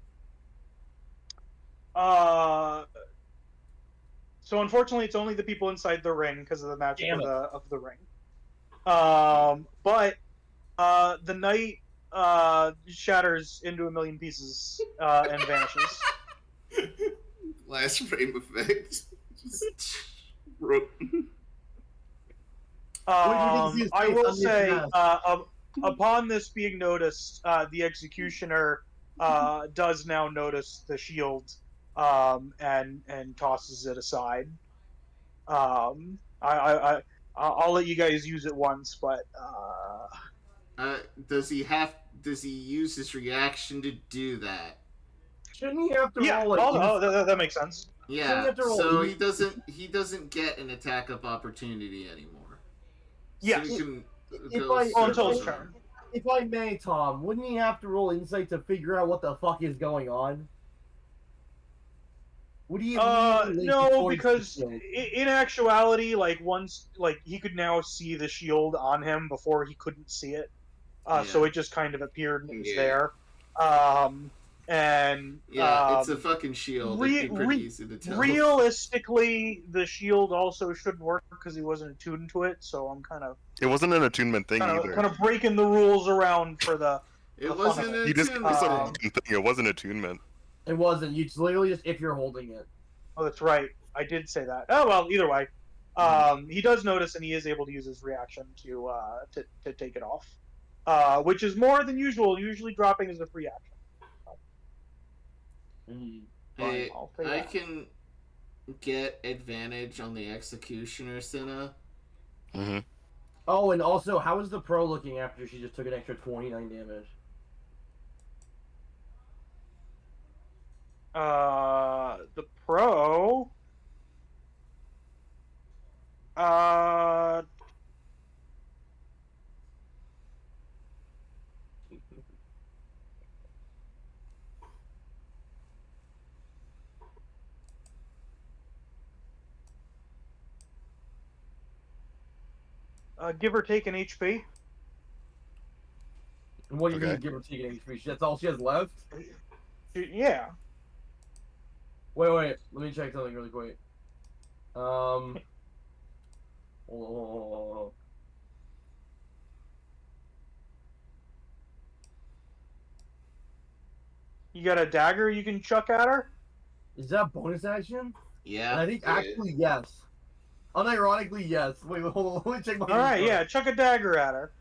So unfortunately, it's only the people inside the ring because of the magic of the ring. But the knight shatters into a million pieces and vanishes. Last frame effect. I will say, upon this being noticed, the executioner does now notice the shield, and tosses it aside. I'll let you guys use it once, but Does he use his reaction to do that? Shouldn't he have to yeah, roll? That makes sense. Yeah. So he doesn't get an attack of opportunity anymore. Yes. So he can until his turn. If I may, Tom, wouldn't he have to roll insight to figure out what the fuck is going on? Would he? No, because in actuality, like once, like he could now see the shield on him before he couldn't see it. So it just kind of appeared and it was there. And it's a fucking shield. It'd be pretty easy to tell. Realistically, the shield also shouldn't work because he wasn't attuned to it. So I'm kind of. It wasn't an attunement thing either. Kind of breaking the rules around for the. It wasn't an attunement. You just thing. It wasn't attunement. It wasn't. You just literally just if you're holding it. Oh, that's right. I did say that. Oh well, either way, he does notice and he is able to use his reaction to take it off, which is more than usual. Usually, dropping is a free action. Hey, I can get advantage on the executioner, Cinna. Mm-hmm. Oh, and also, how is the pro looking after she just took an extra 29 damage? The pro. Give or take an HP. And what do you mean, give or take an HP? That's all she has left? Yeah. Wait. Let me check something really quick. Hold on. You got a dagger you can chuck at her? Is that bonus action? Yeah. And I think actually yes. Unironically, yes. Wait, hold on. Let me check my. Alright, yeah, chuck a dagger at her.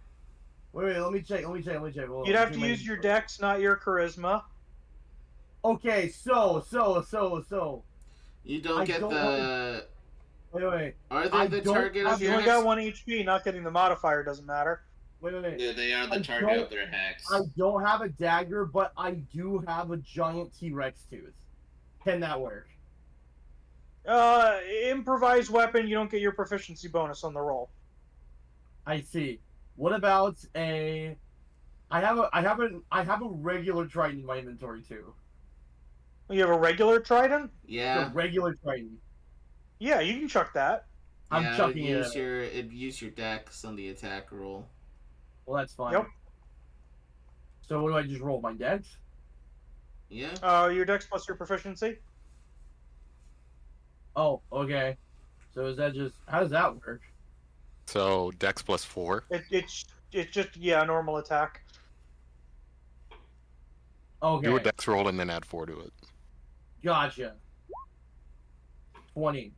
Wait, let me check. Hold You'd have to use your dex, not your charisma. Okay, so. You don't get the. Wait. Are they the target of You your only got one HP, not getting the modifier doesn't matter. Wait. Yeah, they are the target of their hex. I don't have a dagger, but I do have a giant T-Rex tooth. Can that work? Improvised weapon, you don't get your proficiency bonus on the roll. I see. What about a? I have a regular Triton in my inventory too. You have a regular trident? Yeah. A regular Triton. Yeah, you can chuck that. I'm chucking it. Use your dex on the attack roll. Well, that's fine. Yep. So what do I just roll? My dex? Yeah. Your dex plus your proficiency. Oh, okay. So is that just how does that work? So dex plus 4. It's just a normal attack. Okay. Do a dex roll and then add 4 to it. Gotcha. 20.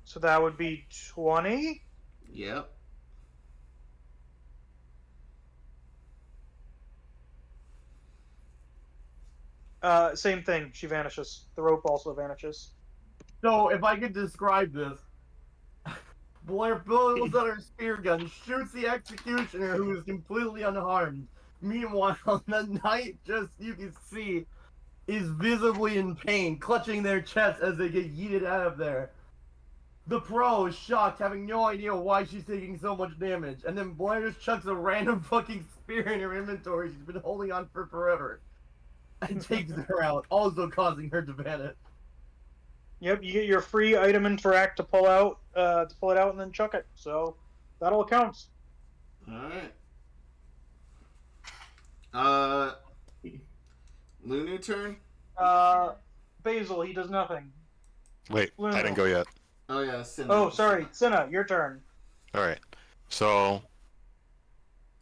So that would be 20. Yep. Same thing. She vanishes. The rope also vanishes. So if I could describe this, Blair pulls out her spear gun, shoots the executioner, who is completely unharmed. Meanwhile, the knight, just you can see, is visibly in pain, clutching their chest as they get yeeted out of there. The pro is shocked, having no idea why she's taking so much damage, and then Blair just chucks a random fucking spear in her inventory she's been holding on for forever, and takes her out, also causing her to vanish. Yep, you get your free item interact to pull it out, and then chuck it. So that all counts. All right. Lunu turn. Basil, he does nothing. Wait, Lunu. I didn't go yet. Oh yeah, Cinna. Oh, sorry, Cinna, your turn. All right. So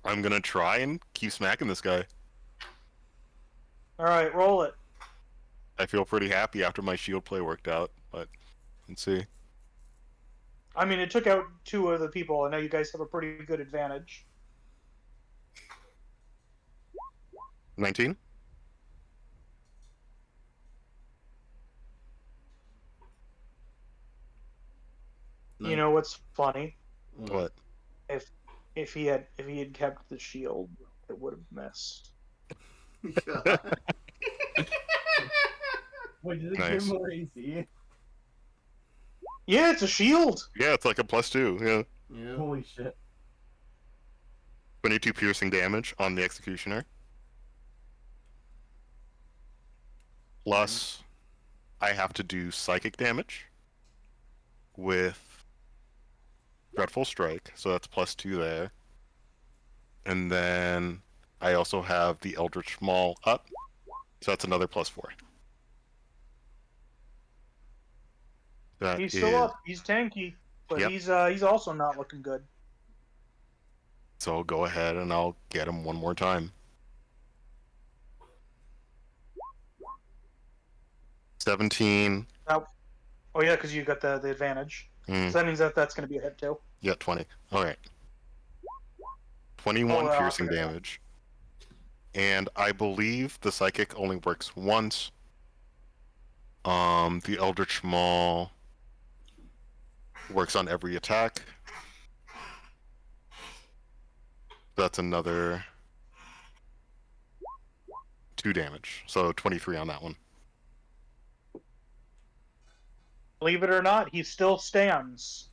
I'm gonna try and keep smacking this guy. All right, roll it. I feel pretty happy after my shield play worked out, but let's see. I mean, it took out 2 of the people, and now you guys have a pretty good advantage. 19? You know what's funny? What? If he had kept the shield, it would have missed. Wait, did it Nice. give more AC? Yeah, it's a shield. Yeah, it's like a +2. Yeah. Yeah. Holy shit. 22 piercing damage on the executioner. Plus, I have to do psychic damage with Dreadful Strike, so that's +2 there. And then I also have the Eldritch Maul up, so that's another +4. That He's still up. He's tanky, but Yep. he's also not looking good. So I'll go ahead and I'll get him one more time. 17. Oh yeah, because you got the advantage. Mm, So that means that's going to be a hit too. yeah, 20. Alright. 21 Oh, piercing okay. damage. And I believe the psychic only works once. The Eldritch Maul works on every attack. That's another 2 damage. So 23 on that one. Believe it or not, he still stands.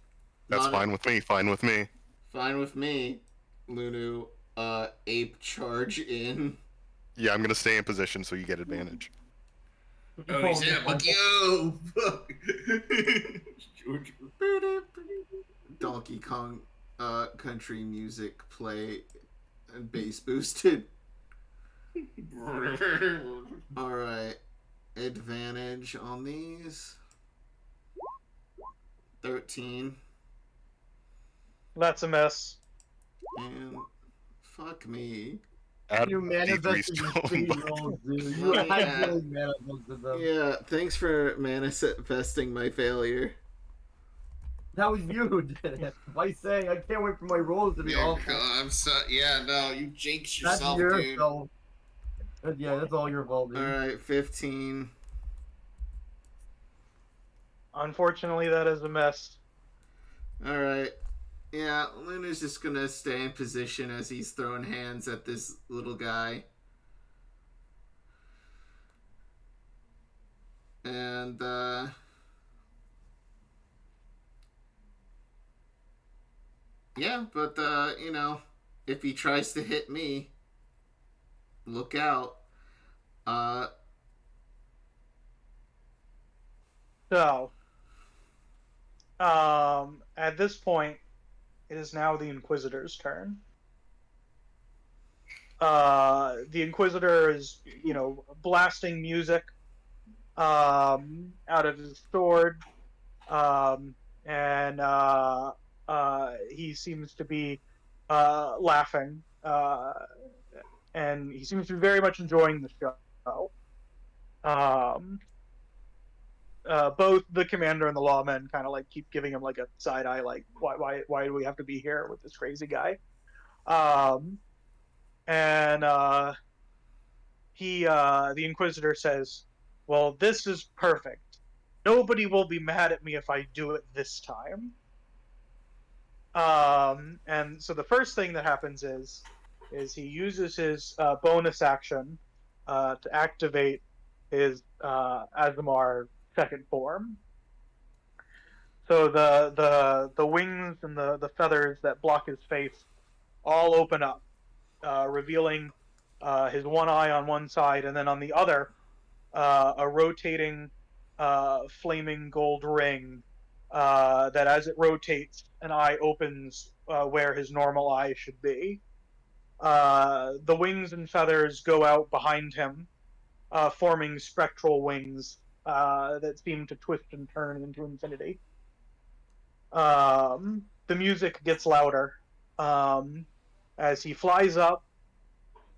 That's Not- fine with me. Fine with me. Fine with me. Lunu, ape charge in. Yeah, I'm gonna stay in position so you get advantage. Oh, he's in. Fuck you. Donkey Kong country music play and bass boosted. Alright. Advantage on these. 13. That's a miss. And fuck me. Add You D3 manifested your stone. speed rolls, dude. You Yeah. actually manifested them. Yeah, thanks for manifesting my failure. That was you who did it. By saying, I can't wait for my rolls to be Yeah, awful. I'm so. Yeah, no, you jinxed That's yourself, your dude. fault. Yeah, that's all your fault, dude. Alright, 15. Unfortunately, that is a miss. Alright. Yeah, Luna's just gonna stay in position as he's throwing hands at this little guy. And, yeah, but, you know, if he tries to hit me, look out. So, at this point, it is now the Inquisitor's turn. The Inquisitor is, blasting music out of his sword, and he seems to be laughing, and he seems to be very much enjoying the show. Both the commander and the lawmen kind of keep giving him a side eye, why do we have to be here with this crazy guy? And the Inquisitor says, "Well, this is perfect. Nobody will be mad at me if I do it this time." And so the first thing that happens is he uses his bonus action to activate his Azamar second form. So the wings and the feathers that block his face all open up, revealing his one eye on one side, and then on the other, a rotating flaming gold ring that, as it rotates, an eye opens where his normal eye should be. The wings and feathers go out behind him, forming spectral wings that seem to twist and turn into infinity. The music gets louder as he flies up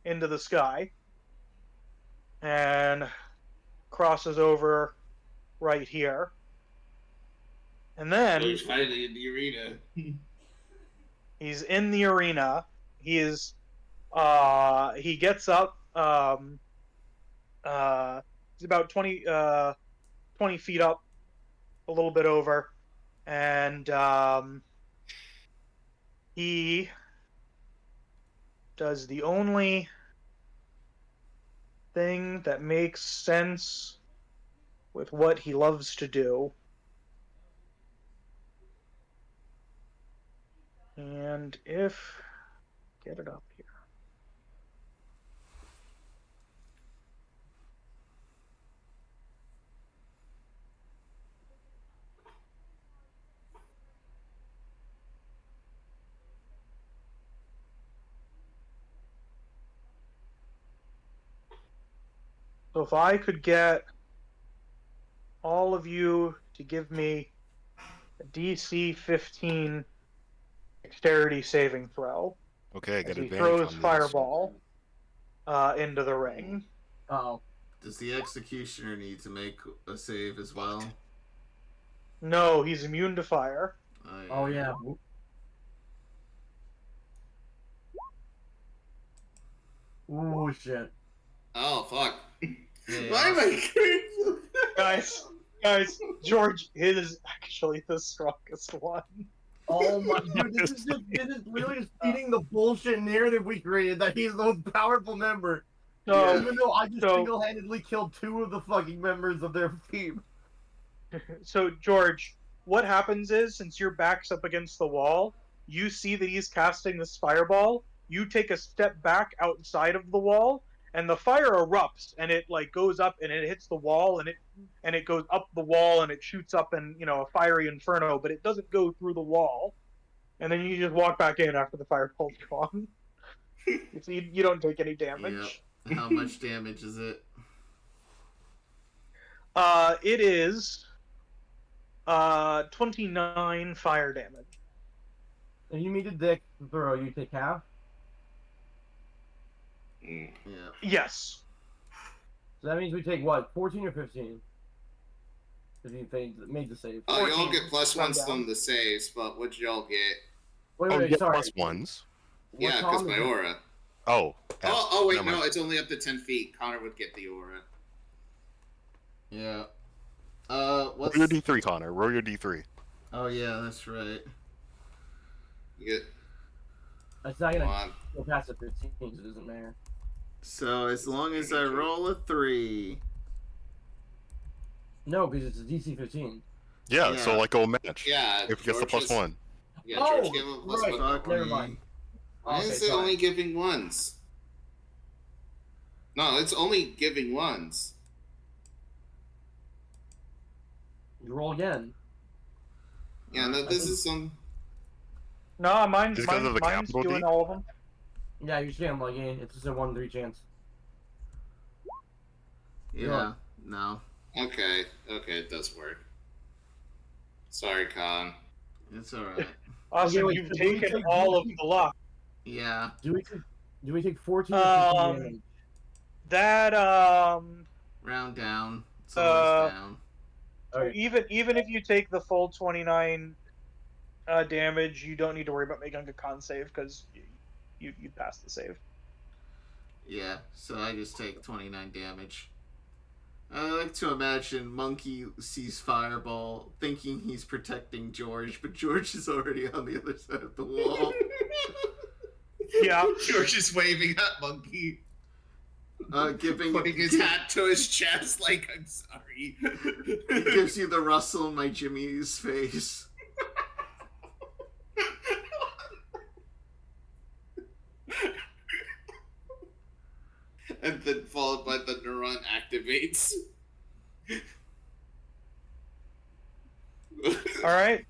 into the sky and crosses over right here. And then So he's finally in the arena. he's in the arena. He is he gets up he's about 20 feet up, a little bit over, and he does the only thing that makes sense with what he loves to do. And if get it up here. So if I could get all of you to give me a DC 15 dexterity saving throw. Okay, I As got he advantage throws on this. fireball into the ring. Oh. Does the executioner need to make a save as well? No, he's immune to fire. Oh yeah. Ooh shit. Oh fuck! Yeah. Why am I Guys, George is actually the strongest one. Oh my dude, this is literally just feeding the bullshit narrative we created that he's the most powerful member. So, Even though I just so- single-handedly killed 2 of the fucking members of their team. so George, what happens is, since your back's up against the wall, you see that he's casting this fireball. You take a step back outside of the wall, and the fire erupts, and it like goes up, and it hits the wall, and it goes up the wall, and it shoots up in a fiery inferno, but it doesn't go through the wall. And then you just walk back in after the fireball's gone. So you don't take any damage. Yep. How much damage is it? It is 29 fire damage. And you meet a dick throw, you take half? Yeah. Yes. So that means we take what, 14 or 15? If you made the save. Oh, y'all 14. get plus One ones down. from the saves, but what'd y'all get? Wait, Oh, you get sorry. plus ones. What Yeah, because column my is it? aura. Oh. Oh wait, never no, mind. it's only up to 10 feet. Connor would get the aura. Yeah. Roll What's... your D3, Connor. Roll your D3. Oh, yeah, that's right. You get It's not gonna one. go past the 15, so it doesn't matter. So, as long as I roll a 3... No, because it's a DC 15. Yeah, so Yeah. like go match. Yeah, If it gets the plus George is- one. Yeah, Oh, George gave him a plus right. one. Fuck Never me. mind. Why Okay, is it sorry. only giving ones? No, it's only giving ones. You roll again. Yeah, no, this is some. No, mine's Is it 'cause of the capital doing D? all of them. Yeah, you can like it's just a 1 in 3 chance. Yeah, no. Okay, it does work. Sorry, Con. It's alright. Awesome, wait, you've so do we taken take all of 14? the luck. Yeah. Do we take 14 or 15 damage? That Round down. It's always down. Okay. even if you take the full 29 damage, you don't need to worry about making a con save because you pass the save. Yeah, so I just take 29 damage. I like to imagine Monkey sees Fireball, thinking he's protecting George, but George is already on the other side of the wall. Yeah. George is waving at Monkey, putting his hat to his chest like, I'm sorry. He gives you the Russell in my Jimmy's face. And then followed by the neuron activates. All right.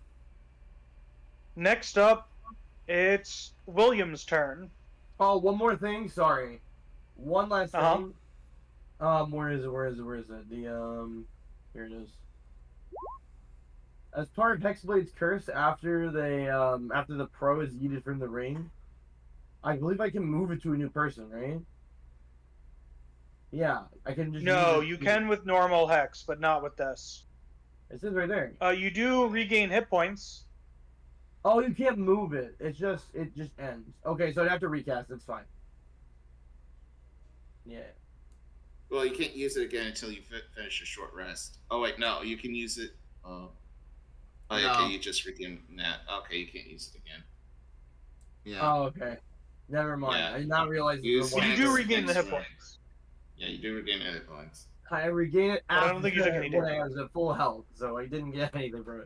Next up, it's William's turn. Oh, one more thing. Sorry. One last Uh-huh. thing. Where is it? Here it is. As part of Hexblade's curse, after the pro is yeeted from the ring, I believe I can move it to a new person, right? Yeah, I can just. No, use it. you can with normal hex, but not with this. It says right there. You do regain hit points. Oh, you can't move it. It just ends. Okay, so I'd have to recast. It's fine. Yeah. Well, you can't use it again until you finish a short rest. Oh wait, no, you can use it. Oh, No. okay, you just redeemed that. Okay, you can't use it again. Yeah. Oh, okay. Never mind. Yeah. I did not realize it Use was But you one. do Next- regain the next hit round. points. Yeah, you do regain hit points. I regain it But I after don't think you took any when I damage. was at full health, so I didn't get anything from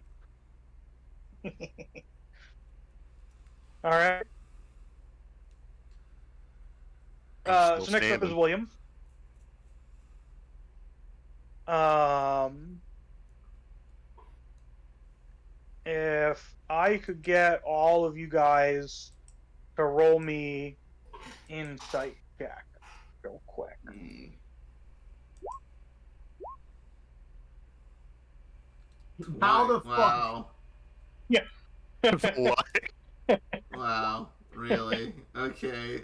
it. All right. I'm So still next up is standing. William. If I could get all of you guys to roll me insight check real quick. How the fuck? Wow. What? Wow. Really? Okay.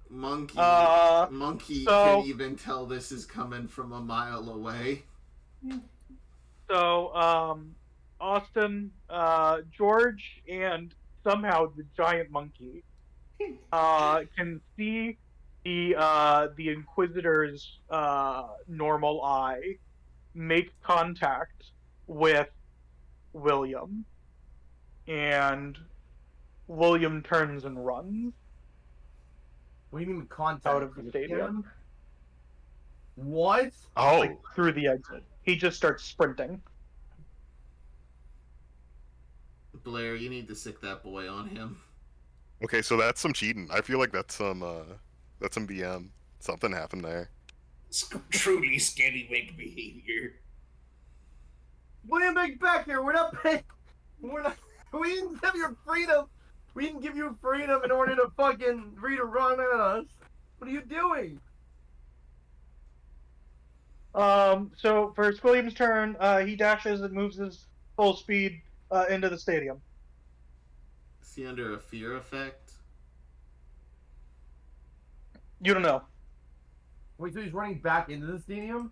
Monkey. Monkey so- can even tell this is coming from a mile away. So, Austin, George, and somehow the giant monkey can see the Inquisitor's normal eye make contact with William, and William turns and runs What do you mean contact? out of the stadium, What? Oh, like through the exit. He just starts sprinting. Blair, you need to sick that boy on him. okay. So that's some cheating. I feel like that's some BM. Something happened there. Truly scallywag behavior. William, get back here. We're not paying. We're not. We didn't give you freedom. We didn't give you freedom in order to fucking run at us. What are you doing? So for William's turn, he dashes and moves his full speed into the stadium. Is he under a fear effect? You don't know. Wait, so he's running back into the stadium?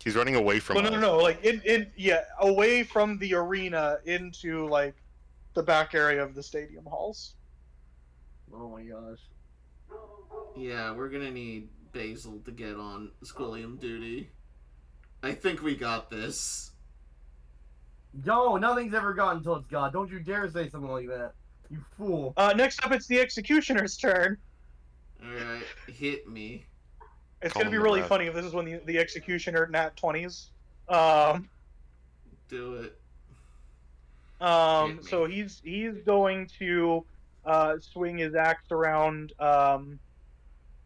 He's running away from us. No. Like away from the arena into like the back area of the stadium halls. Oh my gosh. Yeah, we're gonna need Basil to get on Squilliam duty. I think we got this. No, nothing's ever gone until it's gone. Don't you dare say something like that. You fool. Next up, it's the Executioner's turn. Alright, hit me. It's Call gonna be him the really ref. funny if this is when the Executioner nat 20s. Do it. So he's going to swing his axe around.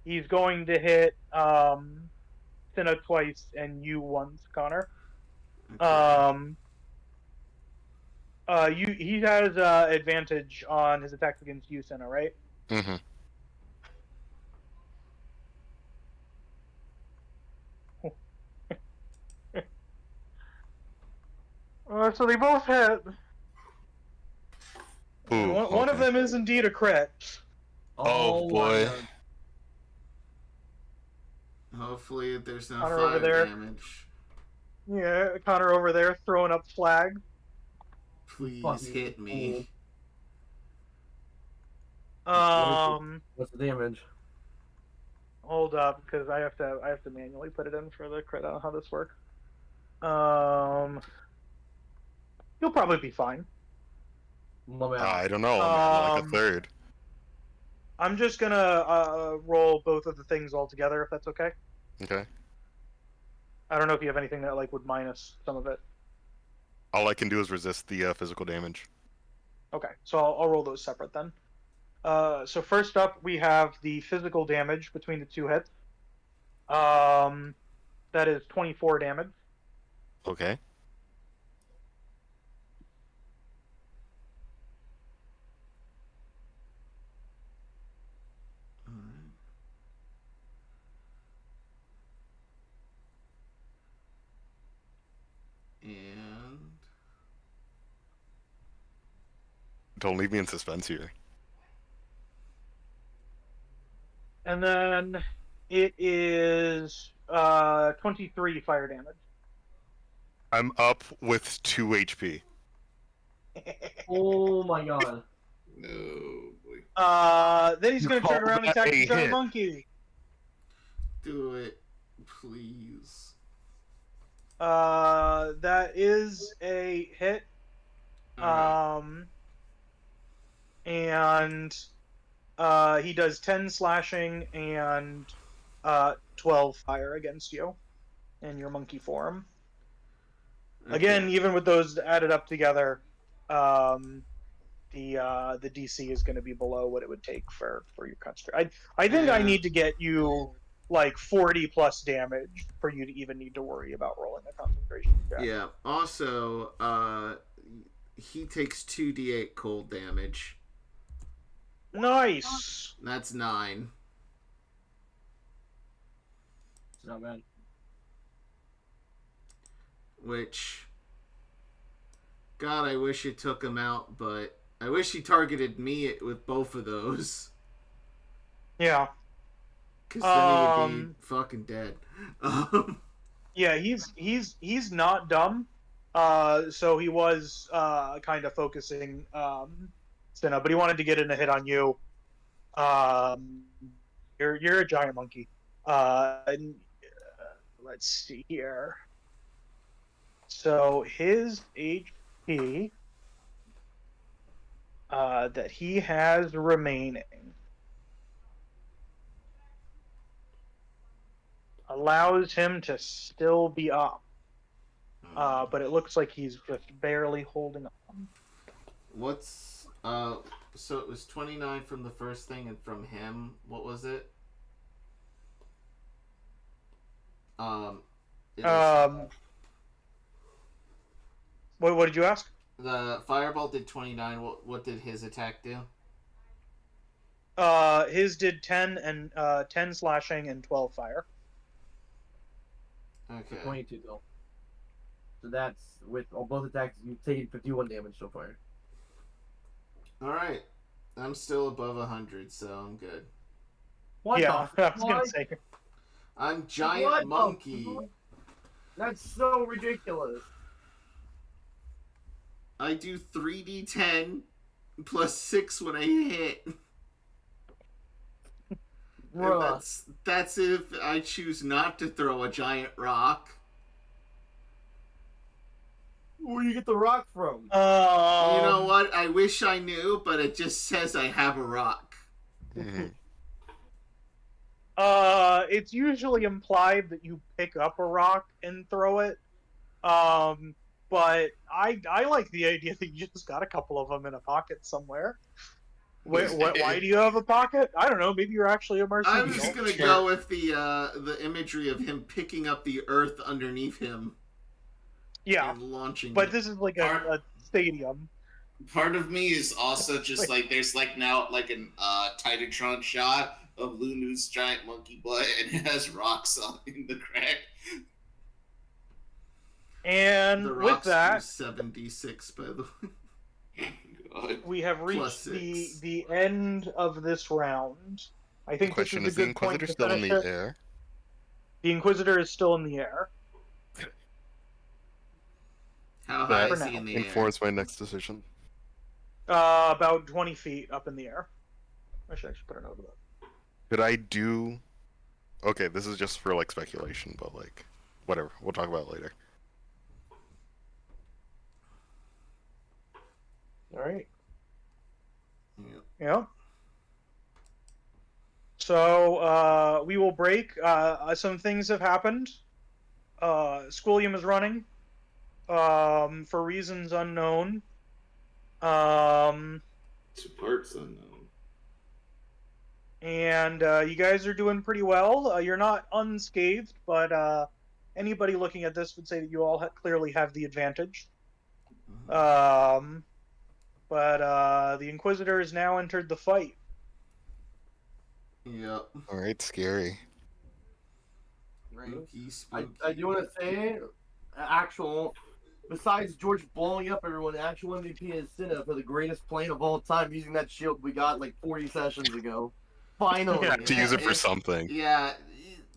He's going to hit Cinna twice and you once, Connor. Okay. He has advantage on his attacks against you, Cinna, right? Mm-hmm. So they both hit. Ooh, One of okay. them is indeed a crit. Oh, boy. Hopefully there's no Connor over fire there. damage. Yeah, Connor over there throwing up flags. Please Fucking hit me. What's the damage? Hold up, because I have to manually put it in for the crit. I don't know how this works. You'll probably be fine. I don't know. I'm like a third. I'm just gonna roll both of the things all together, if that's okay. Okay. I don't know if you have anything that like would minus some of it. All I can do is resist the physical damage. Okay, so I'll roll those separate then. So first up, we have the physical damage between the two hits. That is 24 damage. Okay. Alright. And Don't leave me in suspense here. And then it is 23 fire damage. I'm up with 2 HP. Oh my god. No, boy. Then he's You going to turn call around and that attack a the giant hit? monkey. Do it, please. That is a hit. Alright. And he does 10 slashing and 12 fire against you in your monkey form. Again, Okay. even with those added up together, the DC is going to be below what it would take for your construct. I think I Yeah. need to get you like 40 plus damage for you to even need to worry about rolling a concentration check. Yeah. Also, he takes 2d8 cold damage. Nice. That's 9. It's not bad. Which, God, I wish it took him out, but I wish he targeted me with both of those. Yeah. Because then he would be fucking dead. Yeah, he's not dumb. So he was kind of focusing Cinna, but he wanted to get in a hit on you. You're a giant monkey. And, let's see here. So his HP that he has remaining allows him to still be up. But it looks like he's just barely holding on. What's so it was 29 from the first thing, and from him, what was it? What did you ask? The firebolt did 29. What did his attack do? His did 10 and 10 slashing and 12 fire. Okay. 22 though. So that's with on both attacks. You've taken 51 damage so far. All right. I'm still above 100, so I'm good. What Yeah, the I was gonna say. I'm giant What the monkey. fuck? That's so ridiculous. I do 3d10 plus 6 when I hit. And Bruh. that's if I choose not to throw a giant rock. Where do you get the rock from? You know what? I wish I knew, but it just says I have a rock. Mhm. It's usually implied that you pick up a rock and throw it. But I like the idea that you just got a couple of them in a pocket somewhere. Why do you have a pocket? I don't know. Maybe you're actually a mercenary. I'm just gonna go with the imagery of him picking up the earth underneath him. Yeah, And launching. but this is like a stadium. Part of me is also just like there's like now like an Titantron shot of Lunu's giant monkey butt, and it has rocks on in the crack. And the with rocks that, do 7d6 by the way. God. we have reached the end of this round. I think this Question, is is a the good point Inquisitor to still in finish the it. air? The Inquisitor is still in the air. How high For is he now. in the air? Enforce my next decision. About 20 feet up in the air. I should actually put a note of that. Could I do... Okay, this is just for, like, speculation, but, like, whatever. We'll talk about it later. All right. Yeah. Yeah. So we will break. Some things have happened. Schoolium is running for reasons unknown. To parts unknown. And you guys are doing pretty well. You're not unscathed, but anybody looking at this would say that you all clearly have the advantage. But the Inquisitor has now entered the fight. Yep. Alright, scary. Spooky, spooky. I do want to say, besides George blowing up everyone, the actual MVP is Cinna for the greatest plane of all time using that shield we got like 40 sessions ago. Finally. Yeah, to use it for It's- something. Yeah,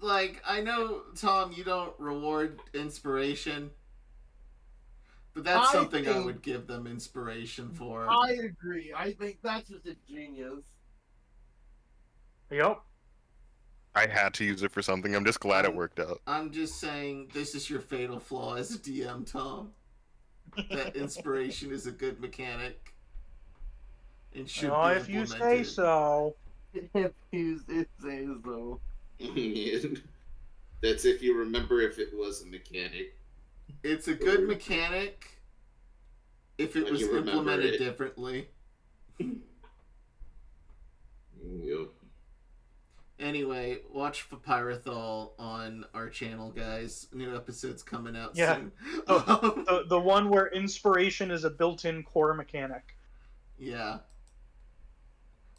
like, I know, Tom, you don't reward inspiration, but that's something I would give them inspiration for. I agree. I think that's just a genius. Yep. I had to use it for something. I'm just glad it worked out. I'm just saying, this is your fatal flaw as a DM, Tom. That inspiration is a good mechanic. And should Oh, be if you say implemented. so. If you say so. That's if you remember if it was a mechanic. It's a good mechanic if it When was you remember implemented it. differently. Yep. Anyway, watch Papyrothal on our channel, guys. New episode's coming out Yeah. soon. The one where inspiration is a built-in core mechanic. Yeah.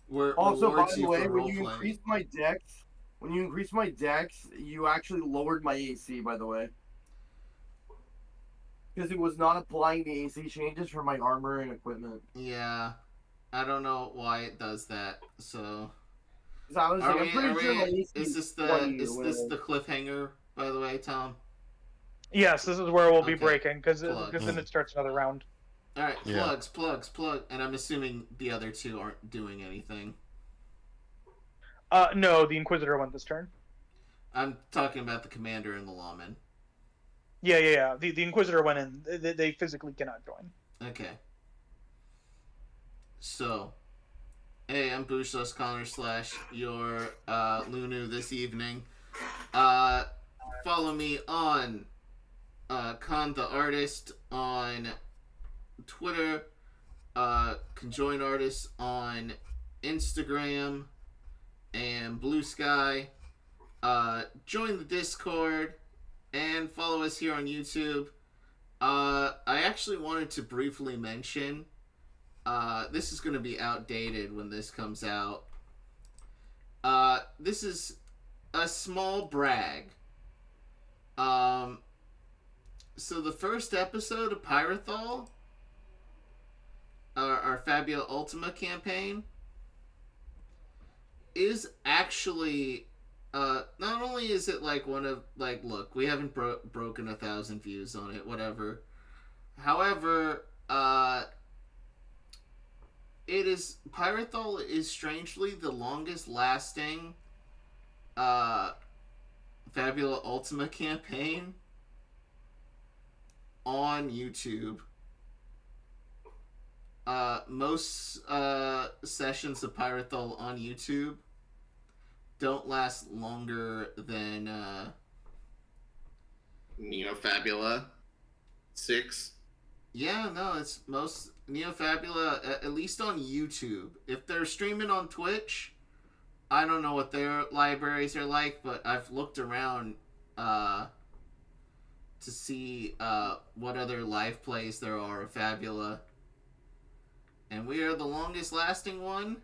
Where it Also, by rewards the you way, for when you role-playing. increase my dex, you actually lowered my AC, by the way. Because it was not applying the AC changes for my armor and equipment. Yeah. I don't know why it does that, so... So I was like, I'm pretty sure my AC is this 20 or the whatever. cliffhanger, by the way, Tom? Yes, this is where we'll be Okay. breaking, because Plug. then it starts another round. Alright, Yeah. plugs. And I'm assuming the other two aren't doing anything. No, the Inquisitor went this turn. I'm talking about the commander and the lawman. Yeah. The Inquisitor went in. They physically cannot join. Okay. So, hey, I'm Boosh Connar / your Lunu this evening. Follow me on Con the Artist on Twitter, Conjoin Artist on Instagram and Blue Sky. Join the Discord and follow us here on YouTube. I actually wanted to briefly mention, this is going to be outdated when this comes out. This is a small brag. So the first episode of Pyrothal, our Fabio Ultima campaign, is actually, not only is it like one of, like, look, we haven't broken 1,000 views on it, whatever. However, Pyrothal is strangely the longest lasting, Fabula Ultima campaign on YouTube. Most sessions of Pyrothal on YouTube don't last longer than Fabula 6. Yeah, no, it's most Neofabula, at least on YouTube. If they're streaming on Twitch, I don't know what their libraries are like, but I've looked around to see what other live plays there are of Fabula. And we are the longest lasting one.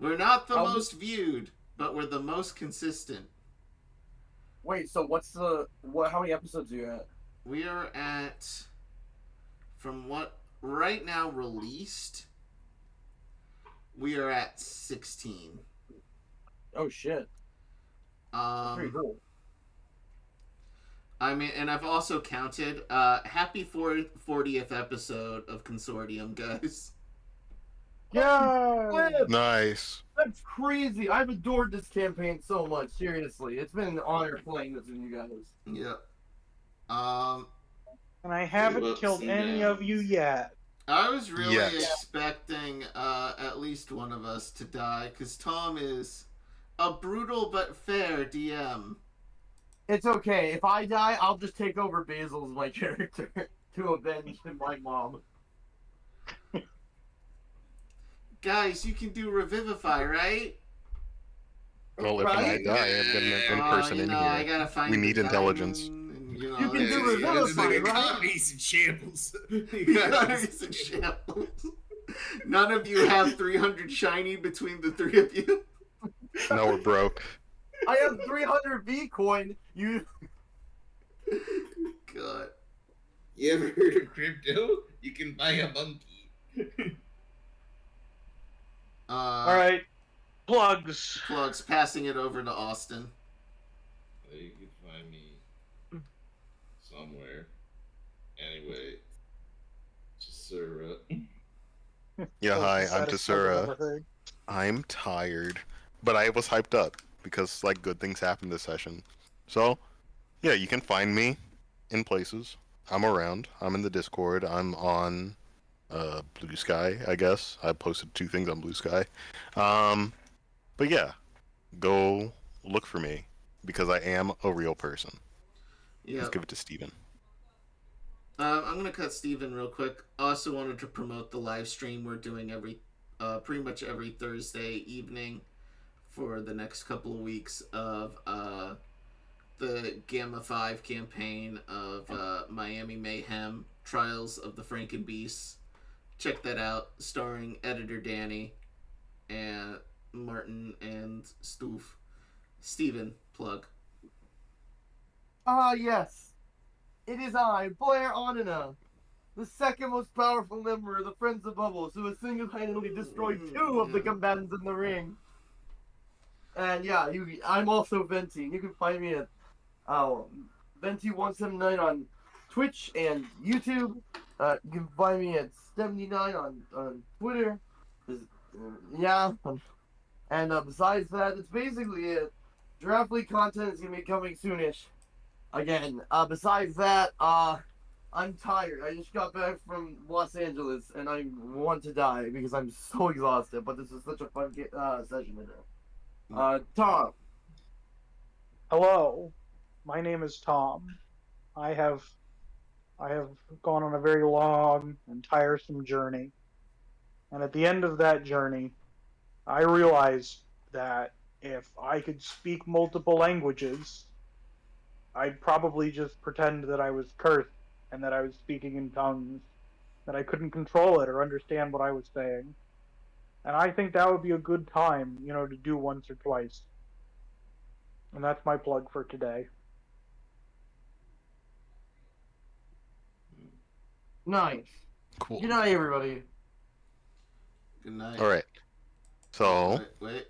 We're not the most viewed, but we're the most consistent. Wait, so how many episodes are you at? We are at, from what right now released, we are at 16. Oh shit. Pretty cool. I mean, and I've also counted, happy 40th episode of Consortium, guys. Yeah. Nice. That's crazy. I've adored this campaign so much. Seriously, it's been an honor playing this with you guys. Yep. And I haven't Whoops, killed any of you yet. I was really Yes. expecting at least one of us to die, because Tom is a brutal but fair DM. It's okay. If I die, I'll just take over Basil as my character to avenge my mom. Guys, you can do Revivify, right? Well, if Right? I die, I'm gonna in person in I here. gotta find We the need intelligence. diamond, You can do it's- Revivify, The right? economy's in shambles. It's in shambles. None of you have 300 shiny between the three of you. No, we're broke. I have 300 V-coin. You. God. You ever heard of crypto? You can buy a monkey. All right. Plugs. Plugs, passing it over to Austin. You can find me somewhere. Anyway, Tasura. Yeah, hi, I'm Saddest plug I've Tasura. ever heard. I'm tired, but I was hyped up because like good things happened this session. So, yeah, you can find me in places. I'm around. I'm in the Discord. I'm on Blue Sky, I guess. I posted 2 things on Blue Sky. But yeah, go look for me because I am a real person. Yeah. Let's give it to Steven. I'm gonna cut Steven real quick. I also wanted to promote the live stream we're doing pretty much every Thursday evening for the next couple of weeks of the Gamma 5 campaign of Miami Mayhem Trials of the Frankenbeasts. Check that out, starring editor Danny and Martin and Stoof. Steven, plug. Yes. It is I, Blair Audina, the second most powerful member of the Friends of Bubbles, who has single-handedly destroyed 2 of the combatants in the ring. And yeah, I'm also Venty. You can find me at Venty179 on Twitch and YouTube. You can find me at 79 on Twitter. Yeah. And besides that, it's basically it. Draft League content is going to be coming soonish. Again, besides that, I'm tired. I just got back from Los Angeles, and I want to die because I'm so exhausted. But this is such a fun session today. Tom. Hello, my name is Tom. I have gone on a very long and tiresome journey, and at the end of that journey, I realized that if I could speak multiple languages, I'd probably just pretend that I was cursed and that I was speaking in tongues, that I couldn't control it or understand what I was saying. And I think that would be a good time, to do once or twice. And that's my plug for today. Nice. Cool. Good night, everybody. Good night. All right. So. Wait.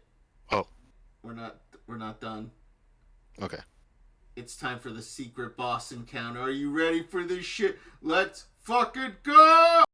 Oh. We're not done. Okay. It's time for the secret boss encounter. Are you ready for this shit? Let's fucking go!